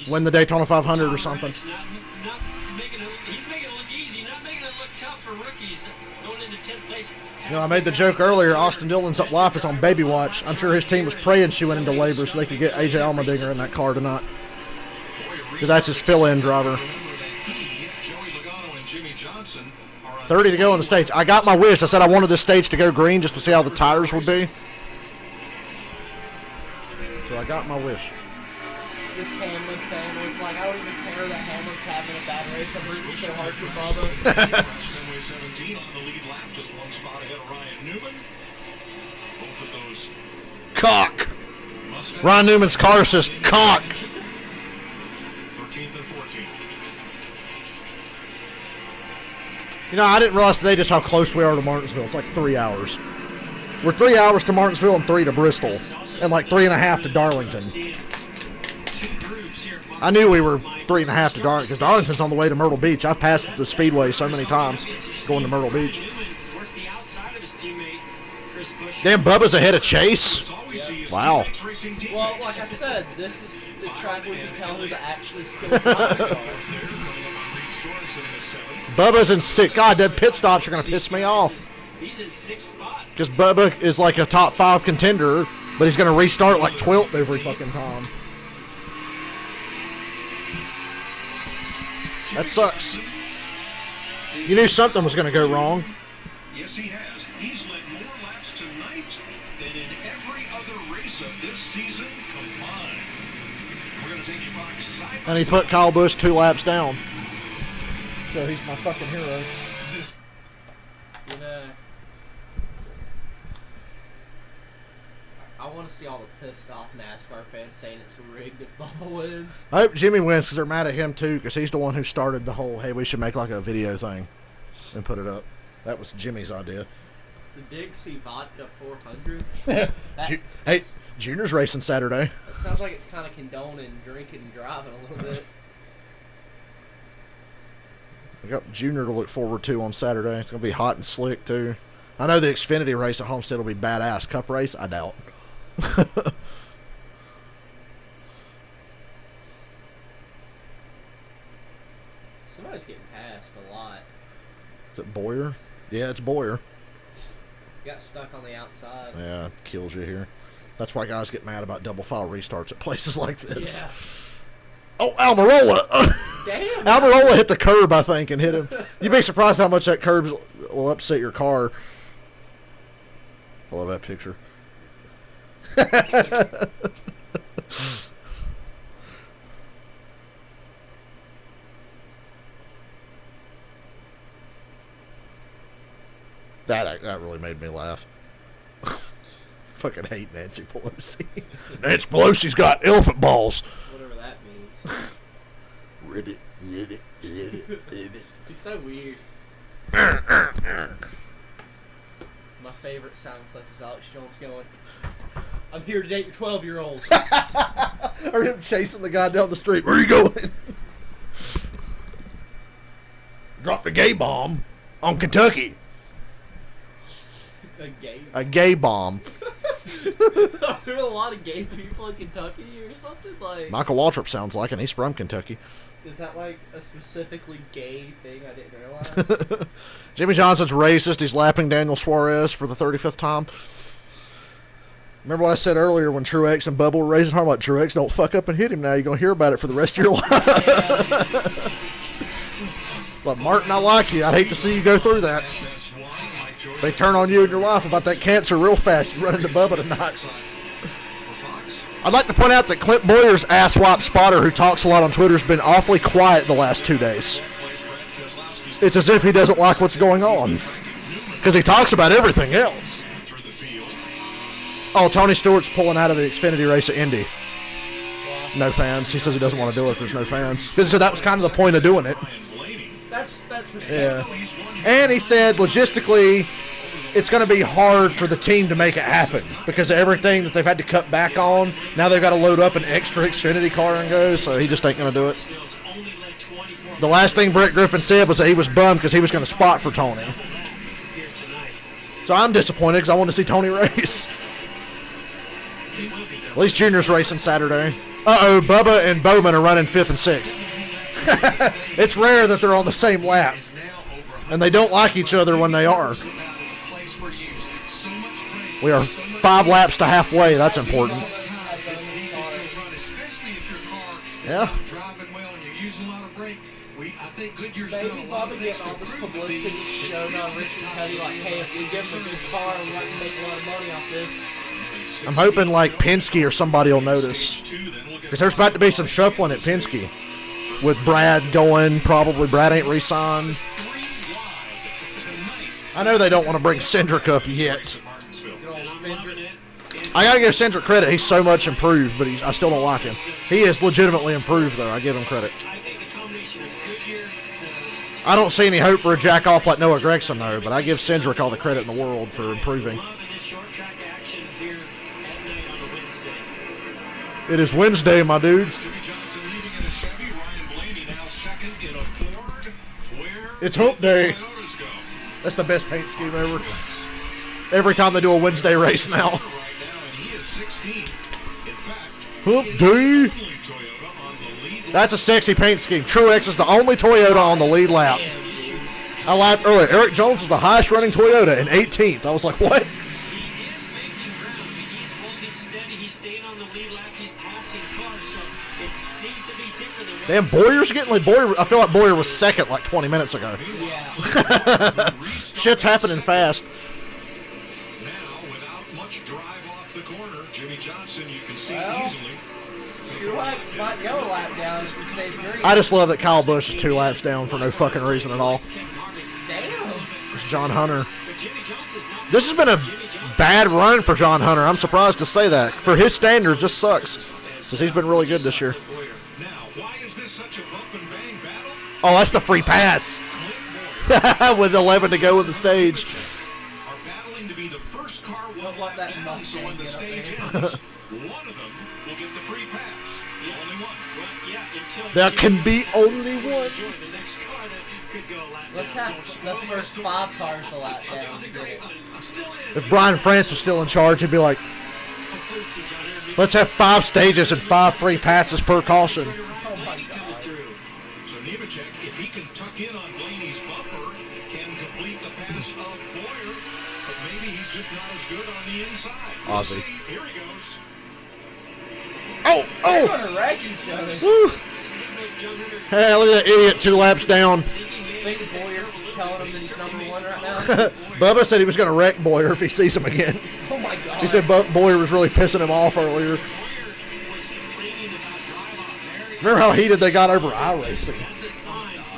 Win the Daytona 500 or something. He's making it look easy, not making it look tough for rookies going into 10th place. You know, I made the joke earlier, Austin Dillon's life is on baby watch. I'm sure his team was praying she went into labor so they could get AJ Allmendinger in that car tonight. Because that's his fill-in driver. 30 to go on the stage. I got my wish. I said I wanted this stage to go green just to see how the tires would be. So I got my wish. This Hamlin fan was like, I don't even care that Hamlin's having a bad race. I'm rooting so hard for Bubba. Fenway 17 on the lead lap, just 1 spot ahead of Ryan Newman. Both of those. Cock. Ryan Newman's car says cock. 13th and 14th. You know, I didn't realize today just how close we are to Martinsville. It's like 3 hours. We're 3 hours to Martinsville and 3 to Bristol. And like 3.5 to Darlington. I knew we were 3.5 to Darlington because Darlington's on the way to Myrtle Beach. I've passed the Speedway so many times going to Myrtle Beach. Damn, Bubba's ahead of Chase. Wow. Well, like I said, this is the track where you can tell who the actually skilled drivers are. Bubba's in 6th. God, that pit stops are going to piss me off. He's in 6th spot. Because Bubba is like a top 5 contender, but he's going to restart like 12th every fucking time. That sucks. You knew something was going to go wrong. Yes, he has. He's led more laps tonight than in every other race of this season combined. We're going to take you back side by And he put Kyle Busch 2 laps down. So he's my fucking hero. You know, I want to see all the pissed off NASCAR fans saying it's rigged if Bubba wins. I hope Jimmy wins because they're mad at him too because he's the one who started the whole, hey, we should make like a video thing and put it up. That was Jimmy's idea. The Dixie Vodka 400? Hey, Junior's racing Saturday. It sounds like it's kind of condoning drinking and driving a little bit. We got Junior to look forward to on Saturday. It's going to be hot and slick too. I know the Xfinity race at Homestead will be badass. Cup race, I doubt. Somebody's getting passed a lot. Is it Boyer? Yeah, it's Boyer. Got stuck on the outside. Yeah, it kills you here. That's why guys get mad about double file restarts at places like this. Yeah. Oh, Almirola! Damn. Almirola hit the curb, I think, and hit him. You'd be surprised how much that curb will upset your car. I love that picture. That really made me laugh. Fucking hate Nancy Pelosi. Nancy Pelosi's got elephant balls. Whatever that means. Ribbit. He's so weird. My favorite sound clip is Alex Jones going, I'm here to date your 12-year-old. Or him chasing the guy down the street. Where are you going? Dropped a gay bomb on Kentucky. A gay bomb. Are there a lot of gay people in Kentucky or something? Like, Michael Waltrip sounds like it. He's from Kentucky. is that like a specifically gay thing I didn't realize? Jimmy Johnson's racist. He's lapping Daniel Suarez for the 35th time. Remember what I said earlier when Truex and Bubba were racing hard? Like, Truex, don't fuck up and hit him now. You're going to hear about it for the rest of your life. It's like, Martin, I like you. I'd hate to see you go through that. They turn on you and your wife about that cancer real fast. You run into Bubba tonight. I'd like to point out that Clint Boyer's asswap spotter, who talks a lot on Twitter, has been awfully quiet the last 2 days. It's as if he doesn't like what's going on, because he talks about everything else. Oh, Tony Stewart's pulling out of the Xfinity race at Indy. No fans. He says he doesn't want to do it if there's no fans. Because he said that was kind of the point of doing it. That's Yeah. And he said logistically, it's going to be hard for the team to make it happen because of everything that they've had to cut back on. Now they've got to load up an extra Xfinity car and go, so he just ain't going to do it. The last thing Brett Griffin said was that he was bummed because he was going to spot for Tony. So I'm disappointed because I want to see Tony race. At least Junior's racing Saturday. Uh-oh, Bubba and Bowman are running 5th and 6th. It's rare that they're on the same lap. And they don't like each other when they are. We are 5 laps to halfway. That's important. Yeah. Maybe Bubba getting all this publicity showed on Richard Petty, like, hey, if we give him a good car, we might make a lot of money off this. I'm hoping like Penske or somebody will notice. Because there's about to be some shuffling at Penske. With Brad going, probably Brad ain't re-signed. I know they don't want to bring Cindric up yet. I gotta give Cindric credit. He's so much improved, but I still don't like him. He is legitimately improved, though. I give him credit. I don't see any hope for a jack-off like Noah Gragson, though, but I give Cindric all the credit in the world for improving. It is Wednesday, my dudes. It's Hump Day. That's the best paint scheme ever. Every time they do a Wednesday race now. Hump Day. That's a sexy paint scheme. Truex is the only Toyota on the lead lap. I laughed earlier. Eric Jones was the highest running Toyota in 18th. I was like, what? Damn, Boyer's getting like Boyer. I feel like Boyer was second like 20 minutes ago. Yeah. Shit's happening fast. Now, without much drive off the corner, Jimmy Johnson, you can see easily. Truex might go a lap down if he stays green. I just love that Kyle Busch is 2 laps down for no fucking reason at all. Damn. It's John Hunter. This has been a bad run for John Hunter. I'm surprised to say that. For his standards, just sucks. Because he's been really good this year. Oh, that's the free pass. With 11 to go in the stage. Are battling to be the first car Don't let that Mustang when the get up stage there. ends. One of them will get the free pass. Only one. There can be only one. Let's have the first 5 cars a lap down to get it. If Brian France was still in charge, he'd be like, let's have 5 stages and 5 free passes per caution. Oh my god. So Nemechek, if he can tuck in on Blaney's bumper, can complete the pass of Boyer, but maybe he's just not as good on the inside. Ozzy. Here he goes. They're going to wreck each other. Woo. Hey, look at that idiot 2 laps down. I think Boyer's telling him that he's number 1 right now. Bubba said he was going to wreck Boyer if he sees him again. Oh my god. He said Boyer was really pissing him off earlier. Remember how heated they got over iRacing?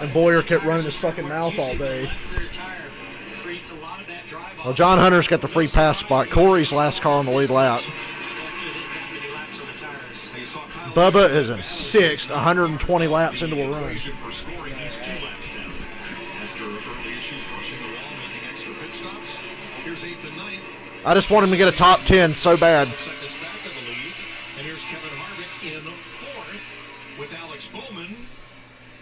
And Boyer kept running his fucking mouth all day. Well, John Hunter's got the free pass spot. Corey's last car on the lead lap. Bubba is in 6th, 120 laps into a run. I just want him to get a top 10 so bad. And here's Kevin Harvick in 4th with Alex Bowman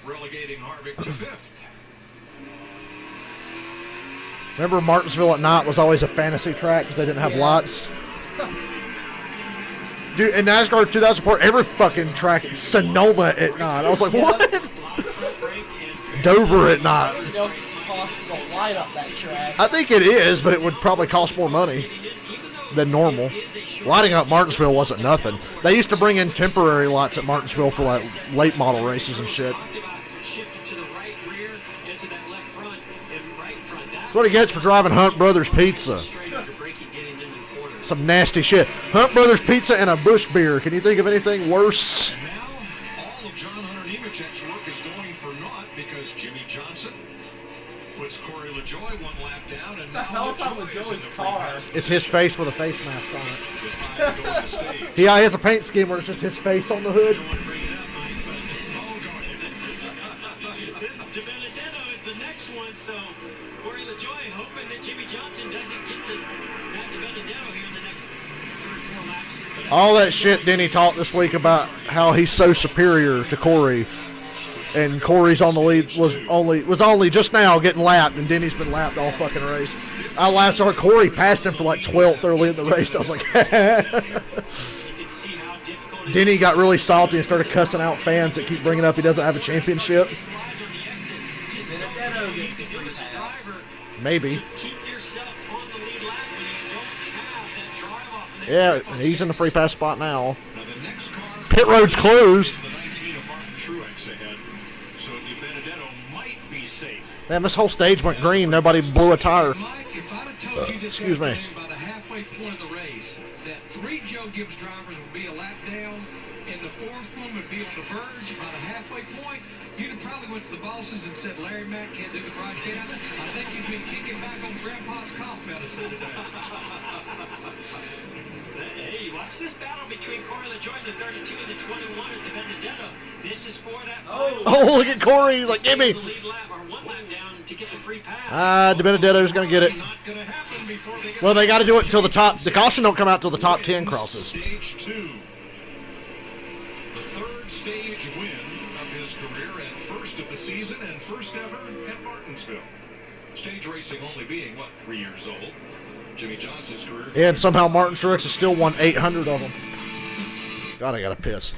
relegating Harvick to 5th. Remember Martinsville at night was always a fantasy track because they didn't have lights? Dude, in NASCAR 2004, every fucking track at Sonoma at night. I was like, what? Dover at night. You know, it's possible to light up that track. I think it is, but it would probably cost more money than normal. Lighting up Martinsville wasn't nothing. They used to bring in temporary lights at Martinsville for like late model races and shit. That's what he gets for driving Hunt Brothers Pizza. Some nasty shit. Hunt Brothers Pizza and a Bush beer. Can you think of anything worse? And now, all of John Hunter Nemechek's work is going for naught because Jimmy Johnson puts Corey LaJoy one lap down, and now LaJoy's car. It's his face with a face mask on it. He has a paint scheme where it's just his face on the hood. DiBenedetto is the next one, so Corey LaJoy hoping that Jimmy Johnson doesn't get to Matt DiBenedetto here in the next 3 or 4 laps. All that shit Denny talked this week about how he's so superior to Corey, and Corey's on the lead was only just now getting lapped, and Denny's been lapped all fucking race. I laughed so hard. Corey passed him for like 12th early in the race. I was like, Denny got really salty and started cussing out fans that keep bringing up he doesn't have a championship. Maybe. Yeah, he's in the free pass spot now. Pit road's closed. Man, this whole stage went green. Nobody blew a tire. Excuse me. By the halfway point of the race, that 3 Joe Gibbs drivers would be a lap down, and the 4th one would be on the verge. By the halfway point, you'd have probably went to the bosses and said, Larry Mack can't do the broadcast. I think he's been kicking back on Grandpa's cough medicine today. Hey, watch this battle between Corey LaJoy and the 32 and the 21 at DiBenedetto. This is for that final. Oh, look at Corey. He's like, give me. DiBenedetto's going to get it. Well, they got to do it until the top. The caution don't come out till the top 10 crosses. Stage 2. The 3rd stage win of his career and first of the season and first ever at Martinsville. Stage racing only being, 3 years old. Jimmy Johnson's career. Yeah, and somehow Martin Truex has still won 800 of them. God, I got to piss.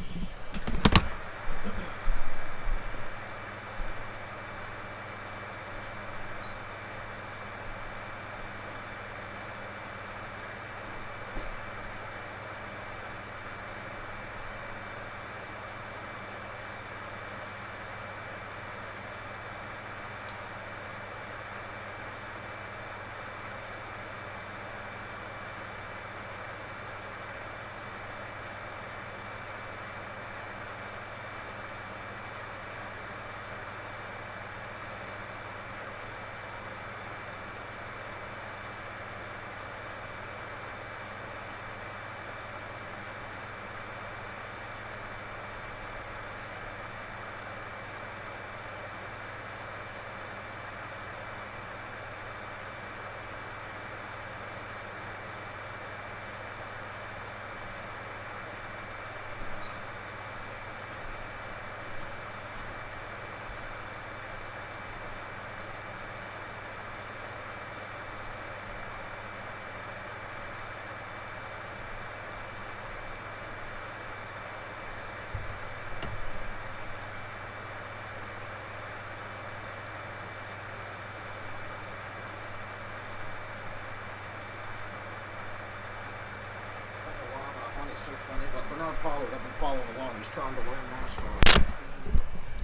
I've been following along. He's trying to learn NASCAR.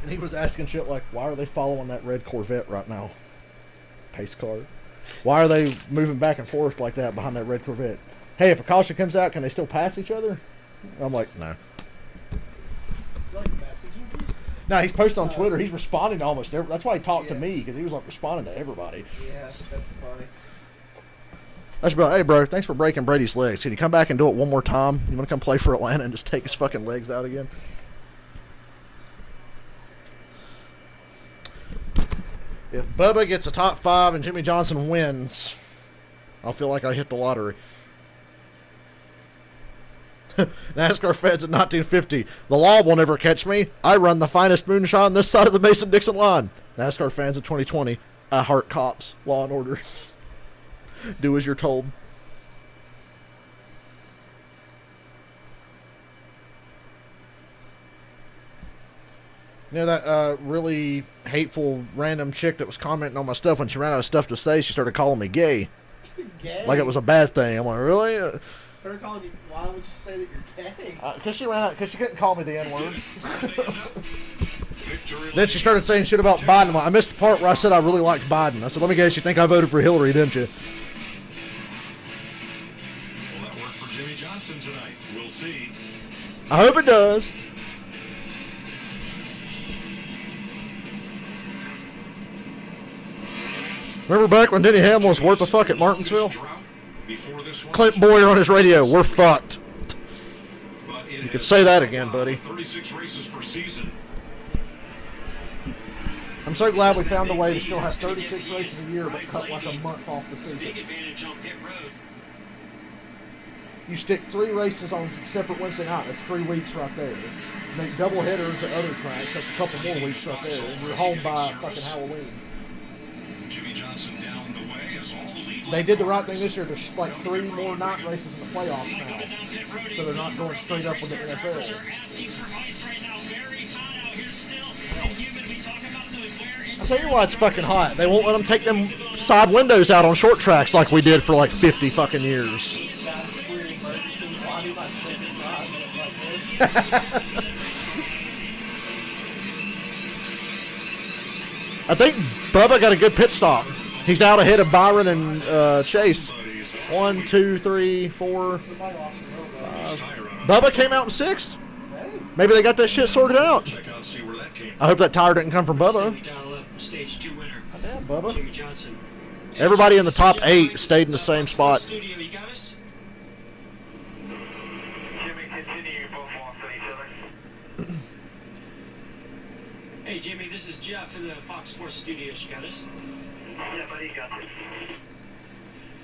And he was asking shit like, why are they following that red Corvette right now? Pace car. Why are they moving back and forth like that behind that red Corvette? Hey, if a caution comes out, can they still pass each other? I'm like, no. It's like messaging. No, he's posting on Twitter. He's responding to almost every. That's why he talked to me, because he was like responding to everybody. Yeah, that's funny. I should be like, hey, bro, thanks for breaking Brady's legs. Can you come back and do it one more time? You want to come play for Atlanta and just take his fucking legs out again? If Bubba gets a top 5 and Jimmy Johnson wins, I'll feel like I hit the lottery. NASCAR feds in 1950. The law will never catch me. I run the finest moonshine this side of the Mason-Dixon line. NASCAR fans in 2020. I heart cops. Law and order. Do as you're told. You know that really hateful random chick that was commenting on my stuff when she ran out of stuff to say? She started calling me gay. Gay? Like it was a bad thing. I'm like, really? her calling you. Why would you say that you're gay? Because she ran out. Because she couldn't call me the N-word. Then she started saying shit about Biden. I missed the part where I said I really liked Biden. I said, let me guess, you think I voted for Hillary, didn't you? Well, that worked for Jimmy Johnson tonight. We'll see. I hope it does. Remember back when Denny Hamlin was worth a fuck at Martinsville? Clint Boyer on his radio, we're fucked. You could say that again, buddy. 36 races per season. I'm so glad we found a way to still have 36 races a year, but cut like a month off the season. Big advantage on pit road. You stick 3 races on separate Wednesday night. That's 3 weeks right there. Make double headers at other tracks. That's a couple more weeks right there. And we're home by fucking Halloween. Jimmy Johnson down the way as all the lead. They did the right thing this year. There's like 3 more night races in the playoffs now, so they're not going straight up with the NFL. I'll tell you why it's fucking hot. They won't let them take them side windows out on short tracks like we did for like 50 fucking years. I think Bubba got a good pit stop. He's out ahead of Byron and Chase. 1, 2, 3, 4, 5. Bubba came out in 6th. Maybe they got that shit sorted out. I hope that tire didn't come from Bubba. Stage 2 winner. Yeah, Bubba. Jimmy Johnson. Everybody in the top 8 stayed in the same spot. Studio, you got us? Jimmy, continue. You both lost at each other. Hey, Jimmy, this is Jeff in the Fox Sports Studios. You got us? Yeah, buddy, got this.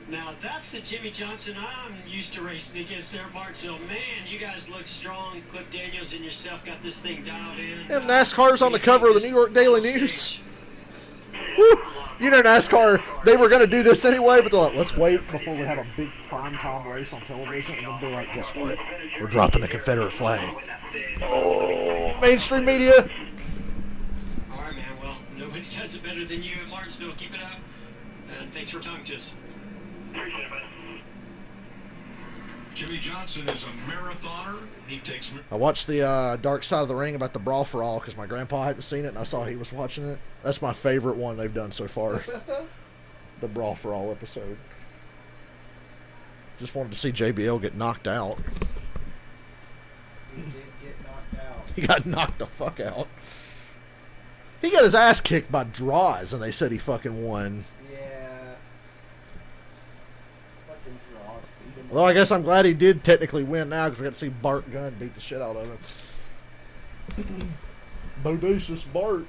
Now, that's the Jimmy Johnson I'm used to racing against there at Martinsville. Man, you guys look strong. Cliff Daniels and yourself got this thing dialed in. Them NASCAR's on the cover of the New York Daily News. Woo. You know NASCAR, they were going to do this anyway, but they're like, let's wait before we have a big primetime race on television, and then be like, guess what? We're dropping the Confederate flag. Oh, mainstream media. All right, man. Well, nobody does it better than you at Martinsville. Keep it up. And thanks for talking to us. Appreciate it, buddy. Jimmy Johnson is a marathoner. He takes. I watched the Dark Side of the Ring about the Brawl for All because my grandpa hadn't seen it, and I saw he was watching it. That's my favorite one they've done so far. The Brawl for All episode. Just wanted to see JBL get knocked out. He did get knocked out. He got knocked the fuck out. He got his ass kicked by Draws, and they said he fucking won. Yeah. Fucking Draws beat him. Well, I guess I'm glad he did technically win now because we got to see Bart Gunn beat the shit out of him. Bodacious Bart.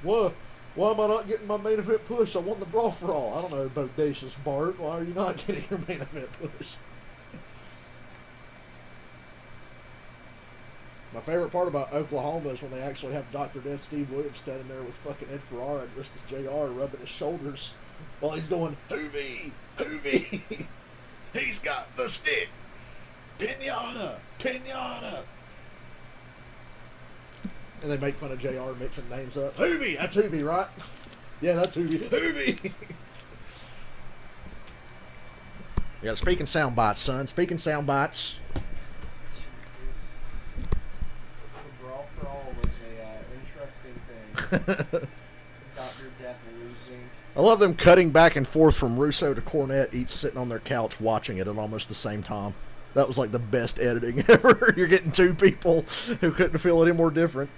What? Why am I not getting my main event push? I won the Brawl for All. I don't know, Bodacious Bart. Why are you not getting your main event push? My favorite part about Oklahoma is when they actually have Dr. Death Steve Williams standing there with fucking Ed Ferrara dressed as JR rubbing his shoulders while he's going, Hoovy! Hoovy! He's got the stick! Pinata! Pinata! And they make fun of JR mixing names up. Hoovy! That's Hoovy, right? Yeah, that's Hoovy. Hoovy! Yeah, speaking sound bites, son. Speaking sound bites. Brawl for All was a interesting thing. Dr. Death losing. I love them cutting back and forth from Russo to Cornette, each sitting on their couch watching it at almost the same time. That was like the best editing ever. You're getting 2 people who couldn't feel any more different.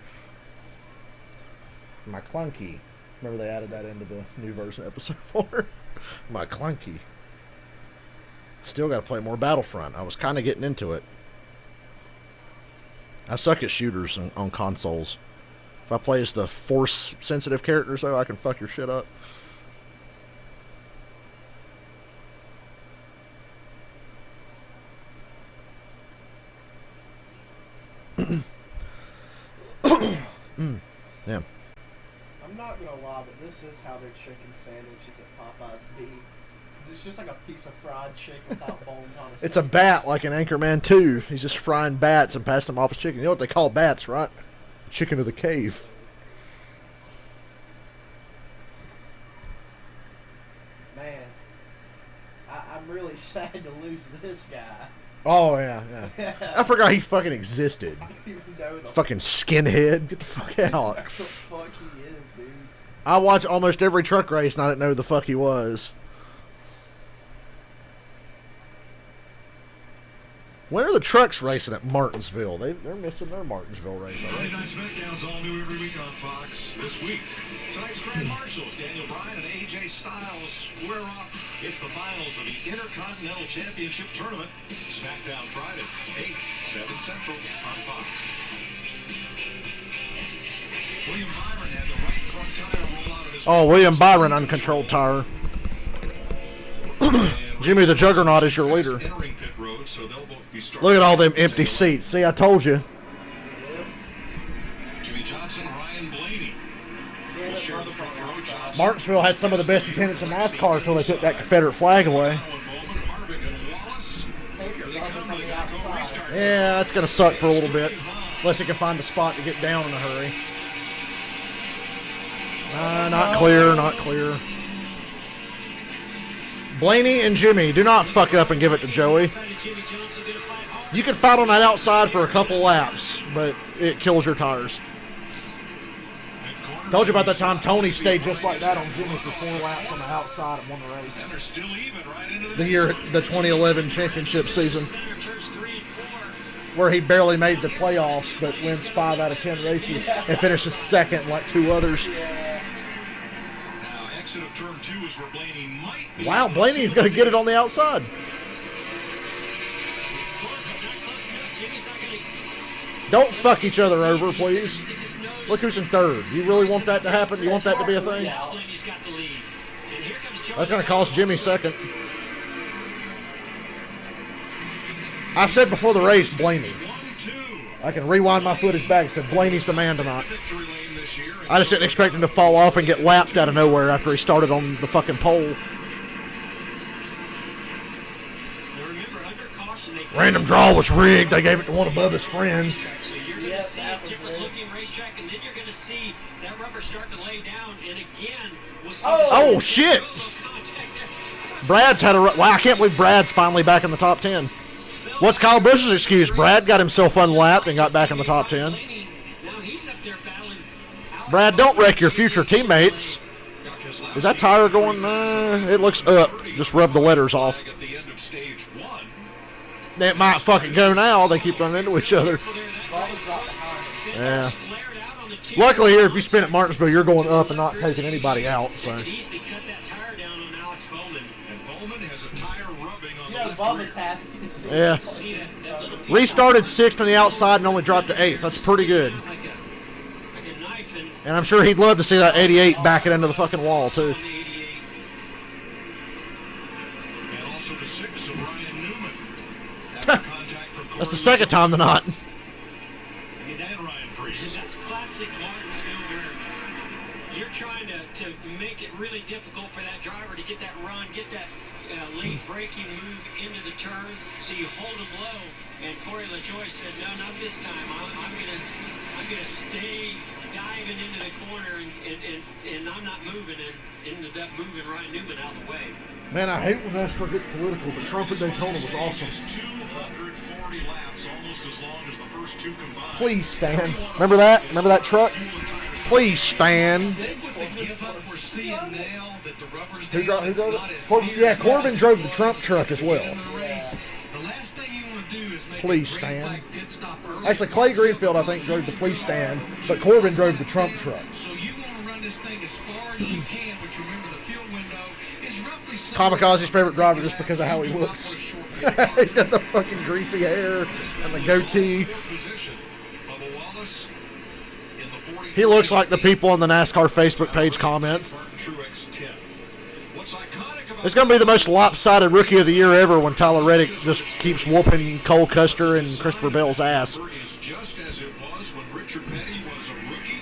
My clunky. Remember they added that into the new version of episode 4? My clunky. Still got to play more Battlefront. I was kind of getting into it. I suck at shooters on consoles. If I play as the force-sensitive characters, though, I can fuck your shit up. Yeah. I'm not gonna lie, but this is how their chicken sandwiches at Popeyes be. 'Cause it's just like a piece of fried chicken without bones on it. It's a bat like in Anchorman 2. He's just frying bats and passing them off as chicken. You know what they call bats, right? Chicken of the cave. Man, I'm I'm really sad to lose this guy. Oh, yeah. I forgot he fucking existed. I don't even know the Fucking skinhead. Get the fuck out. the fuck he is, dude. I watch almost every truck race and I didn't know who the fuck he was. When are the trucks racing at Martinsville? They're missing their Martinsville race. Friday Night SmackDown's all new every week on Fox. This week, tonight's Grand Marshals, Daniel Bryan and AJ Styles square off. It's the finals of the Intercontinental Championship Tournament. SmackDown Friday, 8, 7 Central on Fox. William Byron had the right front tire roll out of his... Oh, William Byron, uncontrolled tire. Jimmy the Juggernaut is your leader. Look at all them empty seats. See, I told you. Jimmy Johnson, Ryan Blaney will share the front row. Johnson. Martinsville had some of the best attendance in NASCAR until they took that Confederate flag away. Yeah, that's going to suck for a little bit. Unless he can find a spot to get down in a hurry. Not clear, not clear. Blaney and Jimmy, do not fuck up and give it to Joey. You can fight on that outside for a couple laps, but it kills your tires. Told you about that time Tony stayed just like that on Jimmy for 4 laps on the outside and won the race. The 2011 championship season. Where he barely made the playoffs, but wins 5 out of 10 races and finishes second like 2 others. Wow, Blaney's going to get it on the outside. Don't fuck each other over, please. Look who's in third. You really want that to happen? You want that to be a thing? That's going to cost Jimmy second. I said before the race, Blaney. I can rewind my footage back and said Blaney's the man tonight. I just didn't expect him to fall off and get lapped out of nowhere after he started on the fucking pole. Random draw was rigged. They gave it to one above his friends. So you're going to see a different looking racetrack, and then you're going to see that rubber start to lay down, and again, we'll see oh shit! Brad's had a... Wow, I can't believe Brad's finally back in the top 10. What's Kyle Busch's excuse? Brad got himself unlapped and got back in the top 10. Brad, don't wreck your future teammates. Is that tire going? It looks up. Just rub the letters off. It might fucking go now. They keep running into each other. Yeah. Luckily here, if you spin at Martinsville, you're going up and not taking anybody out. So. Yeah. Restarted 6th on the outside and only dropped to 8th. That's pretty good. And I'm sure he'd love to see that 88 back it into the fucking wall, too. That's the second time tonight. That's classic Martinsville where you're trying to make it really difficult for that driver to get that run, get that late braking move into the turn, so you hold him low. And Corey LaJoy said, no, not this time. I'm gonna stay diving into the corner, and I'm not moving, and ended up moving Ryan Newman out of the way. Man, I hate when NASCAR gets political, but Trump at Daytona was awesome. 240 laps, almost as long as the first 2 combined. Please stand. Remember that? Remember that truck? Please stand. Who drove it? Yeah, Corbin drove the Trump truck as well. Please stand. Actually, Clay Greenfield, I think, drove the please stand, but Corbin drove the Trump truck. So you want to run this thing as far as you can, which remember the fuel window is roughly... Kamikaze's favorite driver just because of how he looks. He's got the fucking greasy hair and the goatee. He looks like the people on the NASCAR Facebook page comments. It's going to be the most lopsided Rookie of the Year ever when Tyler Reddick just keeps whooping Cole Custer and Christopher Bell's ass. Just as it was when Richard Petty was a rookie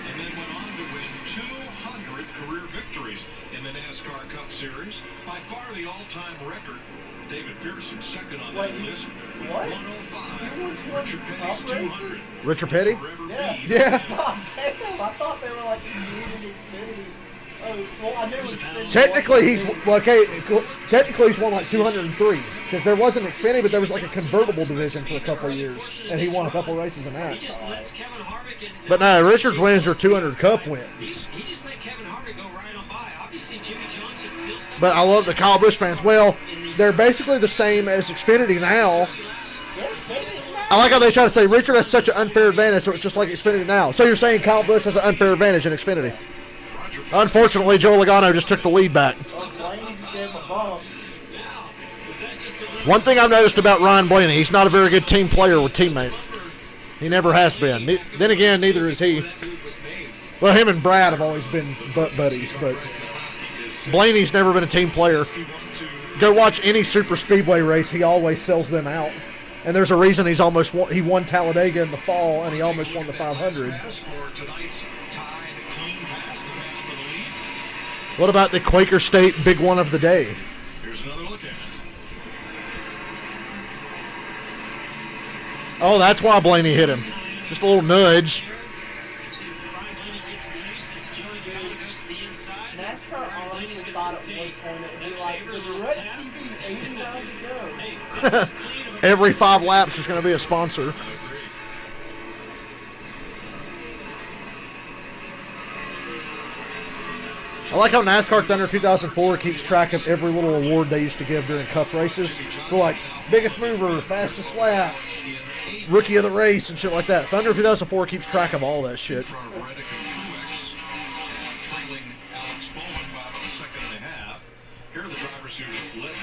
and then went on to win 200 career victories in the NASCAR Cup Series. By far the all-time record. David Pearson second on that list with 105. Richard Petty's 200. Richard Petty? Yeah. God damn, I thought they were like Xfinity. Oh, well, I knew Xfinity. Technically, technically he's won like 203 because there wasn't Xfinity, but there was like a convertible division for a couple of years, and he won a couple races in that. But no, Richards wins are 200 Cup wins. He just let Kevin Harvick go right on by. Obviously, Jimmy Johnson feels something. But I love the Kyle Busch fans. Well, they're basically the same as Xfinity now. I like how they try to say Richard has such an unfair advantage, so it's just like Xfinity now. So you're saying Kyle Busch has an unfair advantage in Xfinity? Unfortunately, Joe Logano just took the lead back. One thing I've noticed about Ryan Blaney, he's not a very good team player with teammates. He never has been. Then again, neither is he. Well, him and Brad have always been butt buddies, but Blaney's never been a team player. Go watch any super speedway race, he always sells them out. And there's a reason he won Talladega in the fall, and he almost won the 500. What about the Quaker State big one of the day? Here's another look at it. Oh, that's why Blaney hit him. Just a little nudge. NASCAR honestly thought at one point it would be like the direct TV 89 to go. Every 5 laps is going to be a sponsor. I like how NASCAR Thunder 2004 keeps track of every little award they used to give during Cup races. For like biggest mover, fastest lap, rookie of the race, and shit like that. Thunder 2004 keeps track of all that shit.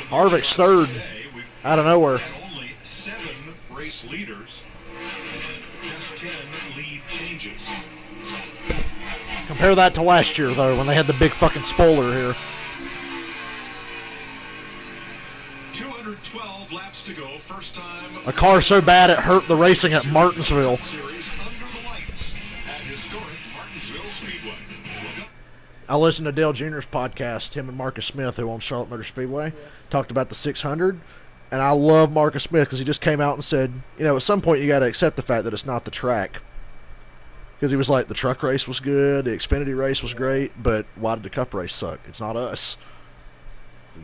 Harvick's third out of nowhere. Only 7 race leaders and just 10 lead changes. Compare that to last year, though, when they had the big fucking spoiler here. 212 laps to go. First time. A car so bad it hurt the racing at Martinsville. I listened to Dale Jr.'s podcast, him and Marcus Smith, who owns Charlotte Motor Speedway, talked about the 600. And I love Marcus Smith because he just came out and said, you know, at some point you got to accept the fact that it's not the track. Because he was like, the truck race was good, the Xfinity race was great, but why did the Cup race suck? It's not us.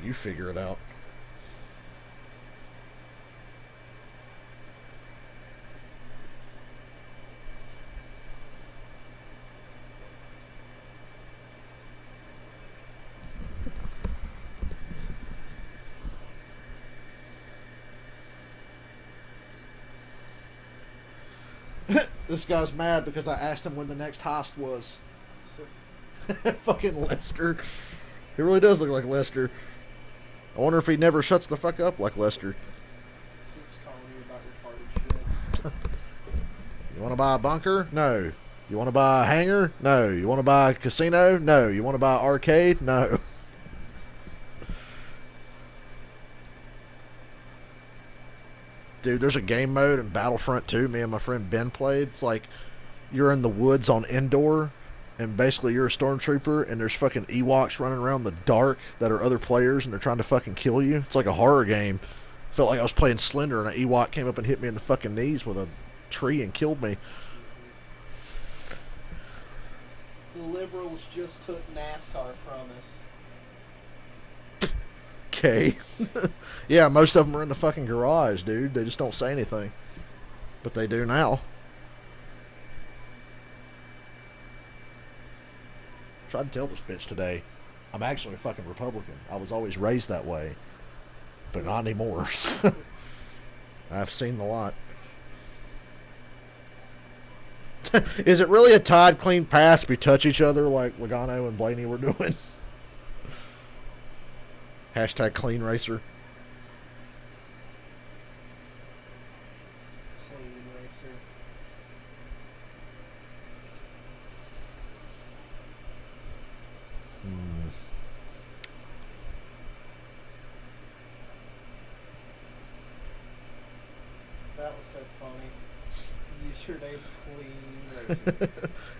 You figure it out. This guy's mad because I asked him when the next heist was. Fucking Lester. He really does look like Lester. I wonder if he never shuts the fuck up like Lester. You want to buy a bunker? No. You want to buy a hangar? No. You want to buy a casino? No. You want to buy an arcade? No. Dude, there's a game mode in Battlefront 2 me and my friend Ben played. It's like you're in the woods on Endor, and basically you're a stormtrooper, and there's fucking Ewoks running around in the dark that are other players, and they're trying to fucking kill you. It's like a horror game. Felt like I was playing Slender, and an Ewok came up and hit me in the fucking knees with a tree and killed me. The liberals just took NASCAR from us. Okay. Yeah, most of them are in the fucking garage, dude. They just don't say anything. But they do now. Tried to tell this bitch today, I'm actually a fucking Republican. I was always raised that way. But not anymore. I've seen a lot. Is it really a Todd clean pass if we touch each other like Logano and Blaney were doing? Hashtag clean racer. Clean racer. That was so funny. Username clean racer.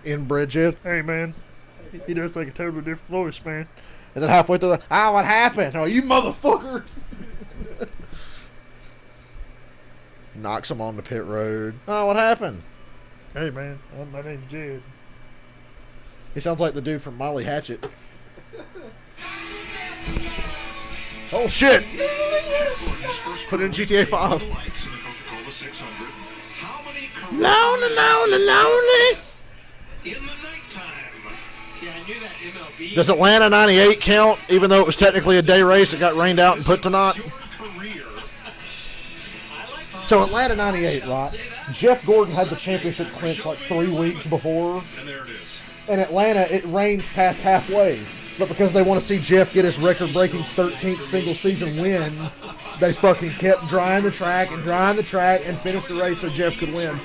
In Bridget. Hey man. He does like a totally different voice, man. And then halfway through what happened? Oh, you motherfucker! Knocks him on the pit road. Oh, what happened? Hey, man. My name's Jed. He sounds like the dude from Molly Hatchet. Oh shit! Put it in GTA 5. Lonely, lonely, lonely. In the nighttime. See, I knew that MLB. Does Atlanta 98 count, even though it was technically a day race? It got rained out and put to naught. So Atlanta 98, right? Jeff Gordon had the championship clinch like 3 weeks before. And there it is. In Atlanta, it rained past halfway. But because they want to see Jeff get his record-breaking 13th single-season win, they fucking kept drying the track and finished the race so Jeff could win.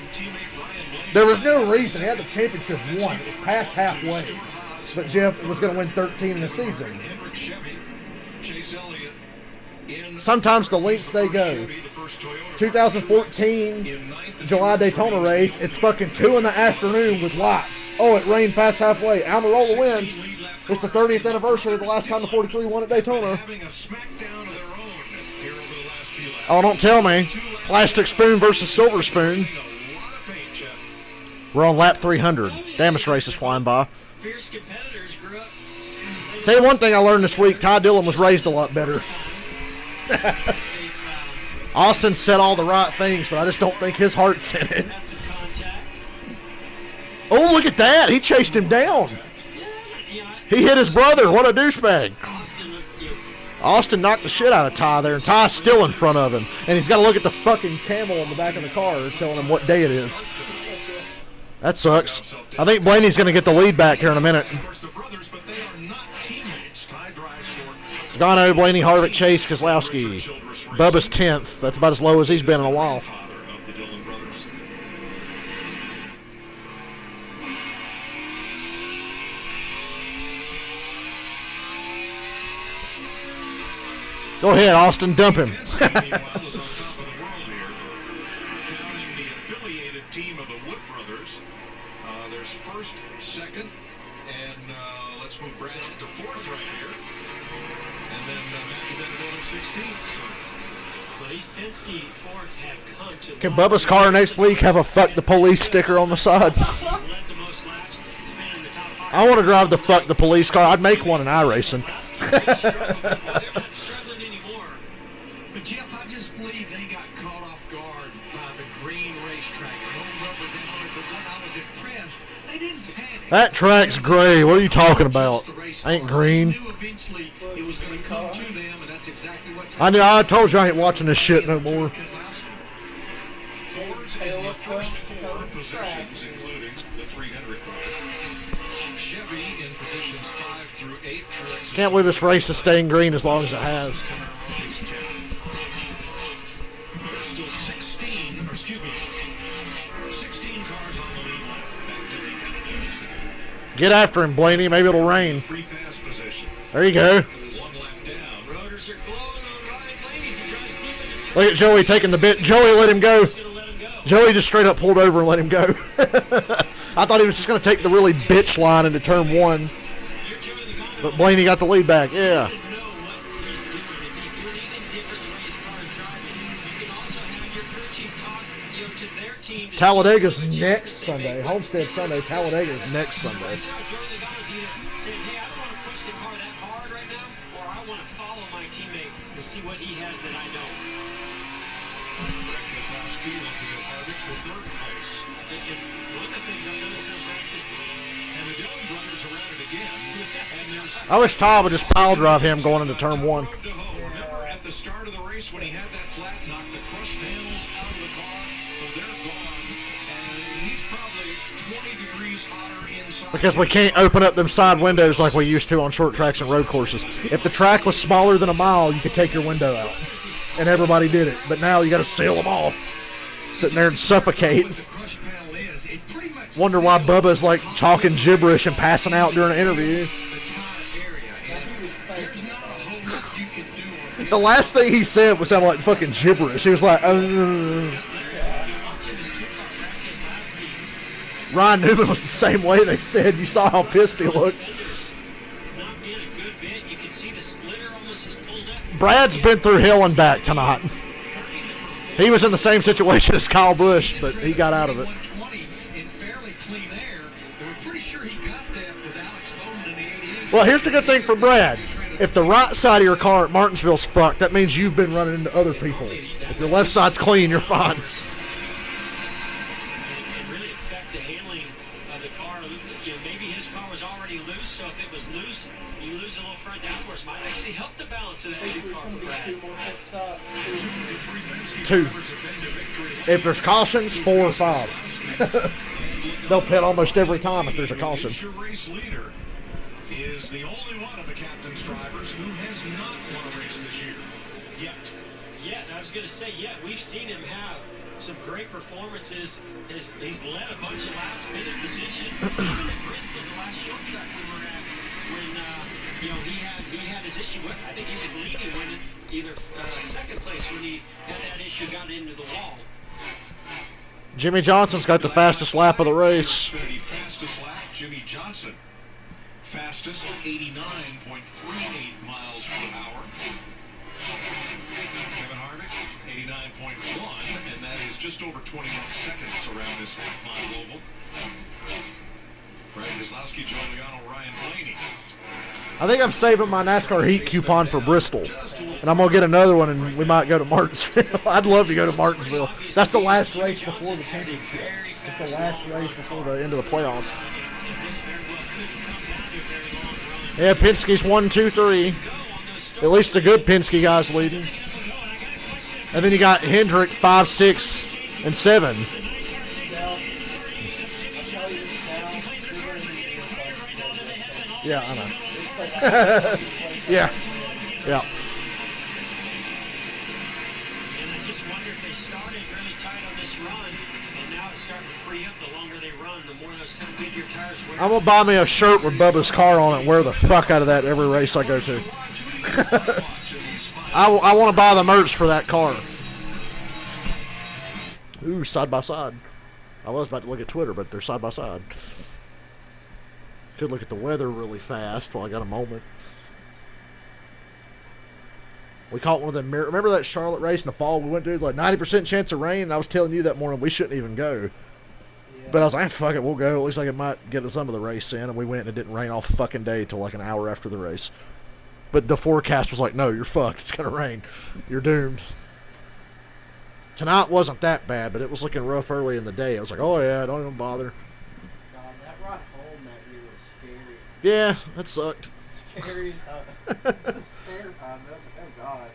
There was no reason. He had the championship won. It was past halfway. But Jeff was going to win 13 in the season. Sometimes the lengths they go. 2014 July Daytona race, it's fucking 2 in the afternoon with lights. Oh, it rained past halfway. Almirola wins. It's the 30th anniversary of the last time the 43 won at Daytona. Oh, don't tell me. Plastic spoon versus silver spoon. We're on lap 300. Damn, this race is flying by. Fierce competitors grew up. Tell you one thing I learned this week. Ty Dillon was raised a lot better. Austin said all the right things, but I just don't think his heart's in it. Oh, look at that. He chased him down. He hit his brother. What a douchebag. Austin knocked the shit out of Ty there, and Ty's still in front of him. And he's got to look at the fucking camel on the back of the car telling him what day it is. That sucks. I think Blaney's going to get the lead back here in a minute. Gano, Blaney, Harvick, Chase, Keselowski. Bubba's 10th. That's about as low as he's been in a while. Go ahead, Austin. Dump him. There's first, second, and let's move Brad up to 4th right here. And then Matthew Benedetto 16th. Well, these Penske Fords have come to. Can Bubba's car next week have a fuck the police sticker on the side? I want to drive the fuck the police car. I'd make one in iRacing. But Jeff, I just believe they got caught off guard by the green racetrack. No rubber down it, but when I was impressed, they didn't panic. That track's gray. What are you talking about? Ain't green. Eventually, it was going to come to them, and that's exactly what's I knew. I told you I ain't watching this shit no more. Fords in the first 4 positions, including the 300 car. Chevy in positions 5 through 8. Can't believe this race is staying green as long as it has. There's still 16, or excuse me, 16 cars on the lead lap. Back to the Get after him, Blaney. Maybe it'll rain. free pass position. There you go. 1 lap down. Rotors are glowing on Ryan Blaney as he drives deep into turn. Look at Joey taking the bit. Joey let him go. Joey just straight up pulled over and let him go. I thought he was just going to take the really bitch line into turn 1. But Blaney got the lead back. Yeah. Talladega's next Sunday. Homestead Sunday. Talladega's next Sunday. To see what he has that I don't. Keselowski looking at Harvick for 3rd place. And one of the things I've noticed in practice, And the Dillon brothers are at it again. And there's I wish Todd would just pile drive him going into turn 1. Remember at the start of the race when he had that flat knock, the crush panels out of the car, well, they're gone. And he's probably 20 degrees hotter inside. Because we can't open up them side windows like we used to on short tracks and road courses. If the track was smaller than a mile, you could take your window out. And everybody did it. But now you got to seal them off. Sitting there and suffocate. Wonder why Bubba's like talking gibberish and passing out during an interview. The last thing he said was sounded like fucking gibberish. He was like, Ryan Newman was the same way. They said you saw how pissed he looked. Brad's been through hell and back tonight. He was in the same situation as Kyle Busch, but he got out of it. In fairly clean air. They were pretty sure he got that with Alex Bowman in the 88 Well, here's the good thing for Brad. If the right side of your car at Martinsville's fucked, that means you've been running into other people. If your left side's clean, you're fine. It really affect the handling of the car. You know, maybe his car was already loose, so if it was loose, you lose a little front downforce. Might actually help the balance of that new car for Brad. 2. If there's cautions, 4 or 5. They'll pit almost every time if there's a caution. Your race leader is the only one of the captain's drivers who has not won a race this year yet. Yeah, I was going to say, yeah, we've seen him have some great performances. He's led a bunch of laps, been in position. Even at Bristol, the last short track we were at, when you know he had his issue. I think he was leading when either second place when he had that issue, got into the wall. Jimmy Johnson's got the fastest lap of the race. The fastest lap, Jimmy Johnson. Fastest, 89.38 miles per hour. Kevin Harvick, 89.1, and that is just over 21 seconds around this half-mile oval. Brad Keselowski, Joe Logano, Ryan Blaney. I think I'm saving my NASCAR Heat coupon for Bristol. And I'm going to get another one, and we might go to Martinsville. I'd love to go to Martinsville. That's the last race before the championship. It's the last race before the end of the playoffs. Yeah, Penske's 1, 2, 3. At least the good Penske guys leading. And then you got Hendrick 5, 6, and 7. Yeah, I know. Yeah. Yeah. And I just wonder if they started really tight on this run, and now it's starting to free up. The longer they run, the more those Goodyear tires wear. I'm going to buy me a shirt with Bubba's car on it and wear the fuck out of that every race I go to. I want to buy the merch for that car. Ooh, side by side. I was about to look at Twitter, but they're side by side. Could look at the weather really fast while I got a moment. We caught one of them. Remember that Charlotte race in the fall we went to? It was like 90% chance of rain. And I was telling you that morning we shouldn't even go. Yeah. But I was like, fuck it, we'll go. At least I might get some of the race in. And we went and it didn't rain all fucking day till like an hour after the race. But the forecast was like, no, you're fucked. It's going to rain. You're doomed. Tonight wasn't that bad, but it was looking rough early in the day. I was like, oh yeah, don't even bother. God, that ride home that year was scary. Yeah, that sucked. Scary as hell. I was terrified. I was like, oh God.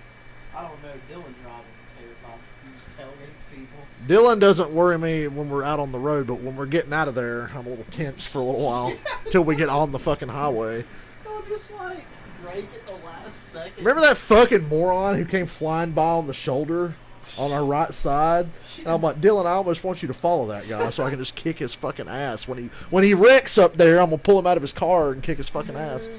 I don't know. Dylan driving terrified. He just tailgates people. Dylan doesn't worry me when we're out on the road, but when we're getting out of there, I'm a little tense for a little while till we get on the fucking highway. Don't just like break at the last second. Remember that fucking moron who came flying by on the shoulder on our right side? And I'm like, Dylan, I almost want you to follow that guy so I can just kick his fucking ass. When he wrecks up there, I'm going to pull him out of his car and kick his fucking ass.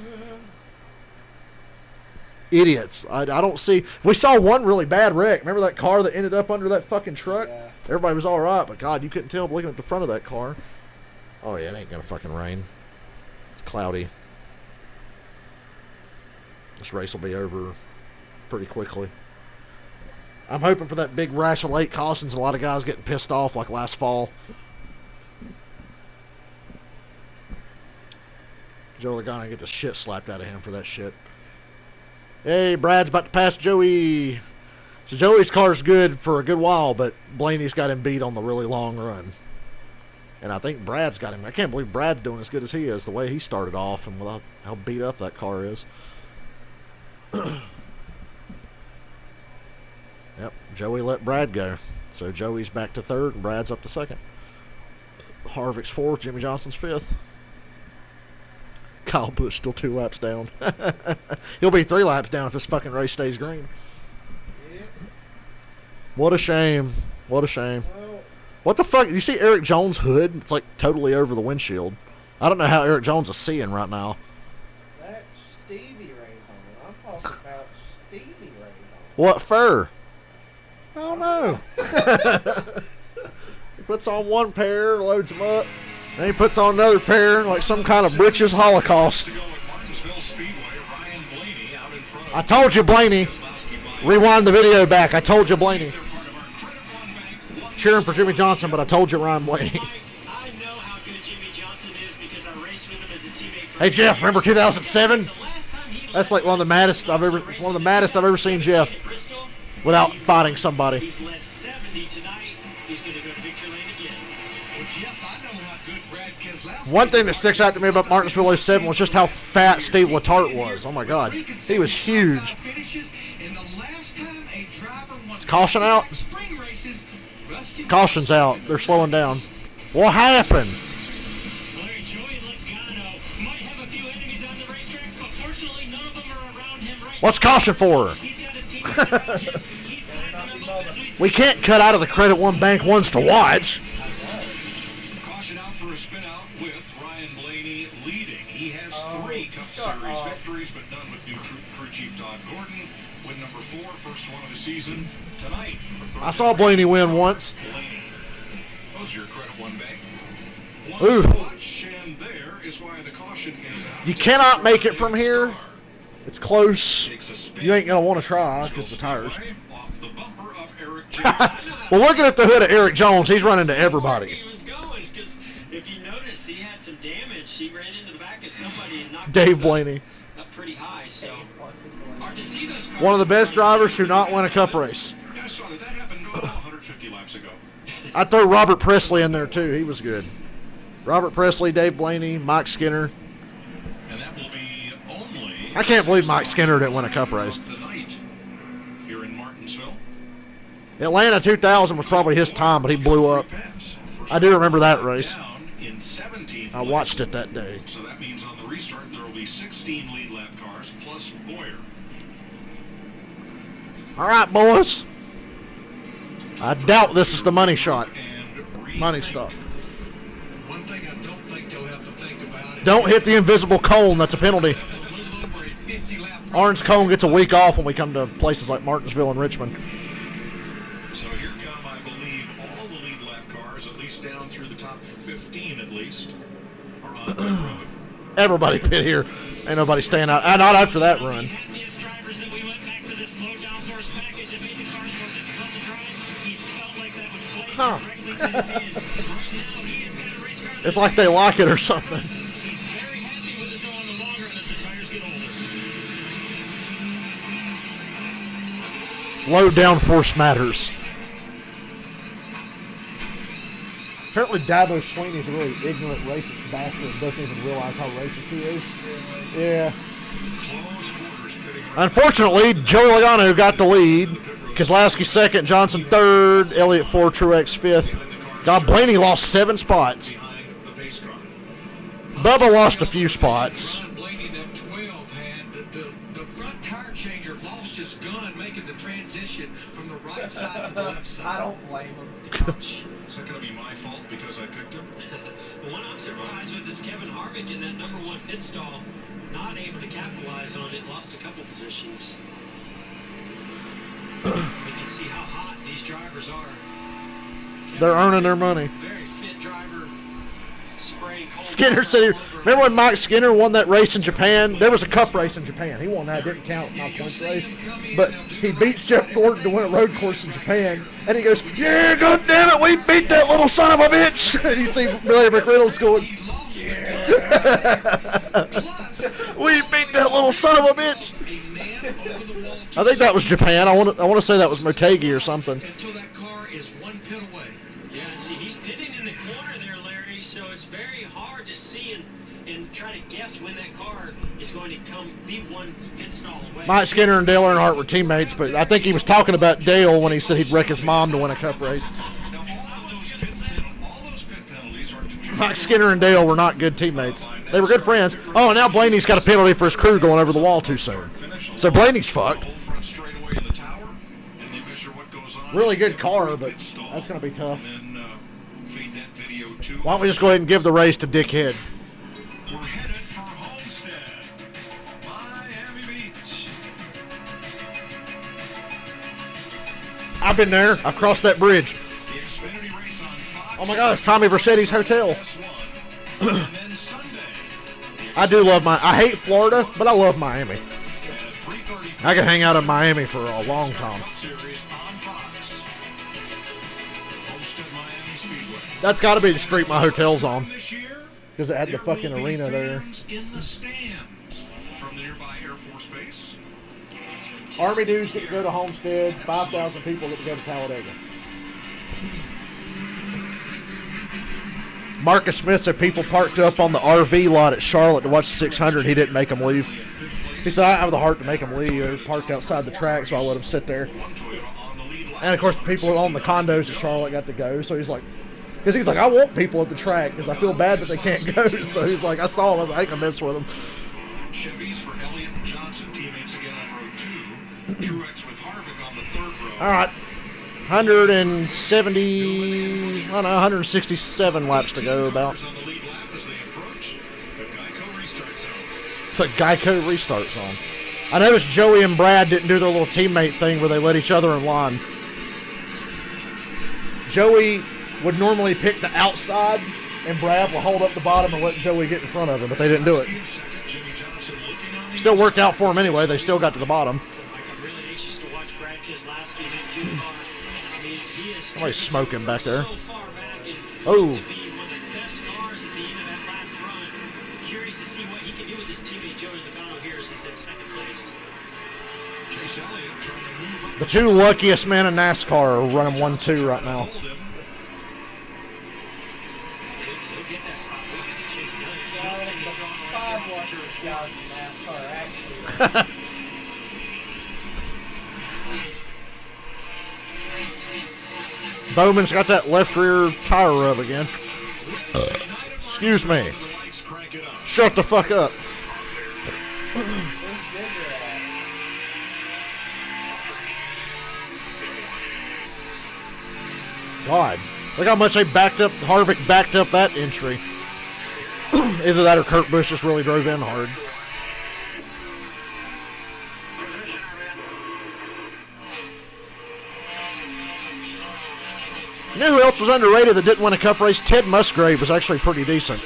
Idiots. I don't see. We saw one really bad wreck. Remember that car that ended up under that fucking truck? Yeah. Everybody was all right, but God, you couldn't tell looking at the front of that car. Oh yeah, it ain't gonna fucking rain. It's cloudy. This race will be over pretty quickly. I'm hoping for that big rash of late cautions. A lot of guys getting pissed off like last fall. Joe Logano get the shit slapped out of him for that shit. Hey, Brad's about to pass Joey. So Joey's car's good for a good while, but Blaney's got him beat on the really long run. And I think Brad's got him. I can't believe Brad's doing as good as he is, the way he started off and without how beat up that car is. Yep, Joey let Brad go. So Joey's back to third and Brad's up to second. Harvick's fourth, Jimmy Johnson's fifth. Kyle Busch still 2 laps down. He'll be 3 laps down if this fucking race stays green. Yep. What a shame. What a shame. Well, what the fuck? You see Eric Jones' hood? It's like totally over the windshield. I don't know how Eric Jones is seeing right now. That's Stevie Ray Vaughan. I'm talking about Stevie Ray Vaughan. What fur? I don't know. He puts on one pair, loads them up. And he puts on another pair like some kind of britches holocaust. I told you, Blaney. Rewind the video back. I told you, Blaney. Cheering for Jimmy Johnson, but I told you, Ryan Blaney. I know how good Jimmy Johnson is because I raced with him as a teammate for Hey Jeff, remember 2007? That's like one of the maddest I've ever seen Jeff without fighting somebody. He's led 70 tonight. He's going to go to victory lane again. Well, Jeff, I know how good Brad Keselowski One thing that sticks out to me about Martinsville 07 was just how fat Steve Letarte was. Oh my God, he was huge. Is caution out? Caution's out. They're slowing down. What happened? What's caution for? We can't cut out of the Credit One Bank ones to watch. Caution out for a spin out with Ryan Blaney leading. He has 3 Cup Series victories, but none with new crew chief Todd Gordon. Win number 4, first one of the season tonight. I saw Blaney win once. Blaney. Those are your Credit One Bank. Ooh. Watch, and there is why the caution is out. You cannot make it from here. It's close. You ain't going to want to try because the tires. Well, looking at the hood of Eric Jones, he's running to everybody. He was going because if you notice, he had some damage. He ran into the back of somebody and knocked Dave Blaney. Up pretty high, so hard to see those cars. One of the best drivers who not win a cup race. I saw that happened 150 laps ago. I'd throw Robert Presley in there too. He was good. Robert Presley, Dave Blaney, Mike Skinner. And that will be only. I can't believe Mike Skinner didn't win a cup race. Tonight here in Martinsville. Atlanta 2000 was probably his time, but he blew up. I do remember that race. I watched it that day. So that means on the restart there will be 16 lead lap cars plus Boyer. All right, boys. I doubt this is the money shot. Money stuff. One thing I don't think they'll have to think about is don't hit the invisible cone. That's a penalty. Orange cone gets a week off when we come to places like Martinsville and Richmond. So here come, I believe, all the lead lap cars, at least down through the top 15 at least, are on the road. Everybody pit here. Ain't nobody staying out. Not after that run. Huh. It's like they like it or something. Low downforce matters. Apparently Dabo Sweeney's a really ignorant racist bastard and doesn't even realize how racist he is. Yeah. Unfortunately, Joey Logano got the lead. Keselowski second, Johnson third, Elliott 4, Truex fifth. God, Blaney lost 7 spots. Bubba lost a few spots. The front tire changer lost his gun making the transition from the right side to the left side. I don't blame him. Is that going to be my fault because I picked him? The one I'm surprised with is Kevin Harvick in that number 1 pit stall, not able to capitalize on it, lost a couple positions. We can see how hot these drivers are. They're earning their money. Very fit driver. Spraying cold Skinner said, remember when Mike Skinner won that race in Japan? There was a cup race in Japan. He won that. It didn't count my points race. But he beats Jeff Gordon to win a road course in Japan. And he goes, yeah, God damn it, we beat that little son of a bitch. And you see Billy McReynolds going, yeah. We beat that little son of a bitch. I think that was Japan. I want to say that was Motegi or something. Until that car is 1 pit away. Yeah, and see, he's pitting in the corner there, Larry, so it's very hard to see and try to guess when that car is going to be 1 pit stall away. Mike Skinner and Dale Earnhardt were teammates, but I think he was talking about Dale when he said he'd wreck his mom to win a cup race. Mike Skinner and Dale were not good teammates. They were good friends. Oh, and now Blaney's got a penalty for his crew going over the wall too soon. So Blaney's fucked. Really good car, but that's going to be tough. Why don't we just go ahead and give the race to Dickhead? We're headed for Homestead, Miami Beach. I've been there. I've crossed that bridge. Oh my God, it's Tommy Vercetti's hotel. I do love I hate Florida, but I love Miami. I could hang out in Miami for a long time. Homestead Miami Speedway. That's got to be the street my hotel's on. This year, because it had the fucking will be arena there. fans in the stands from the nearby Air Force Base. Army dudes get to go to Homestead. 5,000 people get to go to Talladega. Marcus Smith said people parked up on the RV lot at Charlotte to watch the 600. He didn't make them leave. He said, I don't have the heart to make them leave. They're parked outside the track, so I let them sit there. And, of course, the people who own the condos at Charlotte got to go. So he's like, I want people at the track because I feel bad that they can't go. So he's like, I saw them. I was like, I can mess with them. Chevys for Elliott and Johnson, teammates again on row 2. Truex with Harvick on the 3rd row. All right. 167 laps to go about. The Geico restart zone. I noticed Joey and Brad didn't do their little teammate thing where they let each other in line. Joey would normally pick the outside, and Brad will hold up the bottom and let Joey get in front of him, but they didn't do it. Still worked out for them anyway. They still got to the bottom. I'm really anxious to watch Brad Keselowski hit too hard. I mean, he is somebody's smoking back there. So far back and oh. To be one of the best cars at the end of that last run. Curious to see what he can do with his teammate Joey Logano here as he's in 2nd place. Chase Elliott trying to move up. The 2 luckiest men in NASCAR are running 1-2 right now. He'll get that spot. Look at Chase Elliott. The 5 luckiest guys in NASCAR, actually. Bowman's got that left rear tire rub again. Excuse me. Shut the fuck up. God, look how much they backed up. Harvick backed up that entry. Either that or Kurt Busch just really drove in hard. You know who else was underrated that didn't win a Cup race? Ted Musgrave was actually pretty decent.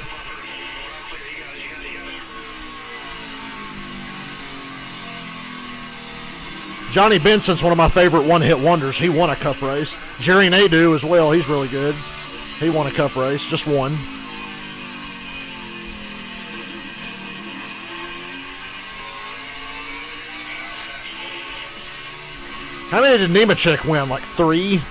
Johnny Benson's one of my favorite one-hit wonders. He won a Cup race. Jerry Nadeau as well. He's really good. He won a Cup race. Just one. How many did Nemechek win? Like 3?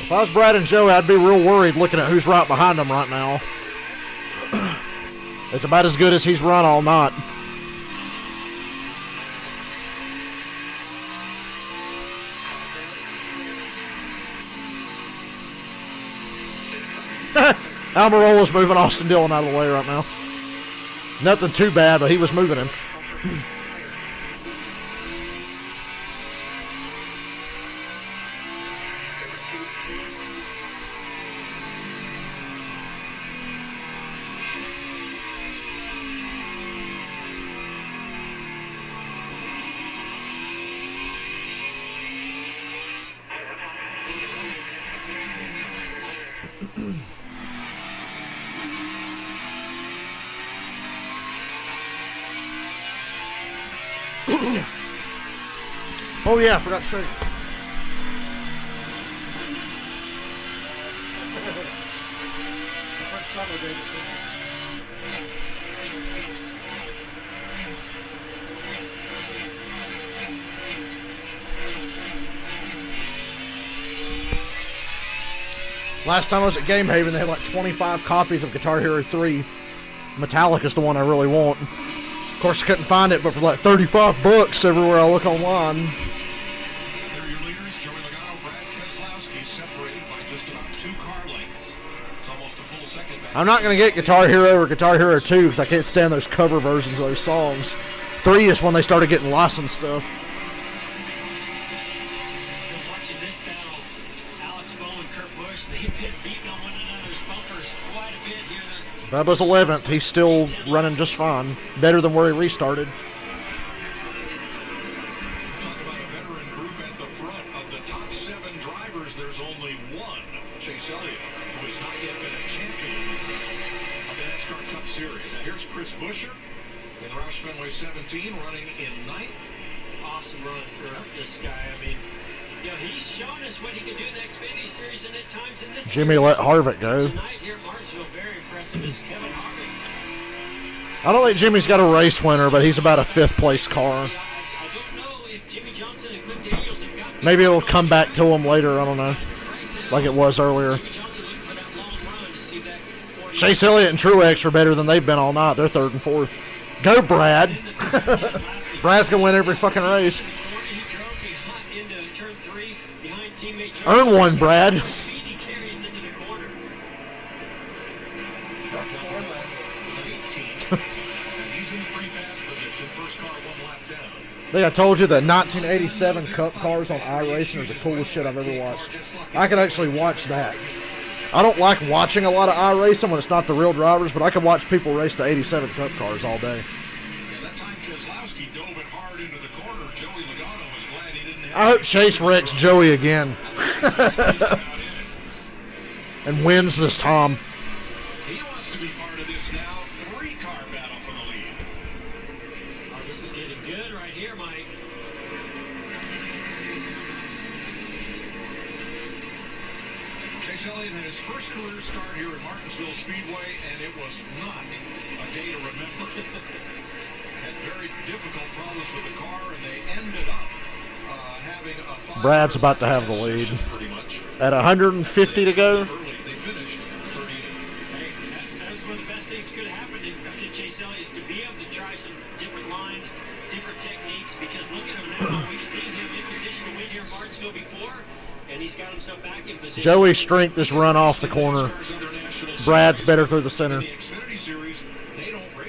If I was Brad and Joe, I'd be real worried looking at who's right behind them right now. It's about as good as he's run all night. Almirola's moving Austin Dillon out of the way right now. Nothing too bad, but he was moving him. Oh yeah, I forgot to show you. Last time I was at Game Haven, they had like 25 copies of Guitar Hero 3. Metallica's the one I really want. Of course, I couldn't find it, but for like 35 bucks everywhere I look online. They're your leaders, Joey Logano, Brad Keselowski, separated by just about 2 car lengths. It's almost a full second back. I'm not going to get Guitar Hero or Guitar Hero 2 because I can't stand those cover versions of those songs. 3 is when they started getting licensed stuff. Watching this Bubba's 11th. He's still running just fine. Better than where he restarted. Talk about a veteran group at the front. Of the top 7 drivers, there's only one, Chase Elliott, who has not yet been a champion of the NASCAR Cup Series. Now here's Chris Buescher in Roush Fenway 17, running in 9th. Awesome run for this guy. I mean, you know, he's shown us what he can do in the Xfinity Series, and at times in this Jimmy series. let Harvick go. Tonight here at Martinsville, very impressive is Kevin Harvick. I don't think Jimmy's got a race winner, but he's about a 5th place car. I don't know if Jimmy Johnson and Cliff Daniels have got. Maybe it'll come back to him later. I don't know. Like it was earlier. Jimmy Johnson looking for that long run to see that. Chase Elliott and Truex are better than they've been all night. They're 3rd and 4th. Go, Brad. Brad's going to win every fucking race. Earn one, Brad. I think I told you the 1987 Cup cars on iRacing are the coolest shit I've ever watched. I could actually watch that. I don't like watching a lot of iRacing when it's not the real drivers, but I could watch people race the 87 Cup cars all day. I hope Chase wrecks Joey again. And wins this time. He wants to be part of this now 3-car battle for the lead. Oh, this is getting good right here, Mike. Chase Elliott had his first career start here at Martinsville Speedway, and it was not a day to remember. Had very difficult problems with the car, and they ended up having a Brad's about to have the lead. At 150 to go. Hey, that's one of the best things that could happen to Chase Elliott is to be able to try some different lines, different techniques, because look at him now. We've seen him in position to win here in Martinsville before, and he's got himself back in position. Joey's strength is run off the corner. Brad's better through the center.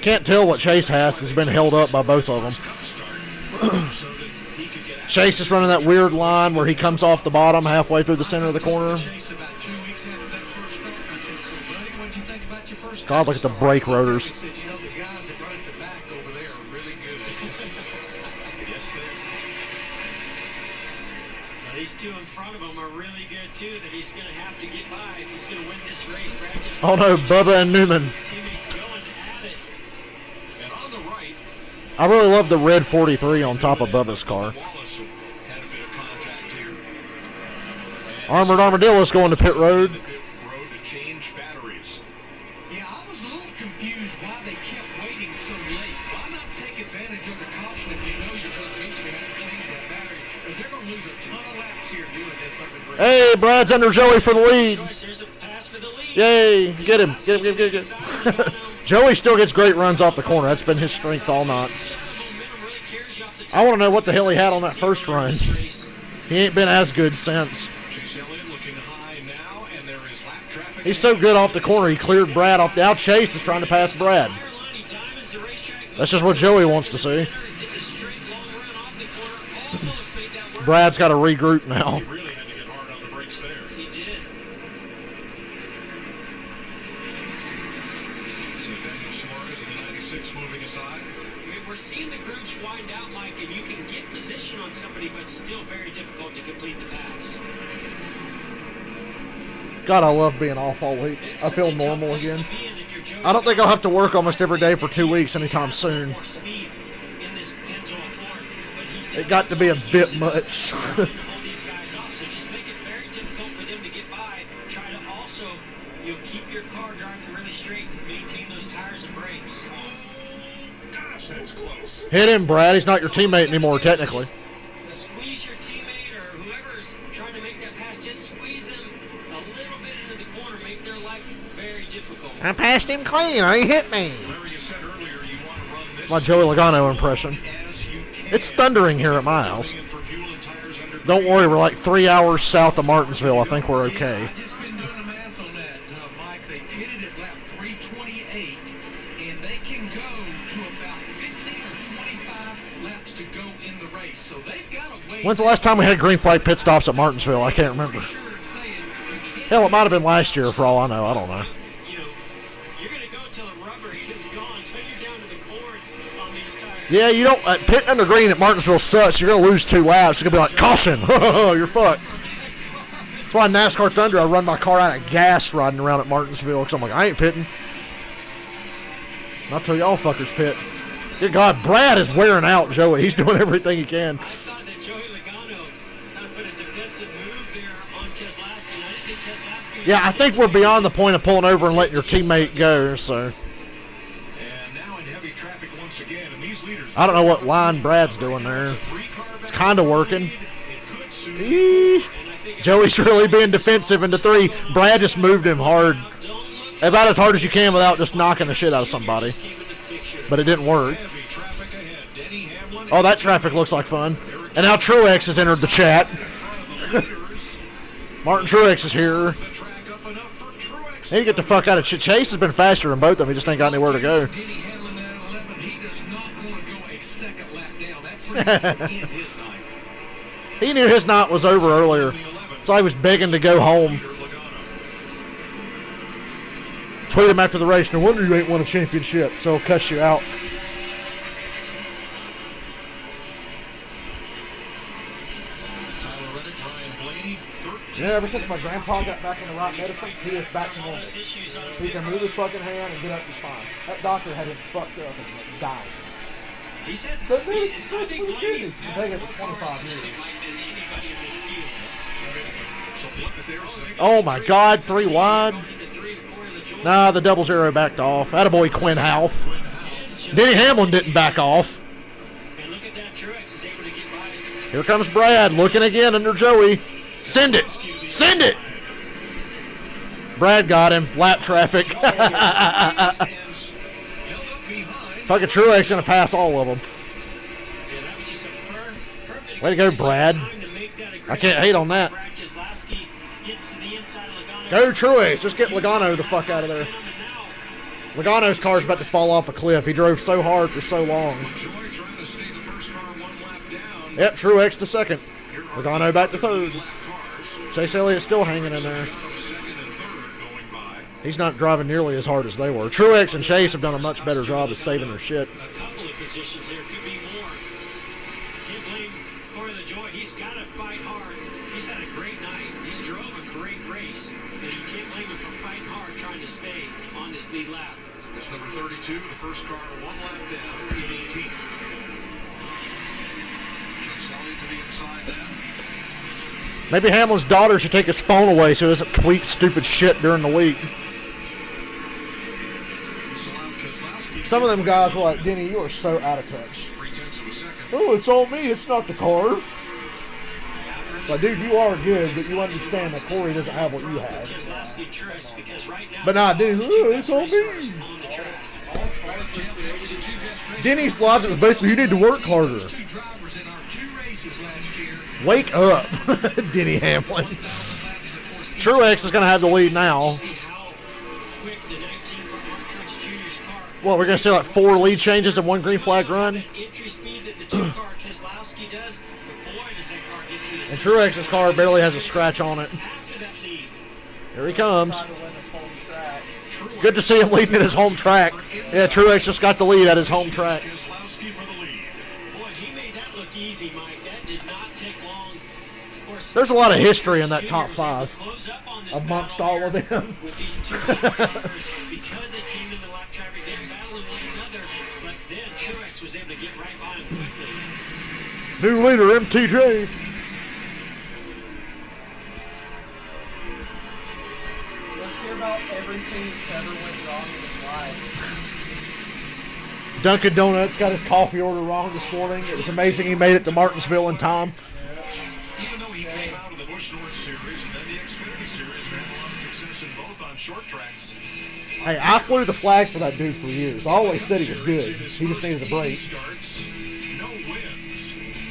Can't tell what Chase has. He's been held up by both of them. Chase is running that weird line where he comes off the bottom halfway through the center of the corner. God, look at the brake rotors. These two in front of him are really good too that he's going to have to get by if he's going to win this race. Oh no, Bubba and Newman. I really love the red 43 on top of Bubba's car. Armored Armadillo's going to pit road. Yeah, I was a little confused why they kept waiting so late. Why not take advantage of the caution if you know you're going to eventually have to change that battery? Because they're going to lose a ton of laps here doing this under brake. Hey, Brad's under Joey for the lead. Yay, get him. Get him, get him. Joey still gets great runs off the corner. That's been his strength all night. I want to know what the hell he had on that first run. He ain't been as good since. He's so good off the corner, he cleared Brad off. Now Chase is trying to pass Brad. That's just what Joey wants to see. Brad's got to regroup now. We're seeing the groups wind out, Mike, and you can get position on somebody, but still very difficult to complete the pass. God, I love being off all week. I feel normal again. I don't think I'll have to work almost every day for 2 weeks anytime soon. It got to be a bit much. Keep your car driving really straight and maintain those tires and brakes. Gosh, that's close. Hit him, Brad. He's not your teammate anymore, technically. Squeeze your teammate or whoever's trying to make that pass. Just squeeze them a little bit into the corner. Make their life very difficult. I passed him clean. He hit me. My Joey Logano impression. It's thundering here at my house. Don't worry, we're like 3 hours south of Martinsville. I think we're okay. When's the last time we had green flag pit stops at Martinsville? I can't remember. Hell, it might have been last year for all I know. I don't know. You're going to go to Yeah, you don't. Pitting under green at Martinsville sucks. You're going to lose 2 laps. It's going to be like, caution. You're fucked. That's why in NASCAR Thunder, I run my car out of gas riding around at Martinsville because I'm like, I ain't pitting. Not till y'all fuckers pit. Good God, Brad is wearing out Joey. He's doing everything he can. I thought that Joey Logano kind of put a defensive move there on Keselowski. I didn't think Keselowski was... Yeah, I think we're beyond the point of pulling over and letting your teammate go, so... And now in heavy traffic once again, and these leaders... I don't know what line Brad's doing there. It's kind of working. Eee. Joey's really being defensive into 3. Brad just moved him hard. About as hard as you can without just knocking the shit out of somebody. But it didn't work. Oh, that traffic looks like fun. And now Truex has entered the chat. Martin Truex is here. He can get the fuck out of shit. Chase has been faster than both of them. He just ain't got anywhere to go. He knew his night was over earlier. So he was begging to go home. Tweet him after the race. No wonder you ain't won a championship. So he'll cuss you out. Yeah, ever since my grandpa got back in the right medicine, he is back to normal. He can move his fucking hand and get up his spine. That doctor had him fucked up and died. He said, but this is supposed to be kidneys. It's been taking it for 25 years. Oh my God, 3 wide. Nah, the 0 backed off. Attaboy Quinn Half. Denny Hamlin didn't back off. Here comes Brad, looking again under Joey. Send it! Send it! Brad got him. Lap traffic. Fucking Truex gonna pass all of them. Way to go, Brad. I can't hate on that. Go Truex. Just get Logano the fuck out of there. Logano's car's about to fall off a cliff. He drove so hard for so long. Yep, Truex to 2nd. Logano back to 3rd. Chase Elliott's still hanging in there. He's not driving nearly as hard as they were. Truex and Chase have done a much better job of saving their shit. A couple of positions there, could be more. Can't blame Corey LaJoie. He's got to fight hard. He's had a great night. He's drove a great race. And you can't blame him for fighting hard, trying to stay on this lead lap. That's number 32, the first car 1 lap down in 18th. Chase Elliott to the inside now. Maybe Hamlin's daughter should take his phone away so he doesn't tweet stupid shit during the week. Some of them guys were like, Denny, you are so out of touch. Oh, it's on me. It's not the car. Like, dude, you are good, but you understand that Corey doesn't have what you have. But nah, dude, oh, it's on me. Denny's logic was basically, you need to work harder. Wake up, Denny Hamlin. Truex is going to have the lead now. What, we're going to see like 4 lead changes in 1 green flag run? And Truex's car barely has a scratch on it. Here he comes. Good to see him leading at his home track. Yeah, Truex just got the lead at his home track. There's a lot of history in that top 5 amongst all of them. New leader, MTJ. Let's hear about everything that's ever went wrong in his life. Dunkin' Donuts got his coffee order wrong this morning. It was amazing he made it to Martinsville in time. Even though he came out of the Busch North Series and then the Xfinity Series and had a lot of success in both on short tracks. Hey, I flew the flag for that dude for years. I always said he was good. He just needed a break.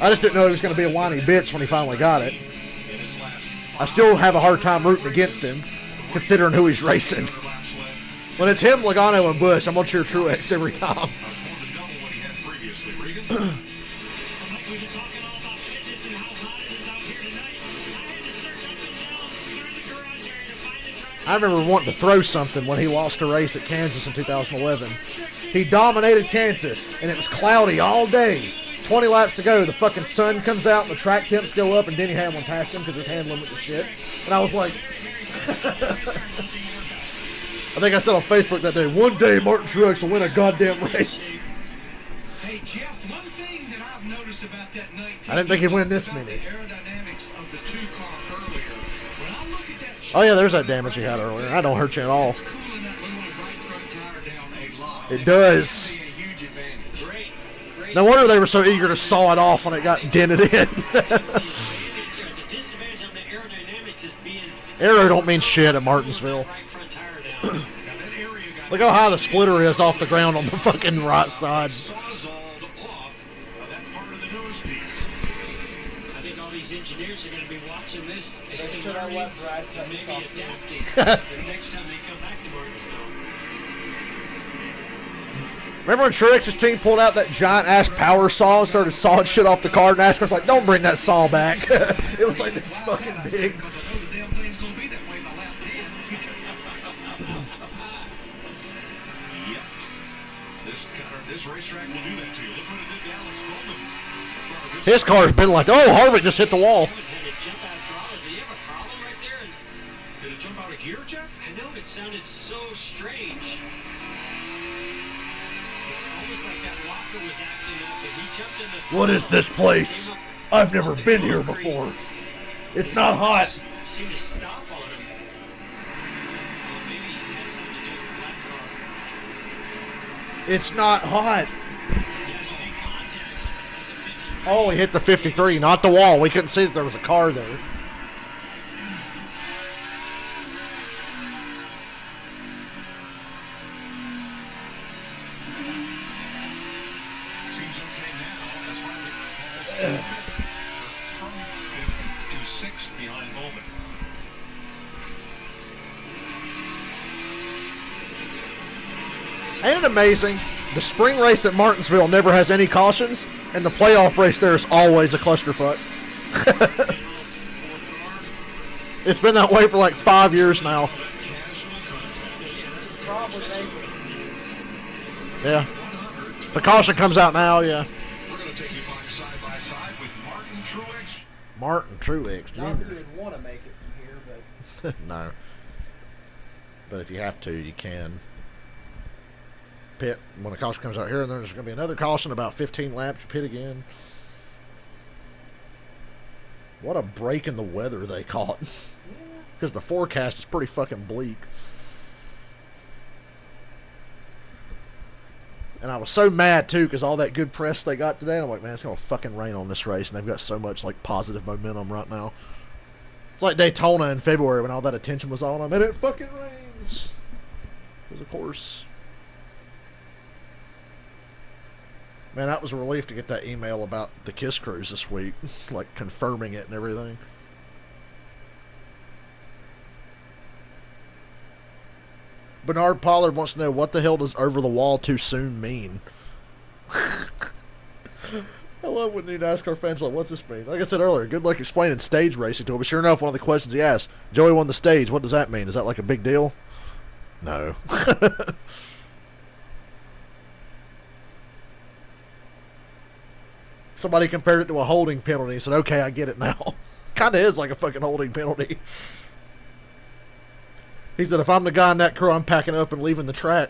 I just didn't know he was going to be a whiny bitch when he finally got it. I still have a hard time rooting against him, considering who he's racing. When it's him, Logano, and Busch, I'm going to cheer Truex every time. I remember wanting to throw something when he lost a race at Kansas in 2011. He dominated Kansas, and it was cloudy all day. 20 laps to go, the fucking sun comes out, and the track temps go up, and Denny Hamlin passed him because his hand limit was shit. And I was like... I think I said on Facebook that day, one day Martin Truex will win a goddamn race. Hey, Jeff, one thing that I've noticed about that 19... I didn't think he'd win this many. The aerodynamics of the two-car earlier. When I look at that... Oh yeah, there's that damage he had earlier. That don't hurt you at all. It does. No wonder they were so eager to saw it off when it got dented in. Aero don't mean shit at Martinsville. Look how high the splitter is off the ground on the fucking right side. I think all these engineers are going to be watching this and maybe adapting the next time they come back to Martinsville. Remember when Truex's team pulled out that giant ass power saw and started sawing shit off the car, and NASCAR's like, don't bring that saw back. It was like this fucking big. This racetrack will do that to you. Look what it did to Alex Bowman. His car's been like, oh, Harvick just hit the wall. Did it jump out of throttle? Do you have a problem right there? Did it jump out of gear, Jeff? I know, it sounded so strange. It's almost like that locker was acting up and he jumped in the... What is this place? I've never been here before. It's not hot. It seemed to stop on him. Well, maybe it had something to do with the black car. It's not hot. Oh, he hit the 53, not the wall. We couldn't see that there was a car there. Seems okay now. As Harvick falls from 5th to 6th behind Bowman. Ain't it amazing? The spring race at Martinsville never has any cautions, and the playoff race there is always a clusterfuck. It's been that way for like 5 years now. Yeah. The caution comes out now, yeah. We're going to take you side by side with Martin Truex. Martin Truex Not that Jr. you would want to make it from here, but... No. But if you have to, you can. Pit when the caution comes out here, and then there's going to be another caution about 15 laps. Pit again. What a break in the weather they caught. Because the forecast is pretty fucking bleak. And I was so mad too because all that good press they got today. I'm like, man, it's going to fucking rain on this race, and they've got so much like positive momentum right now. It's like Daytona in February when all that attention was on them, and it fucking rains. Because of course. Man, that was a relief to get that email about the Kiss Cruise this week. Like, confirming it and everything. Bernard Pollard wants to know, what the hell does over the wall too soon mean? I love when new NASCAR fans are like, what's this mean? Like I said earlier, good luck explaining stage racing to him. But sure enough, one of the questions he asked, Joey won the stage. What does that mean? Is that like a big deal? No. Somebody compared it to a holding penalty and said, okay, I get it now. Kind of is like a fucking holding penalty. He said, if I'm the guy in that crew, I'm packing up and leaving the track.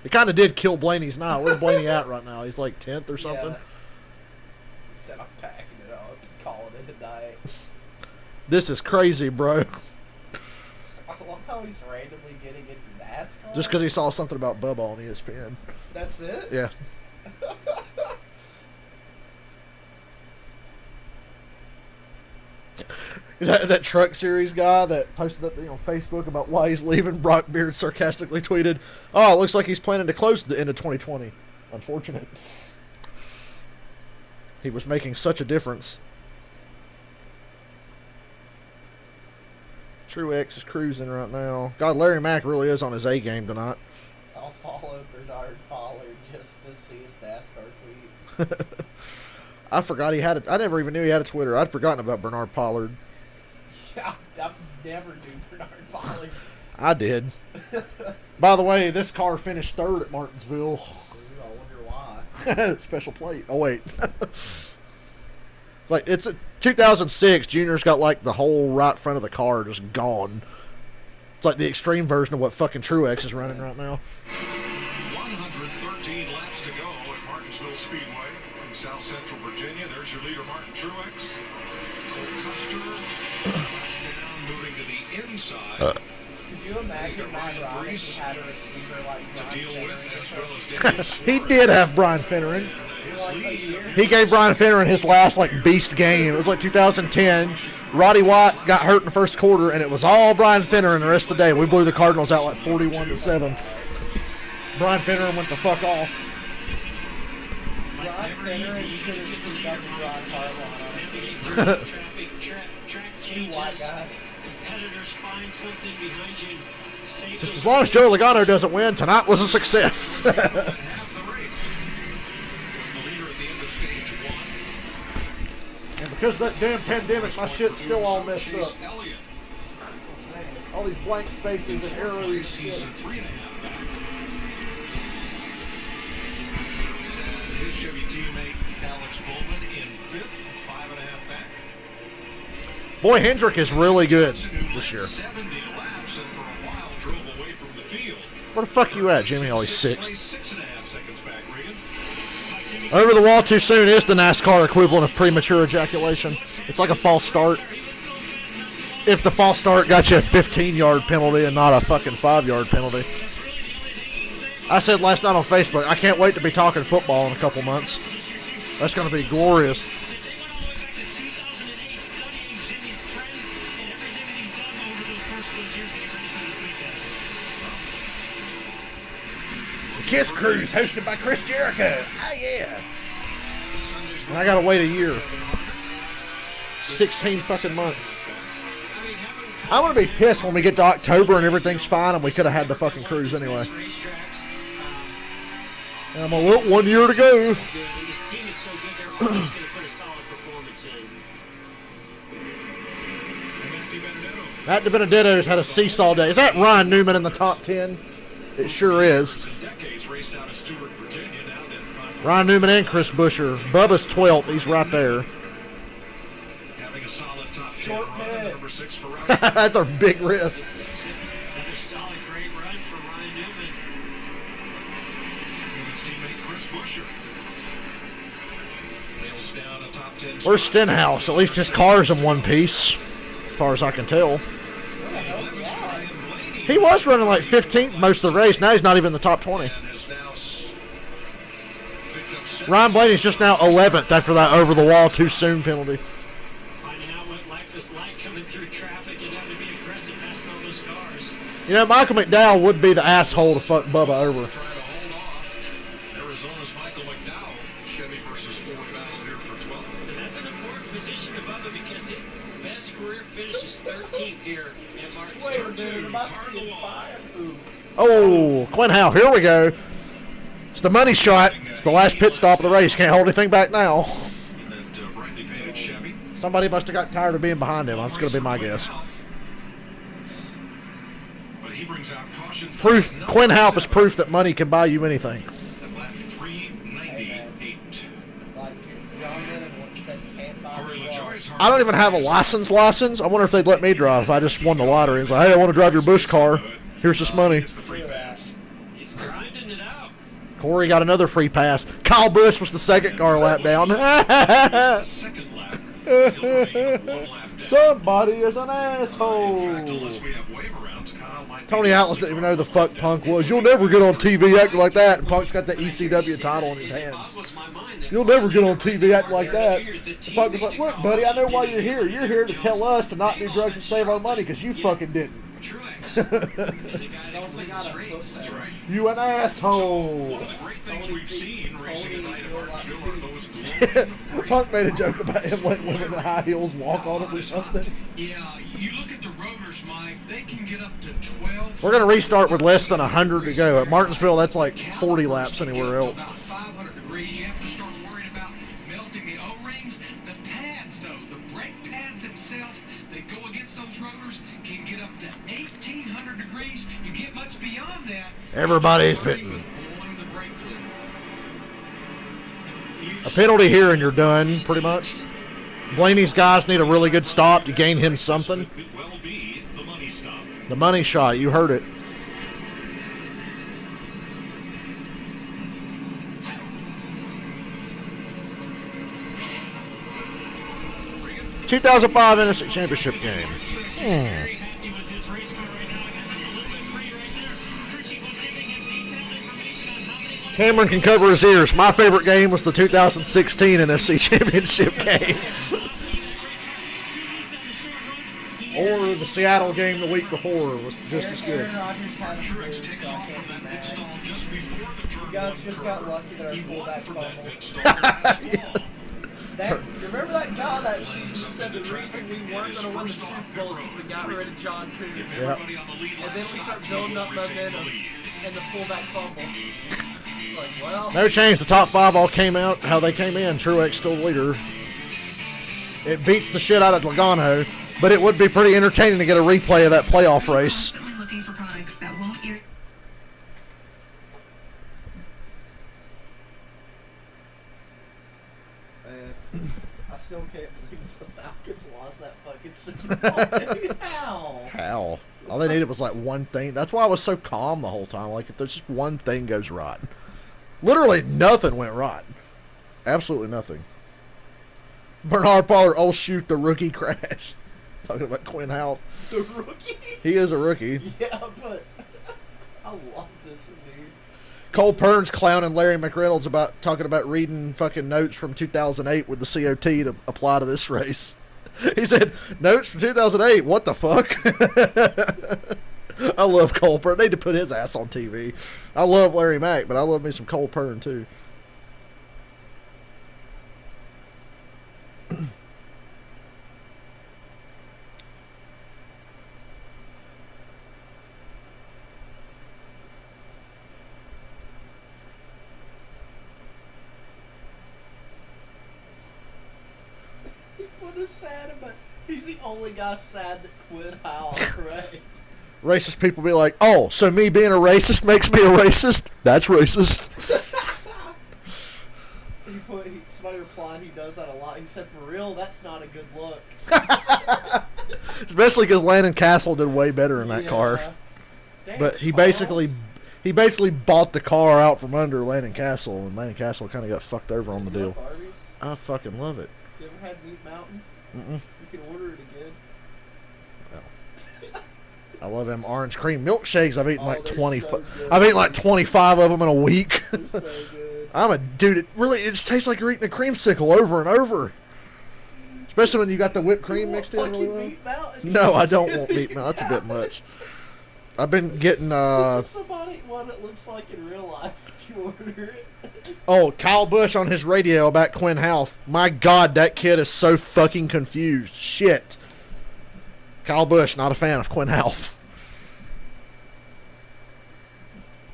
It kind of did kill Blaney's now. Where's Blaney at right now? He's like 10th or something? Yeah. He said, I'm packing it up and calling it a night. This is crazy, bro. I love how he's randomly getting into NASCAR. Just because he saw something about Bubba on ESPN. That's it? Yeah. That truck series guy that posted that thing on Facebook about why he's leaving, Brock Beard sarcastically tweeted, oh, it looks like he's planning to close at the end of 2020. Unfortunate. He was making such a difference. Truex is cruising right now. God, Larry Mack really is on his A game tonight. I'll follow Bernard Pollard just to see his NASCAR tweets. I forgot he had it. I never even knew he had a Twitter. I'd forgotten about Bernard Pollard. Yeah, I've never knew Bernard Pollard. I did. By the way, this car finished third at Martinsville. I wonder why. Special plate. Oh wait. It's a 2006. Junior's got like the whole right front of the car just gone. It's like the extreme version of what fucking Truex is running right now. 113 laps to go at Martinsville Speedway in South Central Virginia. There's your leader, Martin Truex. Cole Custer down, moving to the inside. Could you imagine Matt Ryan if he had a receiver like to deal with, as well as Daniel He did have Brian Finneran. He gave Brian Finneran his last like beast game. It was like 2010. Roddy Watt got hurt in the first quarter, and it was all Brian Finneran the rest of the day. We blew the Cardinals out like 41-7. Brian Finneran went the fuck off. Brian Finneran should have picked up Brian Harbaugh. Two white guys. Competitors find something behind you. Just as long as Joe Logano doesn't win, tonight was a success. And because of that damn pandemic, my shit's still all messed up. All these blank spaces and errors and shit. His Chevy teammate Alex Bowman in fifth, 5.5 back. Boy, Hendrick is really good this year. 70 laps and for a while drove away from the field. Where the fuck you at, Jimmy? Always sixth. 6.5 seconds back, Regan. Over the wall too soon is the NASCAR equivalent of premature ejaculation. It's like a false start. If the false start got you a 15-yard penalty and not a fucking 5-yard penalty. I said last night on Facebook, I can't wait to be talking football in a couple months. That's going to be glorious. The Kiss Cruise, hosted by Chris Jericho. Oh, yeah. And I got to wait a year. 16 fucking months. I'm going to be pissed when we get to October and everything's fine and we could have had the fucking cruise anyway. And I'm going to look 1 year to go. His team is so good, they're always going to put a solid performance in. Matt DiBenedetto's had a seesaw day. Is that Ryan Newman in the top 10? It sure is. Ryan Newman and Chris Buescher. Bubba's 12th. He's right there. Short head. That's a big risk. That's a solid, great run for Ryan Newman. Newman's teammate Chris Buescher nails down a top 10. Where's Stenhouse? At least his car's in one piece, as far as I can tell. He was running like 15th most of the race. Now he's not even in the top 20. Ryan Blaney's just now 11th after that over-the-wall too soon penalty. Finding out what life is like coming through traffic and having to be aggressive passing all those cars. You know, Michael McDowell would be the asshole to fuck Bubba over. Arizona's Michael McDowell, Chevy versus Ford battle here for 12th. And that's an important position to Bubba because his best career finish is 13th here at Martinsville. Oh, Quinn Howe, here we go. It's the money shot. It's the last pit stop of the race. Can't hold anything back now. Somebody must have got tired of being behind him. That's going to be my guess. Proof. Quinn Howe is proof that money can buy you anything. I don't even have a license. I wonder if they'd let me drive if I just won the lottery. It's like, hey, I want to drive your Bush car. Here's this money. He's grinding it out. Corey got another free pass. Kyle Busch was the second car lap down. Somebody is an asshole. Tony Atlas didn't even know who the fuck Punk was. You'll never get on TV acting like that. And Punk's got the ECW title in his hands. You'll never get on TV acting like that. And Punk was like, look, buddy, I know why you're here. You're here to tell us to not do drugs and save our money because you fucking didn't. You an asshole. Punk made a joke about him letting women in high heels walk on him or something. Yeah, you look at the rotors, Mike, they can get up to 12. We're going to restart with less than 100 to go. At Martinsville, that's like 40 laps anywhere else. About 500 degrees. You have to start worrying about melting the O-rings. The pads, though, the brake pads themselves, they go against those rotors, can get up to 1,800 200 degrees, you get much beyond that. Everybody's pitting. A penalty here and you're done, pretty much. Blaney's guys need a really good stop to gain him something. The money shot, you heard it. ...2005 NSC Championship game. Cameron can cover his ears. My favorite game was the 2016 NFC Championship game. Or the Seattle game the week before was just as good. Aaron Rodgers had a Truex takes off from that pit stall just before the turn You guys one just curve. got lucky that our He fullback won from that fumbled. pit stall. You remember that guy that season said the reason we weren't going to win the Super Bowl is because we got rid of John Truex. Yep. And then we start building up momentum, and the fullback fumbles. It's like, well... No change. The top 5 all came out how they came in. Truex still the leader. It beats the shit out of Logano, but it would be pretty entertaining to get a replay of that playoff race. Looking for products that won't I still can't believe the Falcons lost that fucking Super Bowl, dude. How? All they needed was like one thing. That's why I was so calm the whole time. Like, if there's just one thing goes right. Literally nothing went right. Absolutely nothing. Bernard Pollard, oh shoot, the rookie crashed. Talking about Quinn Houff. The rookie? He is a rookie. Yeah, but I love this dude. Cole Pern's clowning Larry McReynolds about talking about reading fucking notes from 2008 with the COT to apply to this race. He said, notes from 2008, what the fuck? I love Cole Pern. They need to put his ass on TV. I love Larry Mack, but I love me some Cole Pern too. What is sad about... He's the only guy sad that Quinn Houff, right? Racist people be like, oh, so me being a racist makes me a racist? That's racist. Somebody replied he does that a lot. He said, for real, that's not a good look. Especially because Landon Castle did way better in that car. Damn, But he basically bought the car out from under Landon Castle, and Landon Castle kind of got fucked over on the deal. Arby's? I fucking love it. You ever had Meat Mountain? Mm-mm. You can order it again. I love them orange cream milkshakes. I've eaten like they're 25. so good. I've eaten like 25 of them in a week. They're so good. I'm a dude. It just tastes like you're eating a creamsicle over and over. Especially when you got the whipped cream mixed in really well. Meat Mountain? No, I don't want Meat Mountain. That's a bit much. I've been getting This is somebody what it looks like in real life if you order it. Oh, Kyle Busch on his radio about Quinn Houff. My God, that kid is so fucking confused. Shit. Kyle Busch, not a fan of Quinn Houff.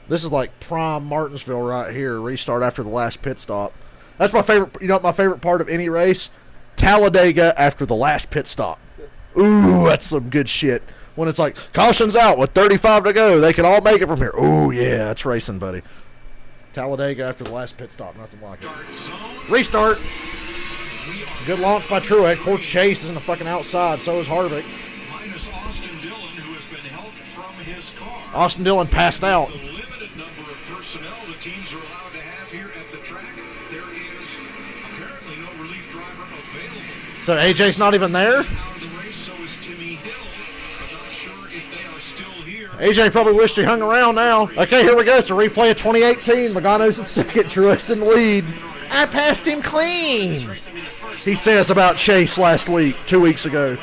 This is like prime Martinsville right here. Restart after the last pit stop. That's my favorite. You know what my favorite part of any race? Talladega after the last pit stop. Ooh, that's some good shit. When it's like, caution's out with 35 to go. They can all make it from here. Ooh, yeah, that's racing, buddy. Talladega after the last pit stop. Nothing like it. Restart. Good launch by Truex. Poor Chase is in the fucking outside. So is Harvick. Minus Austin Dillon, who has been helped from his car. Austin Dillon passed out. The limited number of personnel the teams are allowed to have here at the track, there is apparently no relief driver available. So AJ's not even there? Out of the race, so is Timmy Hill. I'm not sure if they are still here. AJ probably wished he hung around now. Okay, here we go. It's a replay of 2018. Logano's in second. Truex in the lead. I passed him clean. He says about Chase last week, 2 weeks ago.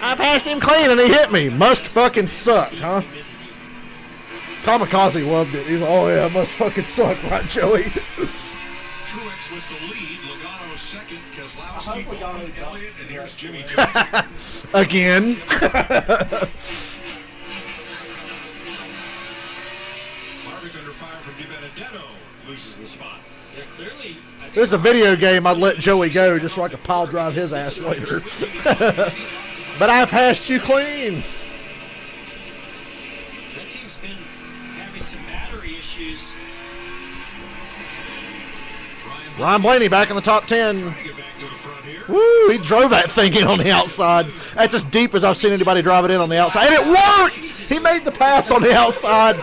I passed him clean and he hit me. Must fucking suck, huh? Kamikaze loved it. He's like, oh yeah, must fucking suck, right, Joey? Truex with the lead. Logano second. Keselowski, Bowman, Elliott, and here's Jimmy Johnson. Again. Harvick under fire from DiBenedetto loses the spot. Yeah, clearly. This is a video game. I'd let Joey go just so I could pile drive his ass later. But I passed you clean. team's been having some battery issues. Ryan Blaney back in the top 10. Woo, he drove that thing in on the outside. That's as deep as I've seen anybody drive it in on the outside. And it worked! He made the pass on the outside.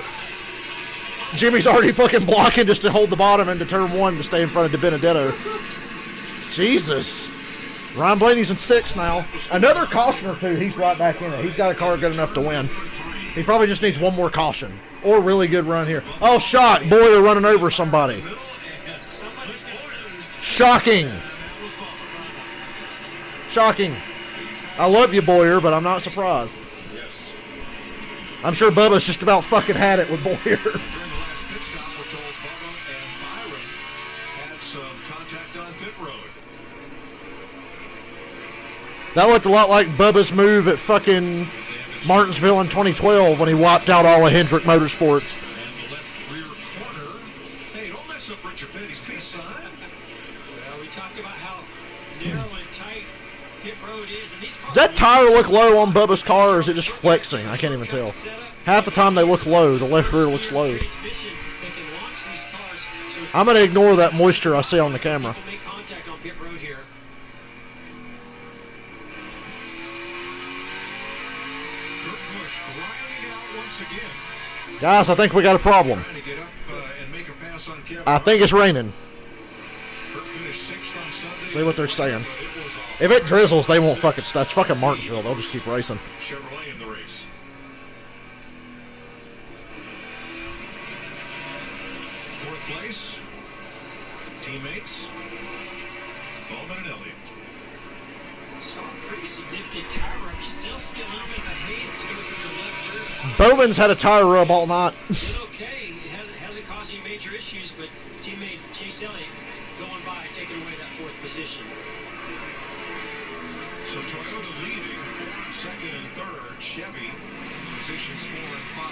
Jimmy's already fucking blocking just to hold the bottom into turn 1 to stay in front of DiBenedetto. Jesus. Ryan Blaney's in 6th now. Another caution or two, he's right back in it. He's got a car good enough to win. He probably just needs one more caution. Or a really good run here. Oh, shot. Boyer running over somebody. Shocking. Shocking. I love you, Boyer, but I'm not surprised. I'm sure Bubba's just about fucking had it with Boyer. That looked a lot like Bubba's move at fucking Martinsville in 2012 when he wiped out all of Hendrick Motorsports. And the left rear corner. Hey, don't mess up Richard Petty's peace sign. Well, we talked about how narrow and tight pit road is. And these cars Does that tire look low on Bubba's car, or is it just flexing? I can't even tell. Half the time they look low. The left rear looks low. I'm going to ignore that moisture I see on the camera. make contact on pit road here. Guys, I think we got a problem. I think it's raining. See what they're saying. If it drizzles, they won't fucking stop. It's fucking Martinsville. They'll just keep racing. Chevrolet in the race. Fourth place. Teammates. Bowman and Elliott. So a pretty significant tire rub. You still see a little bit of a haze coming from the left rear. Bowman's had a tire rub all night. Did okay. It hasn't caused any major issues, but teammate Chase Elliott going by, taking away that 4th position. So Toyota leading 4th, 2nd, and 3rd. Chevy positions 4 and 5.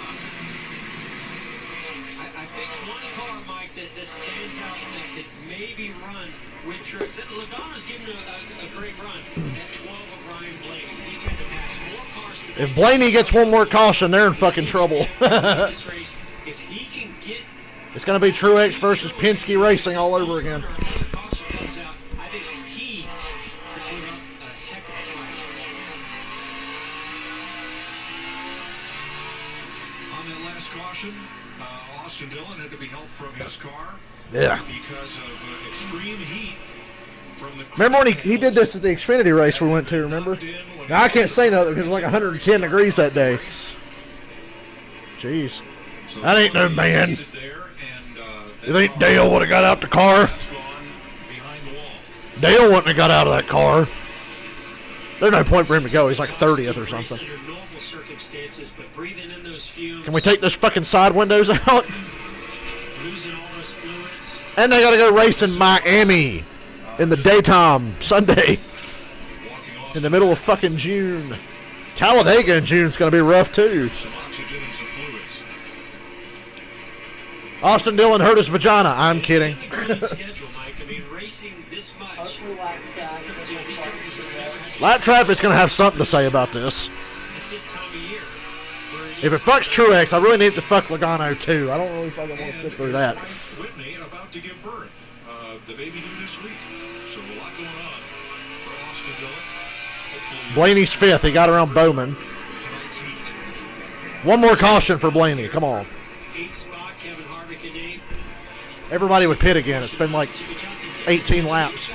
I think one car, Mike, that stands out that could maybe run with Truex. Logano's given a great run at 12 of Ryan Blaney. He's had to pass more cars today. If Blaney gets one more caution, they're in fucking trouble. This race, if he can get, It's going to be Truex versus Penske Racing all over again. I think he could put up a heck of a fight. On that last caution, Austin Dillon had to be helped from his car. Yeah. Because of extreme heat from the. Remember when he did this at the Xfinity race we went to, remember? Now, I can't say nothing because it was like 110 degrees that day. Jeez. That ain't no man. You think Dale would have got out the car? Dale wouldn't have got out of that car. There's no point for him to go. He's like 30th or something. Can we take those fucking side windows out? And they got to go race in Miami in the daytime, Sunday. In the middle of fucking June. Talladega in June is going to be rough too. Austin Dillon hurt his vagina. I'm kidding. Lap Traffic's going to have something to say about this. If it fucks Truex, I really need to fuck Logano too. I don't really fucking want to sit through that. Whitney about to give birth. The baby due this week. So a lot going on for Austin Dillon. Blaney's 5th. He got around Bowman. One more caution for Blaney. Come on. Everybody would pit again. It's been like 18 laps.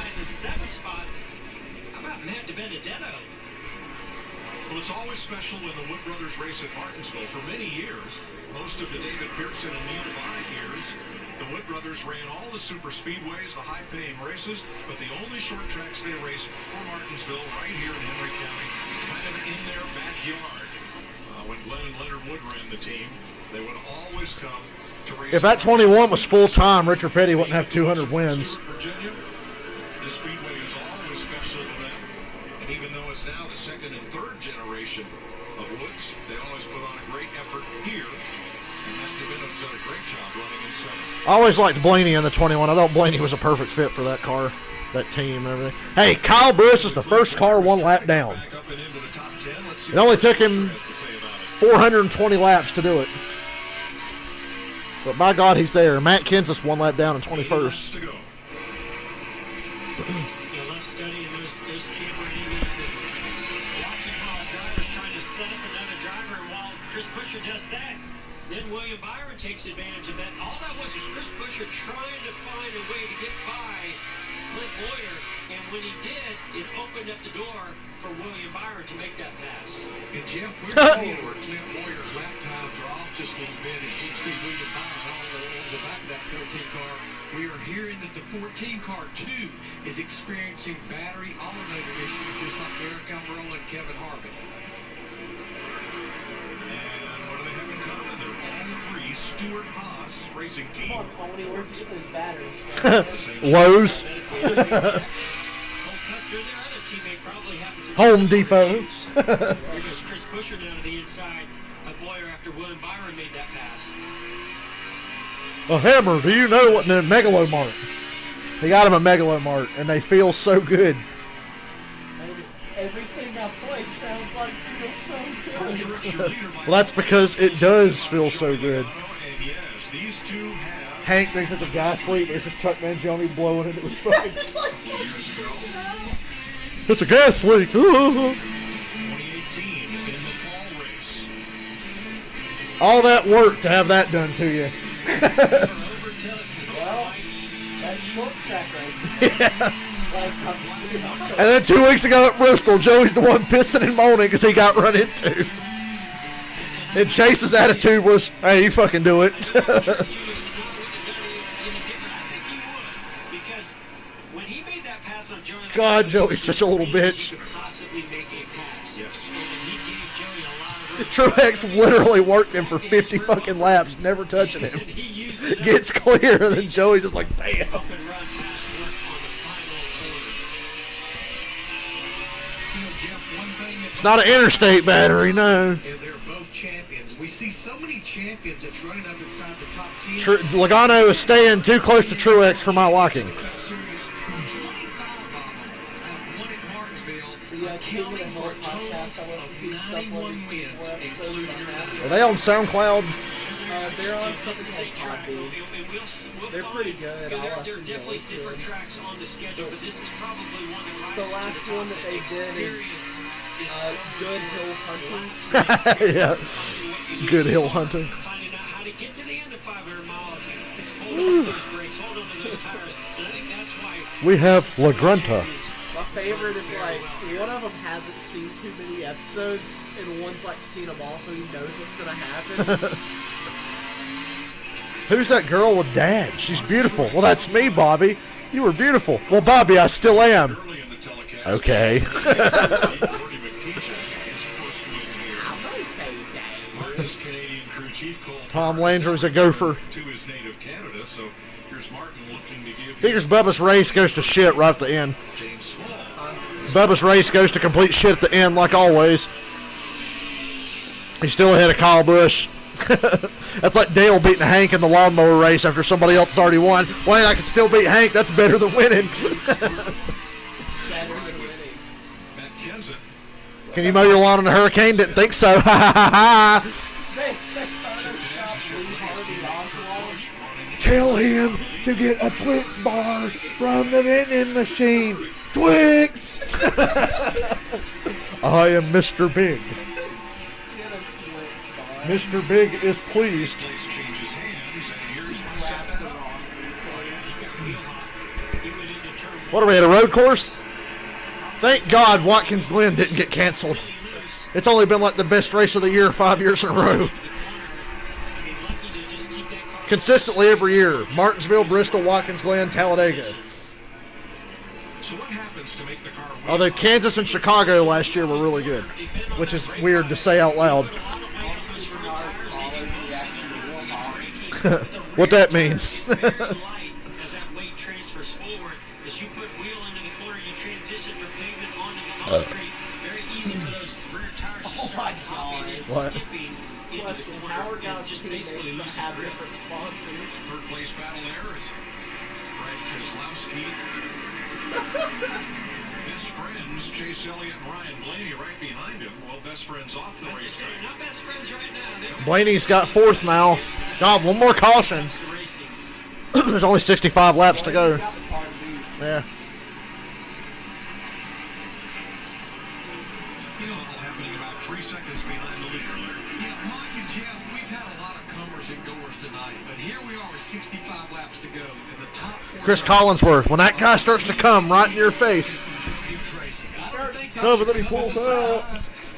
Well, it's always special when the Wood Brothers race at Martinsville. For many years, most of the David Pearson and Neil Bonnet years, the Wood Brothers ran all the super speedways, the high-paying races, but the only short tracks they raced were Martinsville, right here in Henry County, kind of in their backyard. When Glenn and Leonard Wood ran the team, they would always come to race. If that 21 was full-time, Richard Petty wouldn't have 200 wins. Virginia, this speedway is always special to them. And even though it's now the 2nd and 3rd generation of Woods, they always put on a great effort here. And Matt DiBenedetto's done a great job running in 7. I always liked Blaney in the 21. I thought Blaney was a perfect fit for that car, that team and everything. Hey, Kyle Busch is the first car one lap down. It only took him 420 laps to do it. But by God, he's there. Matt Kenseth 1 lap down in 21st. To go. I love studying those camera angles and watching how a driver's trying to set up another driver. And while Chris Buescher does that, then William Byron takes advantage of that. All that was Chris Buescher trying to find a way to get by Clint Boyer. And when he did, it opened up the door for William Byron to make that pass. And Jeff, we're seeing where Clint Boyer's lap times are off just a little bit. As you can see William Byron all over the back of that 14 car. We are hearing that the 14 car, too, is experiencing battery alternator issues, just like Eric Almirola and Kevin Harvick. And what do they have in common? They're all three Stewart Haas racing team. Come on, Tony, where'd you get those batteries? Lowe's. Home Depot. Because Chris Buescher down to the inside of Boyer after William Byron made that pass. A Hammer, do you know what the Megalomart? He got him a Megalomart, and they feel so good. Everything I play sounds like it feels so good. Well, that's because it does feel so good. And yes, these two have Hank thinks that the guy asleep, but it's just Chuck Mangione blowing into his fucking... years ago. It's a gas leak. 2018 in the fall race. All that work to have that done to you. Well, that's short track racing. Yeah. Like, And then 2 weeks ago at Bristol, Joey's the one pissing and moaning because he got run into. And Chase's attitude was, hey, you fucking do it. God, Joey's such a little bitch. Truex literally worked him for 50 fucking laps, never touching him. Gets clear, and then Joey's just like, damn. It's not an interstate battery, no. And they're both champions. We see so many champions that's running up inside the top 10. Logano is staying too close to Truex for my liking. Are they on SoundCloud? They're on something called Podbean. They're pretty good. There are definitely different tracks on the schedule, but this is probably one that rises the last to the one top. that they did is Good Hill Hunting. Yeah. Good Hill Hunting. Finding out how to get to the end of 500 miles and hold on to those brakes, hold on to those tires. And I think that's why We have La Grunta. My favorite is like one of them hasn't seen too many episodes, and one's like seen them all, so he knows what's gonna happen. Who's that girl with Dad? She's beautiful. Well, that's me, Bobby. You were beautiful. Well, Bobby, I still am. Okay. Tom Landry's a gopher. To his native Canada, so here's Martin looking to give Figures Bubba's race goes to shit right at the end. James Small. Bubba's race goes to complete shit at the end, like always. He's still ahead of Kyle Busch. That's like Dale beating Hank in the lawnmower race after somebody else has already won. Wait, I can still beat Hank. That's better than winning. Can you mow your lawn in a hurricane? Didn't think so. Tell him to get a Twix bar from the vending machine. Twix! I am Mr. Big. Mr. Big is pleased. What are we at, a road course? Thank God Watkins Glen didn't get canceled. It's only been like the best race of the year 5 years in a row. Consistently every year. Martinsville, Bristol, Watkins Glen, Talladega. So what happens to make the car Although Kansas and Chicago last year were really good, which is weird to say out loud. What that means. What? Question, how are guys just basically have different sponsors? Third place battle there is Brad Keselowski. Best friends, Chase Elliott and Ryan Blaney right behind him. Well, best friends off the racetrack. Not best friends right now. Blaney's got fourth now. God, one more caution. There's only 65 laps to go. Yeah. This is all happening about 3 seconds behind the leader. Yeah, Mike and Jeff, we've had a lot of comers and goers tonight, but here we are with 65 laps to go in the top 4. Chris Collinsworth, when that guy starts to come right in your face. No, but then he pulls out.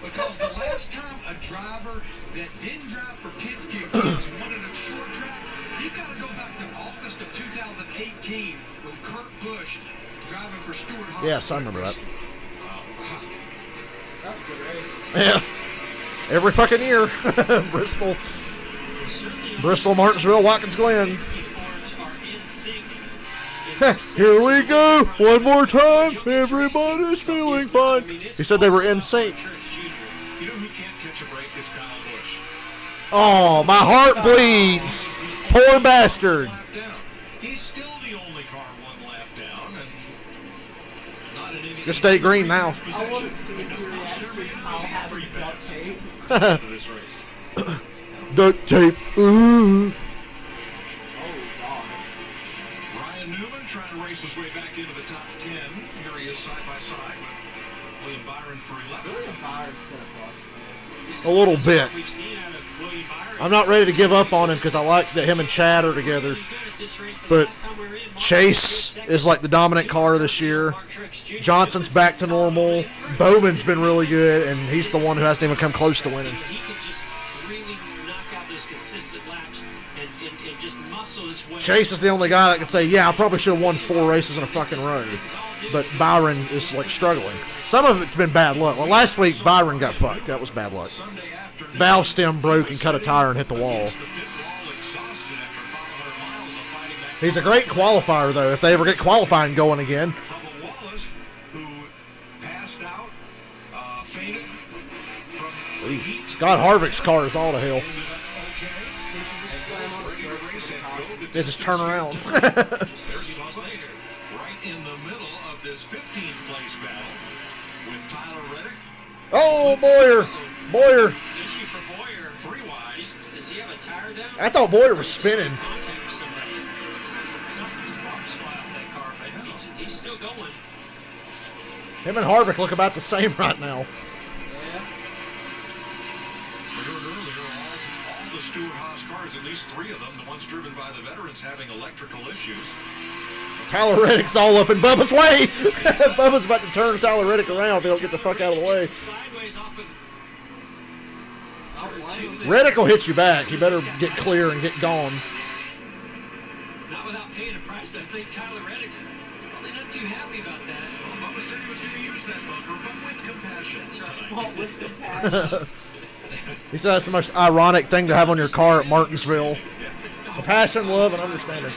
Because the last time a driver that didn't drive for Penske against wanted a short track, you got to go back to August of 2018 with Kurt Busch driving for Stewart Haas. Yes, I remember that. That's a good race. Yeah. Every fucking year. Bristol, Martinsville, Watkins Glen. Here we go. One more time. Everybody's feeling fine. He said they were in sync. You know who can't catch a break is Kyle Busch. Oh, my heart bleeds. Poor bastard. He's still the only car one lap down, and not in any. Just stay green now. I want to see if he reacts to Kyle having duct tape. This race. Duct tape. Ooh. Ryan Newman trying to race his way back into the top 10. Here he is side by side with William Byron for 11. William Byron's been a bust, man. A little bit. I'm not ready to give up on him because I like that him and Chad are together. But Chase is like the dominant car this year. Johnson's back to normal. Bowman's been really good, and he's the one who hasn't even come close to winning. He can just really knock out those consistent laps and just muscle his way. Chase is the only guy that can say, yeah, I probably should have won 4 races in a fucking row. But Byron is like struggling. Some of it's been bad luck. Well, last week Byron got fucked. That was bad luck. Valve stem broke and cut a tire and hit the wall. He's a great qualifier, though, if they ever get qualifying going again. God, Harvick's car is all to hell. They just turn around. Right in the middle of this 15th place battle with Tyler Reddick. Oh, Boyer. Boyer. Issue for Boyer. 3 wide. Does he have a tire down? I thought Boyer was spinning. Contact with somebody. Saw some sparks fly off that car, but he's still going. Him and Harvick look about the same right now. We heard earlier, all the Stewart Haas cars, at least 3 of them, the ones driven by the veterans, having electrical issues. Tyler Reddick's all up in Bubba's way. Bubba's about to turn Tyler Reddick around if he don't get the fuck out of the way. Reddick will hit you back. He better get clear and get gone. Not without paying a price. I think Tyler Reddick's probably not too happy about that. Well, Bubba said he was going to use that bumper, but with compassion. That's right. Well, with compassion. He said that's the most ironic thing to have on your car at Martinsville. Compassion, love, and understanding.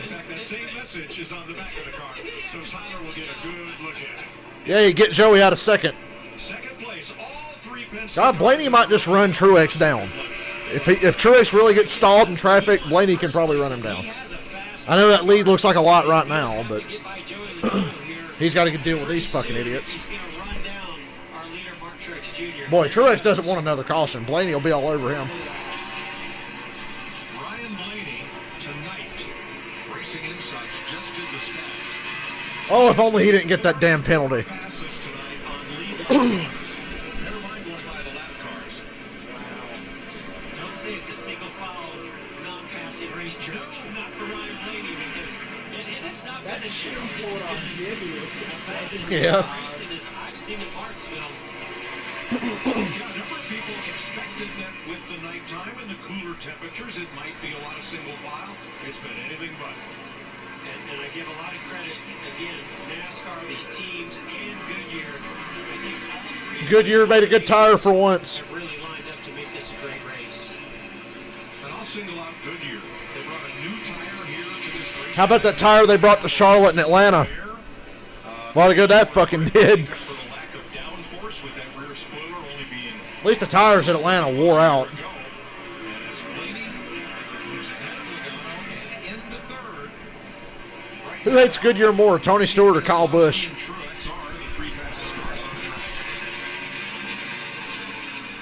In fact, that same message is on the back of the car, so Tyler will get a good look at it. Yeah, you get Joey out of second. Second place, all 3 Penske. God, Blaney might just run Truex down. If Truex really gets stalled in traffic, Blaney can probably run him down. I know that lead looks like a lot right now, but he's got to deal with these fucking idiots. Boy, Truex doesn't want another caution. Blaney will be all over him. Ryan Blaney tonight, Racing Insights just did the stats. Oh, if only he didn't get that damn penalty. Passes tonight on lead laps. Never mind going by the lap cars. Don't say it's a single foul, non-passing racetrack. No, not for Ryan Blaney, because and it's not been a show. This has been Yeah. racing as I've seen at Martinsville. Yeah, a number of people expected that with the nighttime and the cooler temperatures, it might be a lot of single file. It's been anything but. And I give a lot of credit, again, NASCAR, these teams, and Goodyear. I think all 3 Goodyear made a good tire for once. have really lined up to make this a great race. And I'll single out Goodyear. They brought a new tire here to this race. How about that tire they brought to Charlotte and Atlanta? A lot of good that fucking did. For the lack of downforce with that rear spoiler only being At least the tires at Atlanta wore out. and as Blaney moves ahead of Logano and into third, Who hates Goodyear more, Tony Stewart or Kyle Busch?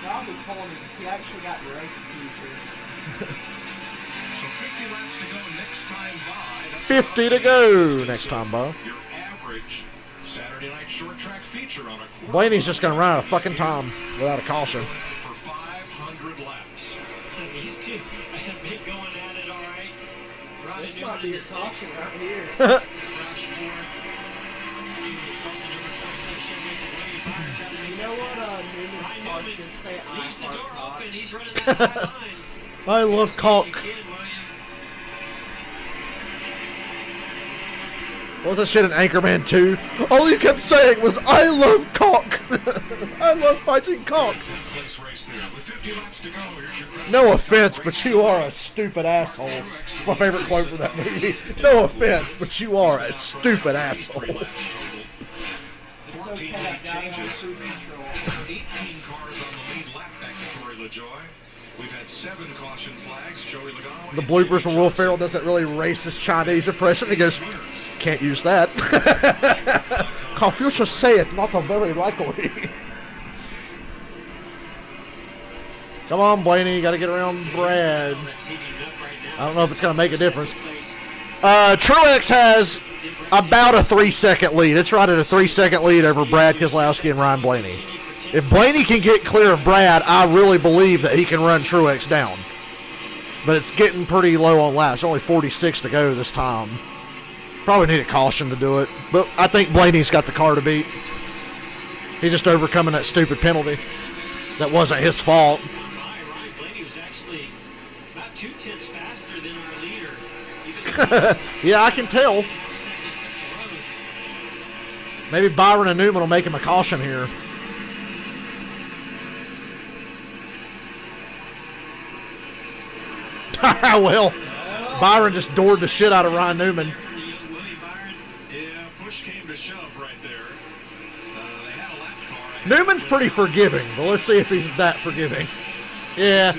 Probably Tony, because he actually got the race future. So 50 laps to go next time by. 50 to go next time, Bo. Your average Saturday night short track feature on a Blaney's just going to run out of fucking time without a caution. for 500 laps. These two have been going at it all right. Ronnie This Newman might be in a the caution sixth. right here. Roush fourth. See the exalted number 24 Chevrolet from Wade Byron trying to make You know what pass. Newman's Ryan car Newman should say? leaves the I door heart open. He's running that high line. I love Yes, cock. you can, William. What was that shit in Anchorman 2? All you kept saying was, I love cock. I love fighting cock. Place race there. With 50 laps to go, here's your crowd. No offense, but you are a stupid asshole. My favorite quote from that movie. No offense, but you are a stupid asshole. 14 It's okay, I lap got it on changes. cruise control. 18 cars on the lead lap back to Tory LaJoy. We've had 7 caution flags. Joey Logano. The bloopers when Will Ferrell does that really racist Chinese impression. He goes, can't use that. Confucius saith not a very likely. Come on, Blaney. You got to get around Brad. I don't know if it's going to make a difference. Truex has about a 3-second lead. It's right at a 3-second lead over Brad Keselowski and Ryan Blaney. If Blaney can get clear of Brad, I really believe that he can run Truex down. But it's getting pretty low on laps. Only 46 to go this time. Probably need a caution to do it. But I think Blaney's got the car to beat. He's just overcoming that stupid penalty. That wasn't his fault. Ryan Blaney was actually about 2/10 faster than our leader. Yeah, I can tell. Maybe Byron and Newman will make him a caution here. Well, Byron just doored the shit out of Ryan Newman. Yeah, push came to shove right there. They had a lap car. Newman's pretty forgiving, but let's see if he's that forgiving. Yeah.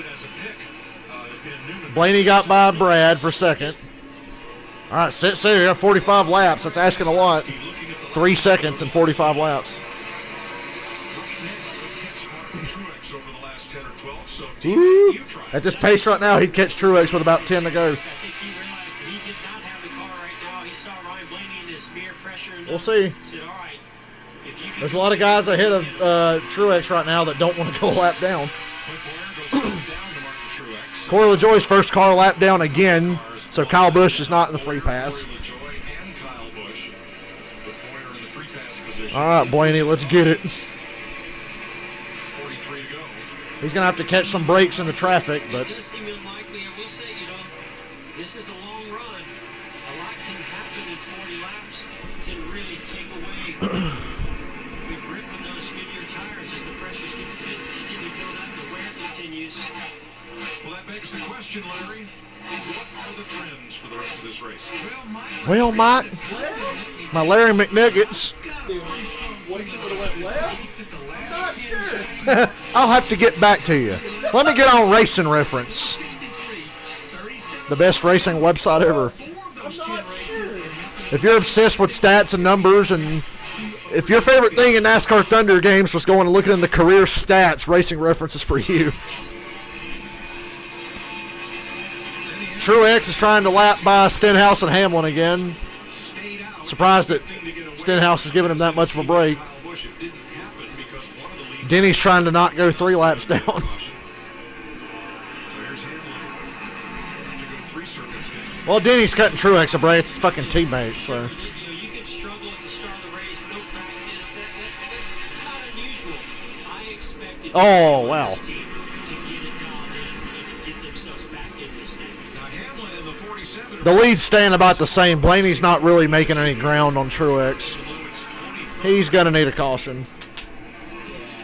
Blaney got by Brad for second. All right, sit there. You got 45 laps. That's asking a lot. 3 seconds and 45 laps. Ooh. At this pace right now, he'd catch Truex with about 10 to go. I think he realized he did not have the car right now. He saw Ryan Blaney in his mere pressure. And We'll see. said, all right, if you can There's a lot of guys ahead of Truex right now that don't want to go a lap down. Corey LaJoy's first car lap down again, so Kyle Busch is not in the free pass. All right, Blaney, let's get it. He's going to have to catch some breaks in the traffic, but It does seem unlikely. I will say, this is a long run. A lot can happen in 40 laps. Can really take away the grip on those Goodyear tires as the pressures continue to build up and the wear continues. Well, that begs the question, Larry. What are the trends for the rest of this race? well, Mike, my Larry McNuggets. What if it would have went left? I'm not sure. I'll have to get back to you. Let me get on Racing Reference, the best racing website ever. I'm not sure. If you're obsessed with stats and numbers, and if your favorite thing in NASCAR Thunder games was going and looking in the career stats, Racing Reference is for you. Truex is trying to lap by Stenhouse and Hamlin again. Surprised that Stenhouse is giving him that much of a break. Denny's trying to not go 3 laps down. Well, Denny's cutting Truex a break. It's his fucking teammate, so. You can struggle at the start of the race, no practice. That's not unusual. I expected Oh, wow. this team to get it dialed in and get themselves back in this thing. Now Hamlin in the 47. The lead's staying about the same. Blaney's not really making any ground on Truex. He's going to need a caution.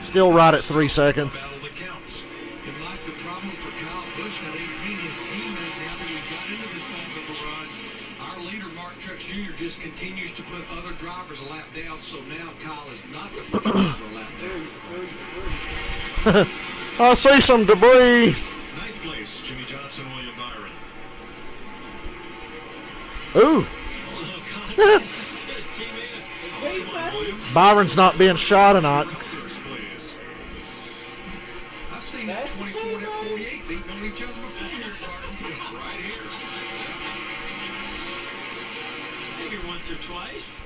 Still right at 3 seconds. And Mike, the problem for Kyle Busch at 18, his teammate, now that he got into the second of the run, our leader, Mark Truex Jr., just continues to put other drivers a lap down, so now Kyle is not the first driver a lap down. I see some debris. Ninth place, Jimmy Johnson, William Byron. Ooh. Although Connie Just came in. Byron's not being shot or not. I've seen that 24 and 48 beating on each other before here, Martin. Right here. Maybe once or twice.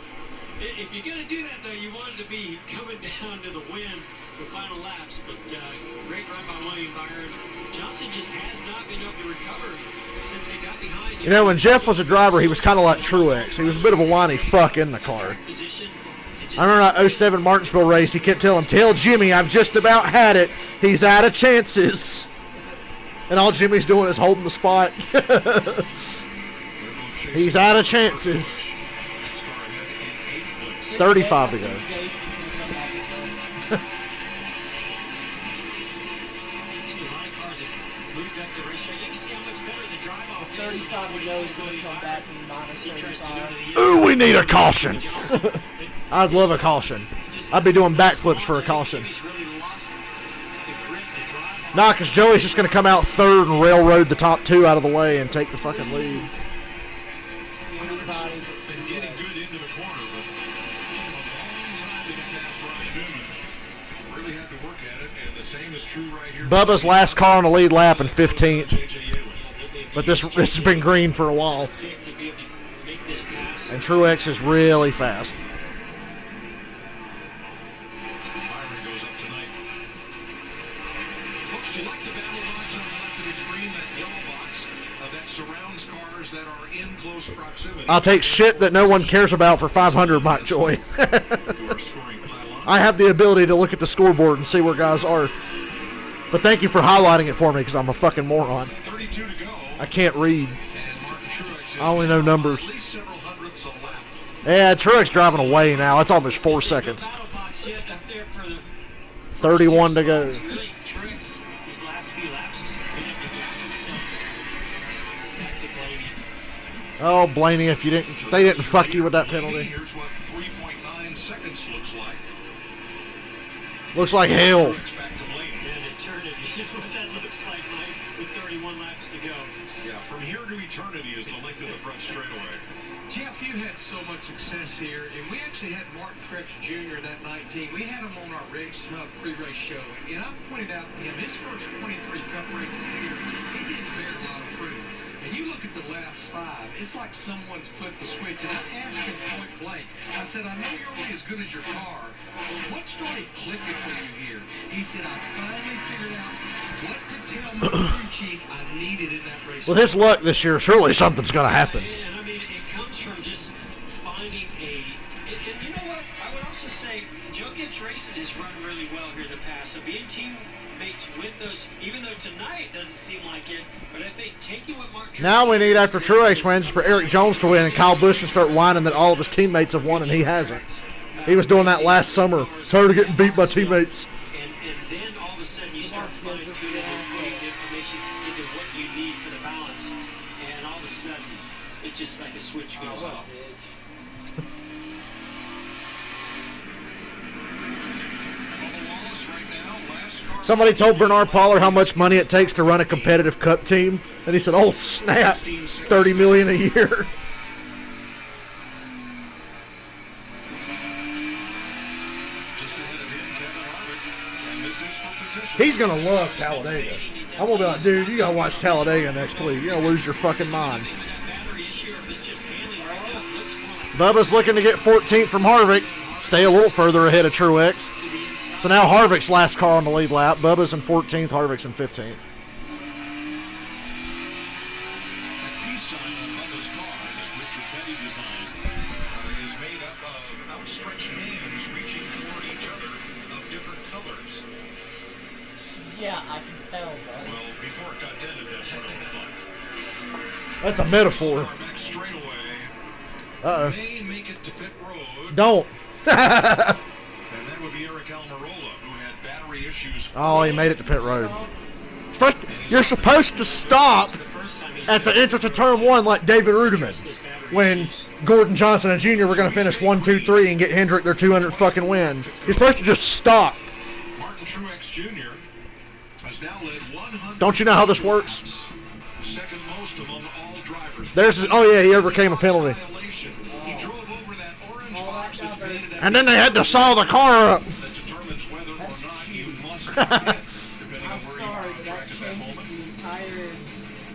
If you're going to do that, though, you want it to be coming down to the win with final laps. But great run by William Byron. Johnson just has not been able to recover since they got behind. You know, when Jeff was a driver, he was kind of like Truex. He was a bit of a whiny fuck in the car. I remember that 07 Martinsville race, he kept telling him, "Tell Jimmy I've just about had it. He's out of chances." And all Jimmy's doing is holding the spot. He's out of chances. 35 to go. 35 to go is going to come back from minus 35. Ooh, we need a caution. I'd love a caution. I'd be doing backflips for a caution. Nah, because Joey's just going to come out third and railroad the top two out of the way and take the fucking lead. Getting good into the corner, but a long time to get past Ryan Newman. Really had to work at it, and the same is true right here. Bubba's last car on the lead lap in 15th. But this has been green for a while. And Truex is really fast. Byron goes up to ninth. Folks, do you like the battle box on the left of the screen, that yellow box that surrounds cars that are in close proximity? I'll take shit that no one cares about for 500, Mike Joy. I have the ability to look at the scoreboard and see where guys are. But thank you for highlighting it for me, because I'm a fucking moron. 32 to go. I can't read. I only know numbers. Yeah, Truex driving away now. It's almost 4 seconds. 31 to go. Oh, Blaney, if they didn't fuck you with that penalty. Here's what 3.9 seconds looks like. Looks like hell. Is what that looks like, Mike, with 31 laps to go. Yeah, from here to eternity is the length of the front straightaway. Jeff, you had so much success here, and we actually had Martin Truex Jr. in that 19. We had him on our Race Hub pre-race show, and I pointed out to him his first 23 Cup races here, he didn't bear a lot of fruit. And you look at the last 5, it's like someone's flipped the switch. And I asked him point blank, I said, I know you're only as good as your car, but what started clicking for you here? He said, I finally figured out what to tell my crew chief I needed in that race. With his luck this year, surely something's going to happen. And I mean, it comes from just finding a... And you know what? I would also say Joe Gibbs Racing has run really well here in the past. So being teammates with those, even though tonight doesn't seem like it, but I think taking what Mark... Now we need, after Truex wins, for Eric Jones to win and Kyle Busch to start whining that all of his teammates have won and he hasn't. He was doing that last summer. Tired of getting beat by teammates. And then all of a sudden you start fine-tuning and putting information into what you need for the balance. And all of a sudden, it's just like a switch goes off. Somebody told Bernard Pollard how much money it takes to run a competitive Cup team, and he said, "Oh snap, $30 million a year." He's gonna love Talladega. I'm gonna be like, dude, you gotta watch Talladega next week. You're gonna lose your fucking mind. Bubba's looking to get 14th from Harvick, stay a little further ahead of Truex. So now Harvick's last car on the lead lap. Bubba's in 14th, Harvick's in 15th. Yeah, I can tell, bro. Well, before it got dented, that's what it looked like. That's a metaphor. Uh-oh. May make it to pit road. Don't. And that would be Eric Almirola, who had battery issues. Oh, he made it to pit road. First, you're supposed to stop at the entrance of turn 1 like David Rudiman when Gordon Johnson and Jr. were going to finish 1, 2, 3 and get Hendrick their 200th fucking win. You're supposed to just stop. Martin Truex Jr. has now led 100. Don't you know how this works? Second most among all drivers. There's, oh yeah, he overcame a penalty. He drove all that diversity. And then they had to saw the car up. That determines whether or not you must commit, depending on I'm where you are sorry, on but track that at that changes moment. the entire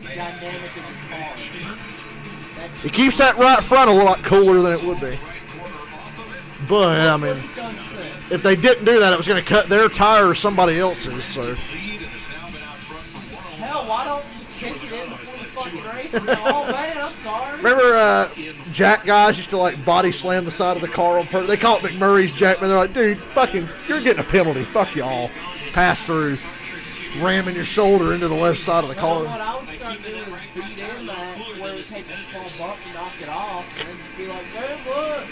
dynamic of the car. That's It keeps that right front a lot cooler than it would be. But, I mean, what he's done since. if they didn't do that, it was going to cut their tire or somebody else's. So, Hell, why don't you just kick it in before the fucking race and go, oh man, I'm sorry. remember Jack guys used to like body slam the side of the car on purpose? They call it McMurray's Jack, man. They're like, dude, fucking, you're getting a penalty. Fuck y'all. Pass through, ramming your shoulder into the left side of the So car. what I would start doing is beat in that where it takes a small bump and knock it off, and then just be like, man, look.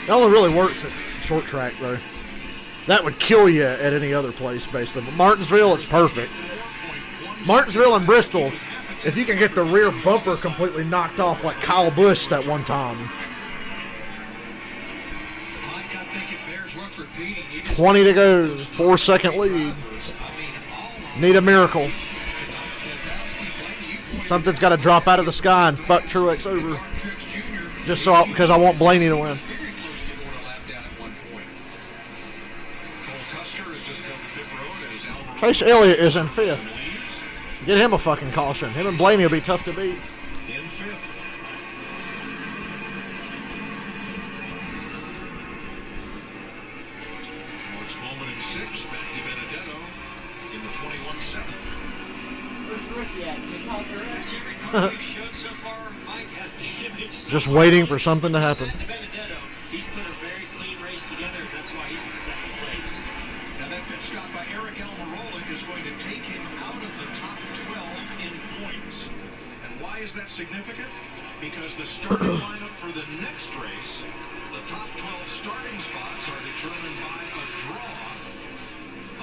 That only really works at short track, though. That would kill you at any other place, basically. But Martinsville, it's perfect. Martinsville and Bristol, if you can get the rear bumper completely knocked off like Kyle Busch that one time. 20 to go, 4-second lead. Need a miracle. Something's got to drop out of the sky and fuck Truex over. Just so because I want Blaney to win. Chase Elliott is in 5th. Get him a fucking caution. Him and Blaney will be tough to beat. In 5th. Mark's moment in 6th. Back to Benedetto in the 21-7. Where's Ricky at? Did he call direct? Every car we've showed so far, Mike has damaged. Just waiting for something to happen. Back to Benedetto. He's put a very clean race together, and that's why he's in 2nd place. Now that pit stop by Eric Almirola is going to take him out of the top 12 in points. And why is that significant? Because the starting lineup for the next race, the top 12 starting spots are determined by a draw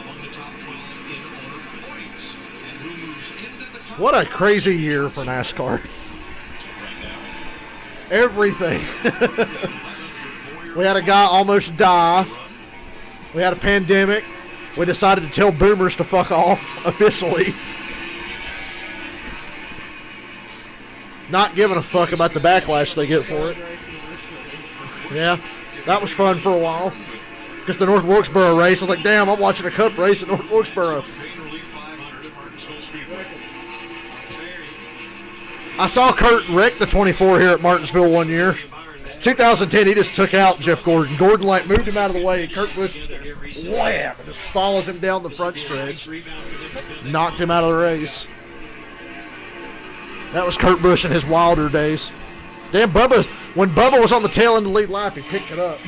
among the top 12 in owner points. And who moves into the top What a crazy year for NASCAR. Everything. We had a guy almost die. We had a pandemic. We decided to tell boomers to fuck off officially. Not giving a fuck about the backlash they get for it. Yeah, that was fun for a while. Because the North Wilkesboro race, I was like, damn, I'm watching a Cup race at North Wilkesboro. I saw Kurt wreck the 24 here at Martinsville one year. 2010, he just took out Jeff Gordon. Gordon, like, moved him out of the way. Kurt Busch, wham, and just follows him down the front stretch. Knocked him out of the race. That was Kurt Busch in his wilder days. Damn, Bubba, when Bubba was on the tail end of the lead lap, he picked it up.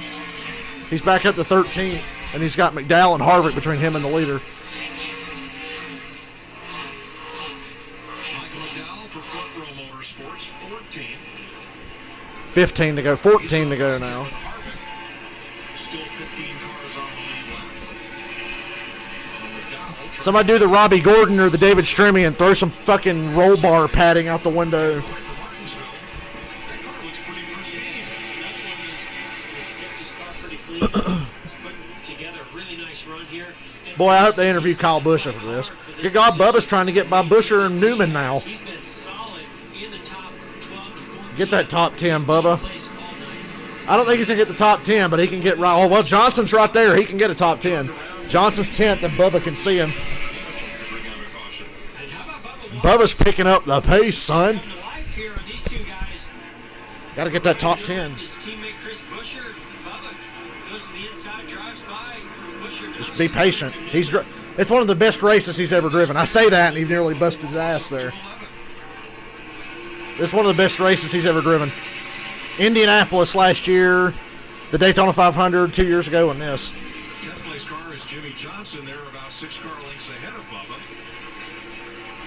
He's back up to 13th, and he's got McDowell and Harvick between him and the leader. Michael McDowell for Front Row Motorsports, 14th. 15 to go, 14 to go now. Still 15 cars on the lead lap. Somebody do the Robbie Gordon or the David Stremme and throw some fucking roll bar padding out the window. Boy, I hope they interview Kyle Busch after this. Good God, Bubba's trying to get by Buescher and Newman now. Get that top 10, Bubba. I don't think he's going to get the top 10, but he can get right. Oh, well, Johnson's right there. He can get a top 10. Johnson's 10th, and Bubba can see him. Bubba's picking up the pace, son. Got to get that top 10. Just be patient. It's one of the best races he's ever driven. I say that, and he nearly busted his ass there. It's one of the best races he's ever driven. Indianapolis last year, the Daytona 500 2 years ago, and this. 10th place car is Jimmy Johnson. They're about 6 car lengths ahead of Bubba.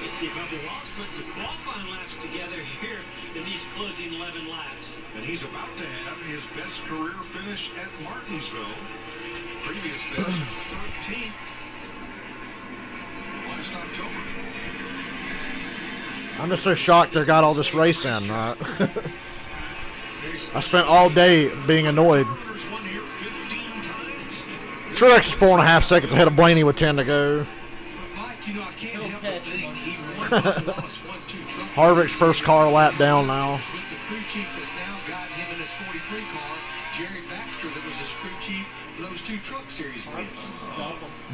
You see Bubba Wallace put some qualifying laps together here in these closing 11 laps. And he's about to have his best career finish at Martinsville. Previous best, 13th last October. I'm just so shocked they got all this race in. I spent all day being annoyed. Truex is 4.5 seconds ahead of Blaney with 10 to go. Harvick's first car lap down now. crew chief that's now got him in his 43 car, Jerry Baxter, that was his crew chief for those 2 Truck Series wins.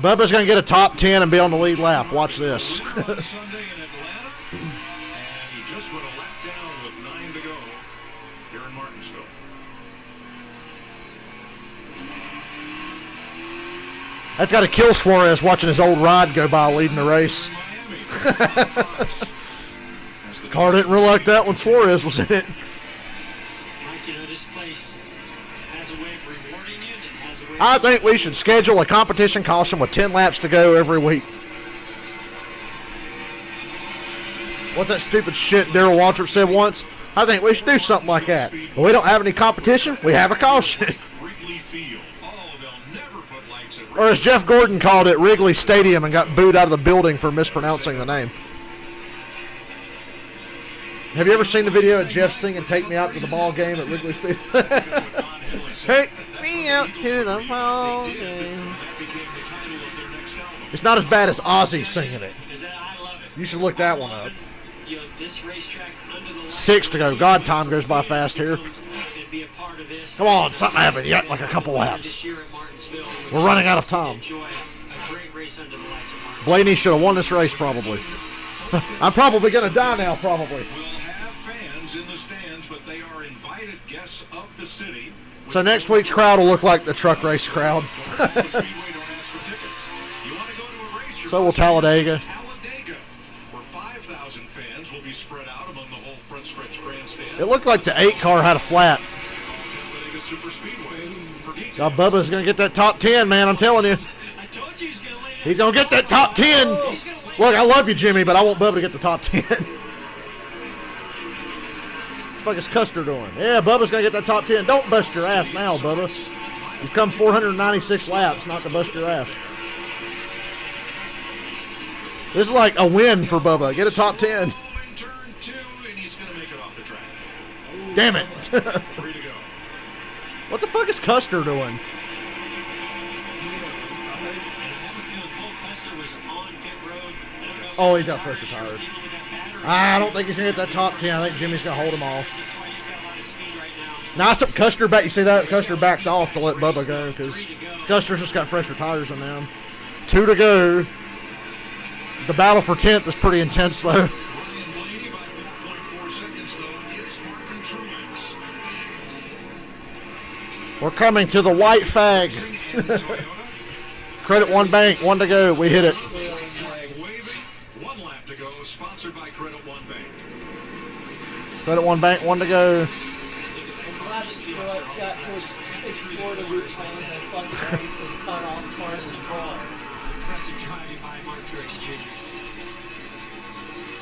Bubba's going to get a top 10 and be on the lead lap. Watch this. Sunday in Atlanta, and he just went a lap down with 9 to go here in Martinsville. That's got to kill Suarez watching his old ride go by leading the race. The car didn't really like that when Suarez was in it. Mike, you know, this place has a way of rewarding you. And has a way I think we should schedule a competition caution with 10 laps to go every week. What's that stupid shit Darrell Waltrip said once? I think we should do something like that. But we don't have any competition, we have a caution. Or as Jeff Gordon called it, Wrigley Stadium, and got booed out of the building for mispronouncing the name. Have you ever seen the video of Jeff singing "Take Me Out to the Ball Game" at Wrigley Stadium? Take me out to the ball game. It's not as bad as Ozzy singing it. You should look that one up. 6 to go. God, time goes by fast here. Come on, something happened. You got like a couple laps. We're running out of time. Blaney should have won this race, probably. I'm probably going to die now, probably. So next week's crowd will look like the truck race crowd. So will Talladega. It looked like the 8 car had a flat. Now Bubba's going to get that top 10, man, I'm telling you. He's going to get that top 10. Look, I love you, Jimmy, but I want Bubba to get the top 10. What the fuck is Custer doing? Yeah, Bubba's going to get that top 10. Don't bust your ass now, Bubba. You've come 496 laps, not to bust your ass. This is like a win for Bubba. Get a top 10. Damn it. What the fuck is Custer doing? Oh, he's got pressure tires. I don't think he's going to get that top 10. I think Jimmy's going to hold them off. Now, Custer back. You see that? Custer backed off to let Bubba go because Custer's just got fresher tires on them. 2 to go. The battle for 10th is pretty intense, though. We're coming to the white fag. Credit One Bank, 1 to go. We hit it. 1 lap to go, sponsored by Credit One Bank. Credit One Bank, 1 to go. I'm glad Steelix got to explore the route lane and fucking race and cut off Carson's car. Impressive driving by Mark Truex Jr.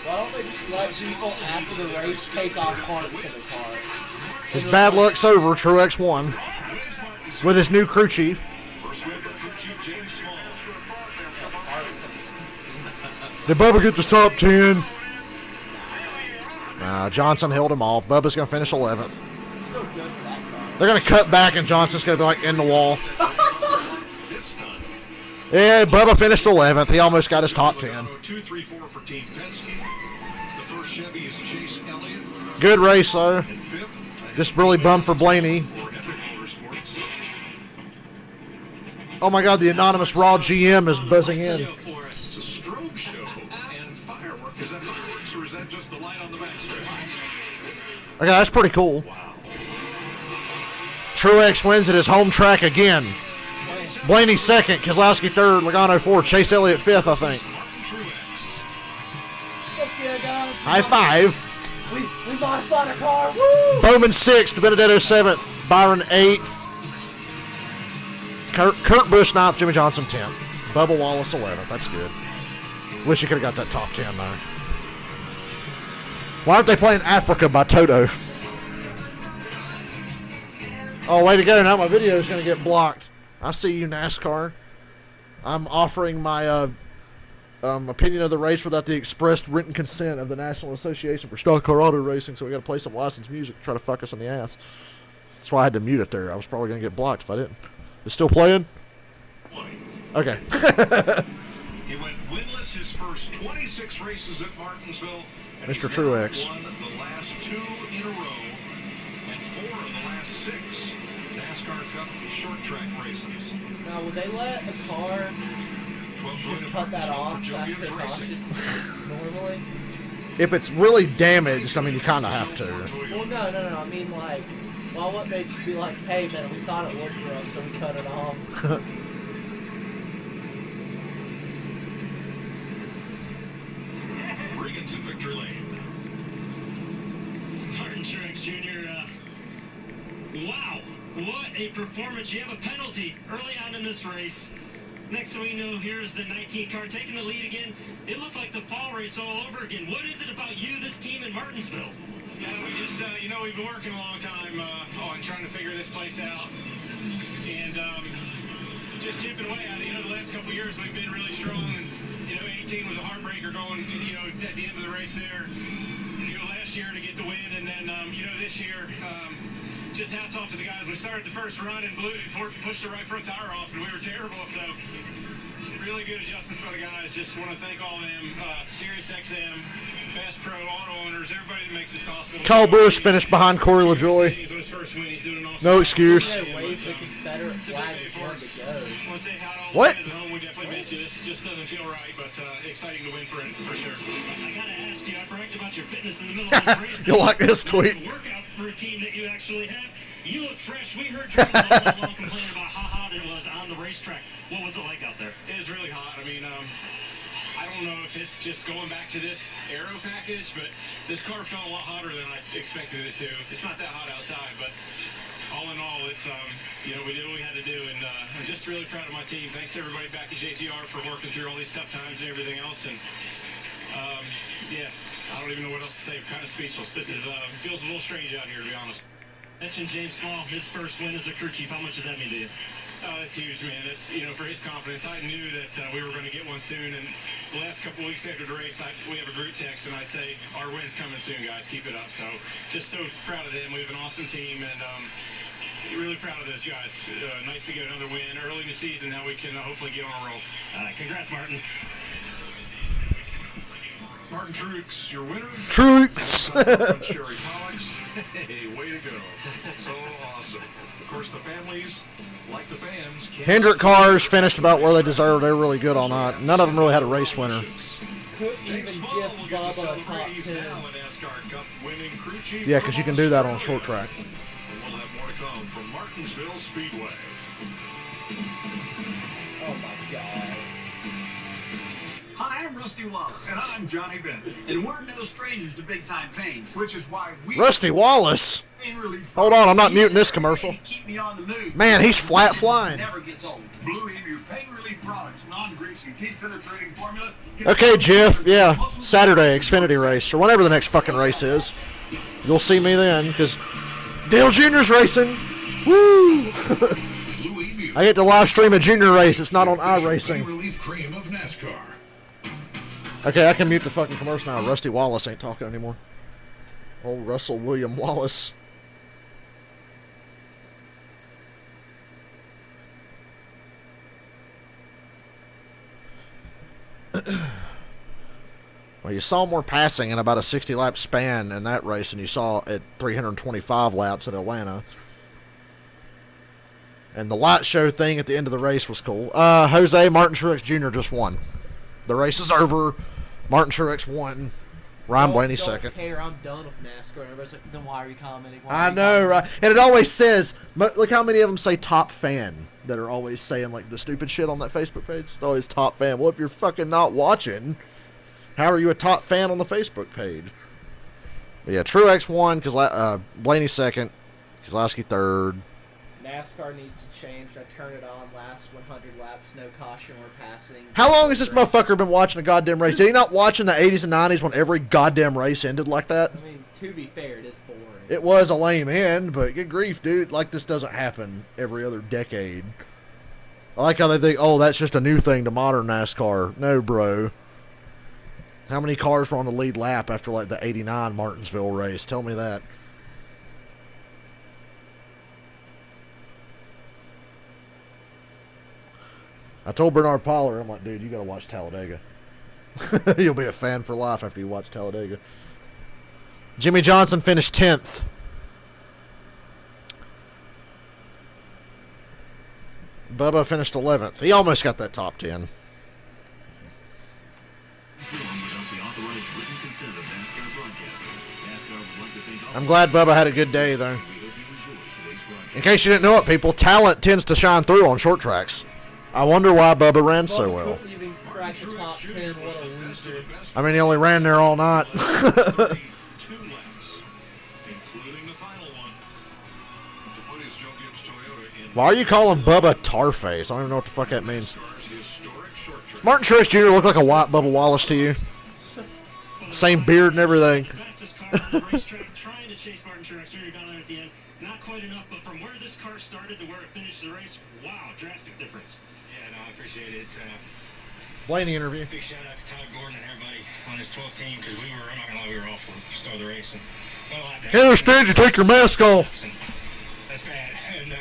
Why don't they just let people after the race take off parts of the car? His bad luck's over. Truex won with his new crew chief. Did Bubba get the top 10? Johnson held him off. Bubba's going to finish 11th. They're going to cut back, and Johnson's going to be like in the wall. Yeah, Bubba finished 11th. He almost got his top 10. 2, 3, 4 for Team Penske. The first Chevy is Chase Elliott. Good race, though. Just really bummed for Blaney. Oh my God, the anonymous Raw GM is buzzing in. It's a strobe show and firework. Is that fireworks or is that just the light on the backstretch? Okay, that's pretty cool. Wow. Truex wins at his home track again. Blaney second, Keselowski third, Logano fourth, Chase Elliott fifth, I think. High five. We modified a car. Woo! Bowman sixth, Benedetto seventh, Byron eighth, Kurt Busch ninth, Jimmy Johnson 10th, Bubba Wallace 11th. That's good. Wish you could have got that top 10 though. Why aren't they playing Africa by Toto? Oh, way to go. Now my video is going to get blocked. I see you, NASCAR. I'm offering my opinion of the race without the expressed written consent of the National Association for Stock Car Auto Racing, so we got to play some licensed music to try to fuck us in the ass. That's why I had to mute it there. I was probably going to get blocked if I didn't. It's still playing? Okay. He went winless his first 26 races at Martinsville. Mr. Truex. Won the last 2 in a row 4 of the last 6 NASCAR Cup short track races. Now, would they let a car 12 just cut that off after caution normally? If it's really damaged, I mean, you kind of have to. Well, no. I mean, like, why wouldn't they just be like, hey, man, we thought it looked rough, so we cut it off? Regan's in victory lane. Martin Truex Jr., wow, what a performance. You have a penalty early on in this race. Next thing we know, here is the 19 car taking the lead again. It looked like the fall race all over again. What is it about you, this team in Martinsville? Yeah, we just, we've been working a long time on trying to figure this place out. And just chipping away at it. The last couple of years we've been really strong. And, 18 was a heartbreaker going, at the end of the race there. Last year to get the win. And then, this year, just hats off to the guys. We started the first run and pushed the right front tire off, and we were terrible. So really good adjustments by the guys. Just want to thank all of them. SiriusXM, Bass Pro, auto owners, everybody that makes this possible. Kyle Busch finished behind Corey LaJoy. No excuse. What? We definitely miss you. This just doesn't feel right, but exciting to win for sure. I gotta ask you, I bragged about your fitness in the middle of this race. You'll like this tweet. The workout routine that you actually have. You look fresh. We heard you all along complain about how hot it was on the racetrack. What was it like out there? It is really hot. I mean, I don't know if it's just going back to this aero package, but this car felt a lot hotter than I expected it to. It's not that hot outside, but all in all, it's, we did what we had to do, and I'm just really proud of my team. Thanks to everybody back at JTR for working through all these tough times and everything else, and, yeah, I don't even know what else to say. I'm kind of speechless. This is, feels a little strange out here, to be honest. Mentioned James Small, his first win as a crew chief. How much does that mean to you? That's huge, man. It's, for his confidence. I knew that we were going to get one soon, and the last couple of weeks after the race, we have a group text, and I say, our win's coming soon, guys. Keep it up. So just so proud of them. We have an awesome team, and really proud of those guys. Nice to get another win early in the season. Now we can hopefully get on a roll. Congrats, Martin. Martin Truex, your winner. Truex. Sherry Pollock. Hey, way to go. So awesome. Of course, the families, like the fans, Hendrick cars finished about where they deserved. They were really good on that. None of them really had a race winner. Couldn't even give Bubba a top 10. Yeah, because you can do that on a short track. And we'll have more to come from Martinsville Speedway. Oh my God. Hi, I'm Rusty Wallace. And I'm Johnny Bennett. And we're no strangers to big-time pain, which is why we... Rusty Wallace? Pain relief. Hold on, I'm not muting this commercial. Keep me on the move. Man, he's flat flying. Never gets old. Blue Emu Pain Relief Products, non-greasy, deep-penetrating formula. Okay, Jeff, yeah, Saturday, Xfinity race, or whenever the next fucking race is. You'll see me then, because Dale Jr.'s racing. Woo! I get to live stream a junior race. It's not on iRacing. Relief cream of NASCAR. Okay, I can mute the fucking commercial now. Rusty Wallace ain't talking anymore. Old Russell William Wallace. Well, you saw more passing in about a 60-lap span in that race than you saw at 325 laps at Atlanta. And the light show thing at the end of the race was cool. Jose Martin Truex Jr. just won. The race is over. Martin Truex won. Ryan Blaney second. Care. I'm done with NASCAR. And everybody's like, then why are you commenting? I know, right? And it always says, look how many of them say top fan that are always saying like the stupid shit on that Facebook page. It's always top fan. Well, if you're fucking not watching, how are you a top fan on the Facebook page? But yeah, Truex won, Blaney second, Keselowski third. NASCAR needs to change. I turned it on last 100 laps, no caution or passing. How long has this motherfucker been watching a goddamn race? Did he not watch in the 80s and 90s when every goddamn race ended like that? I mean, to be fair, it is boring. It was a lame end, but good grief, dude. Like, this doesn't happen every other decade. I like how they think, oh, that's just a new thing to modern NASCAR. No, bro. How many cars were on the lead lap after, like, the 89 Martinsville race? Tell me that. I told Bernard Pollard, I'm like, dude, you got to watch Talladega. You'll be a fan for life after you watch Talladega. Jimmy Johnson finished 10th. Bubba finished 11th. He almost got that top 10. I'm glad Bubba had a good day, though. In case you didn't know it, people, talent tends to shine through on short tracks. I wonder why Bubba ran so well. Even crack the top 10, what a loser. I mean, he only ran there all night. Why are you calling Bubba Tarface? I don't even know what the fuck that means. Does Martin Truex Jr. look like a white Bubba Wallace to you? Same beard and everything. Trying to chase Martin Truex Jr. down there at the end. Not quite enough, but from where this car started to where it finished the race, wow, drastic difference. Yeah, no, I appreciate it. Blaney interview. Big shout out to Todd Gordon and everybody on his 12th team, because I'm not gonna lie, we were awful to start the race. And Can't understand you take your mask off. That's bad. And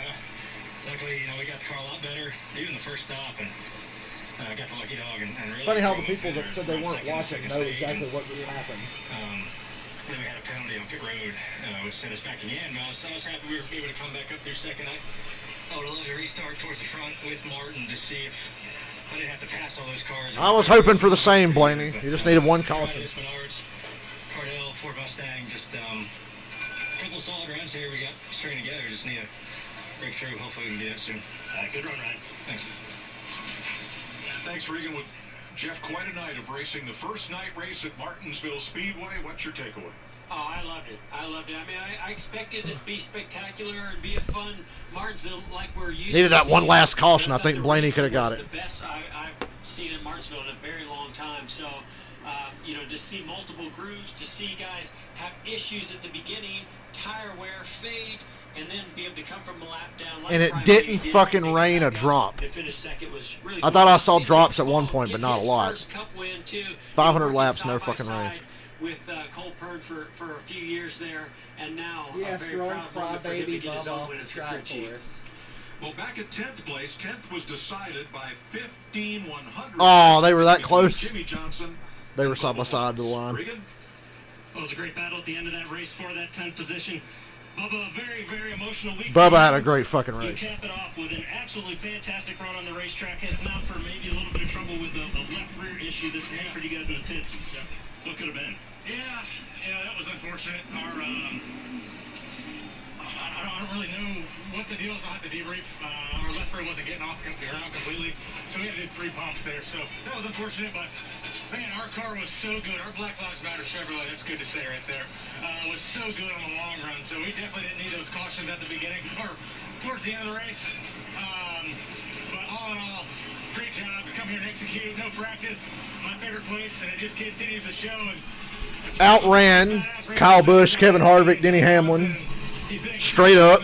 luckily, we got the car a lot better, even the first stop, and got the lucky dog. And really Funny how the people that said they weren't watching know exactly what happened. Then we had a penalty on pit road, which sent us back again. But I was happy we were able to come back up through second. I would have loved to restart towards the front with Martin to see if I didn't have to pass all those cars. I was hoping for the same, Blaney. You just needed one caution. Cardell, Ford Mustang, just a couple of solid runs here. We got string together. Just need a breakthrough. Hopefully we can get it soon. Good run, Ryan. Thanks. Thanks, Regan. With Jeff, quite a night of racing. The first night race at Martinsville Speedway. What's your takeaway? Oh, I loved it. I mean, I expected it to be spectacular and be a fun Martinsville like we're used to. Needed that one last caution. I think Blaney could have got it. The best I've seen in Martinsville in a very long time. So, to see multiple grooves, to see guys have issues at the beginning, tire wear, fade, and then be able to come from a lap down. And it didn't fucking rain a drop. I thought I saw drops at one point, but not a lot. 500 laps, no fucking rain. With Cole Pern for a few years there, and now yes, a very proud moment for him to get his own win as a crew chief. Well, back at 10th place, 10th was decided by 15/100. Oh, they were that close. Jimmy Johnson. They were side by side to the line. Well, it was a great battle at the end of that race for that 10th position. Bubba, a very, very emotional week. Bubba had a great fucking race. You cap it off with an absolutely fantastic run on the racetrack, if not for maybe a little bit of trouble with the left rear issue that hampered you guys in the pits. What could have been? Yeah, that was unfortunate. I don't really know what the deal is. I'll have to debrief. Our left rear wasn't getting off the ground completely, so we had to do 3 pumps there. So that was unfortunate, but man, our car was so good. Our Black Lives Matter Chevrolet, that's good to say right there, was so good on the long run. So we definitely didn't need those cautions at the beginning or towards the end of the race. But all in all, great job to come here and execute. No practice, my favorite place, and it just continues to show. And outran Kyle Busch, Kevin Harvick, Denny Hamlin, straight up.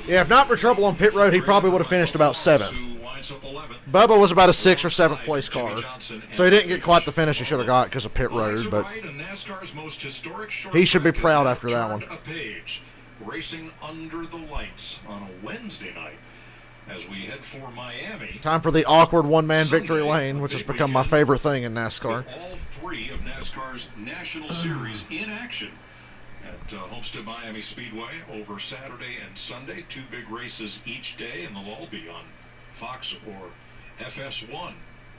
Yeah, if not for trouble on pit road, he probably would have finished about 7th. Bubba was about a 6th or 7th place car, so he didn't get quite the finish he should have got because of pit road, but he should be proud after that one. Racing under the lights on a Wednesday night as we head for Miami. Time for the awkward one-man victory lane, which has become my favorite thing in NASCAR. All 3 of NASCAR's National Series in action at Homestead Miami Speedway over Saturday and Sunday. 2 big races each day, and they'll all be on Fox or FS1.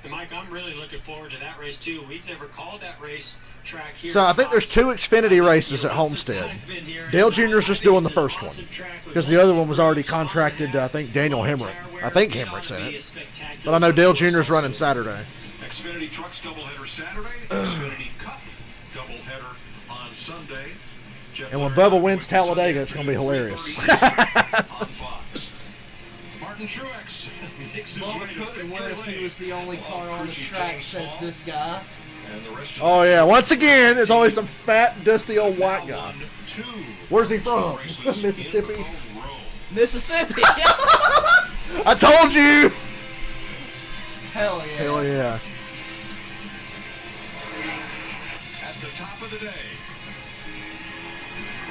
And Mike, I'm really looking forward to that race too. We've never called that race track here. So I think there's 2 Xfinity races at Homestead. Dale Jr.'s just doing the first one because the other one was already contracted to, I think, Daniel Hemrick. I think Hemrick's in it. But I know Dale Jr.'s running Saturday. Xfinity Trucks doubleheader Saturday, Xfinity Cup doubleheader on Sunday. And when Bubba wins Talladega, it's going to be hilarious. On Fox. Martin Truex makes his way to victory what if he was the only car on the track, says this guy? Oh, yeah. Once again, it's always some fat, dusty old white guy. Where's he from? Mississippi? Mississippi! I told you! Hell yeah. Hell yeah. At the top of the day.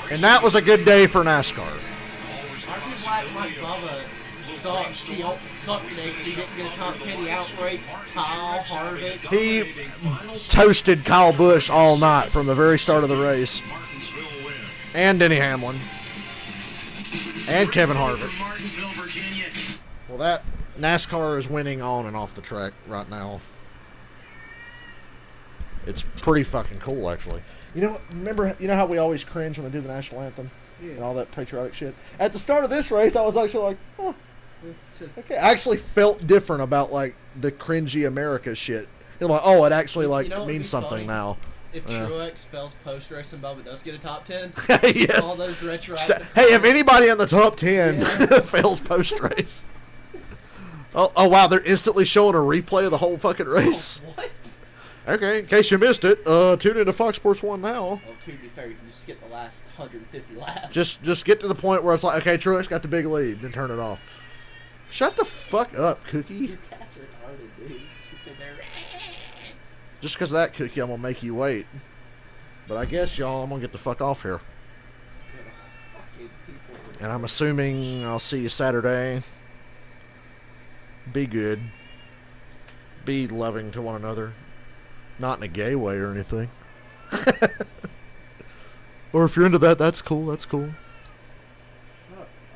And that was a good day for NASCAR. I just like Mike Bubba sucks. He sucked next. He didn't get a top 10. He outraced Kyle Harvick. He toasted Kyle Busch all night from the very start of the race. And Denny Hamlin. And Kevin Harvick. From Martinsville, Virginia. Well, that NASCAR is winning on and off the track right now. It's pretty fucking cool, actually. You know, you know how we always cringe when they do the national anthem and all that patriotic shit. At the start of this race, I was actually like, oh, okay. I actually felt different about like the cringy America shit. You know, like, oh, it actually like means something funny? now. If Truex spells post race and Bubba does get a top 10, yes. all those retro. Hey, if anybody in the top 10 fails post race, oh wow, they're instantly showing a replay of the whole fucking race. Oh, what? Okay, in case you missed it, tune into Fox Sports 1 now. Well, to be fair, you can just skip the last 150 laps. Just get to the point where it's like, okay, Truex got the big lead, then turn it off. Shut the fuck up, Cookie. Your cats are retarded, dude. Just because of that, Cookie, I'm going to make you wait. But I guess, y'all, I'm going to get the fuck off here. And I'm assuming I'll see you Saturday. Be good. Be loving to one another. Not in a gay way or anything. Or if you're into that, that's cool. That's cool.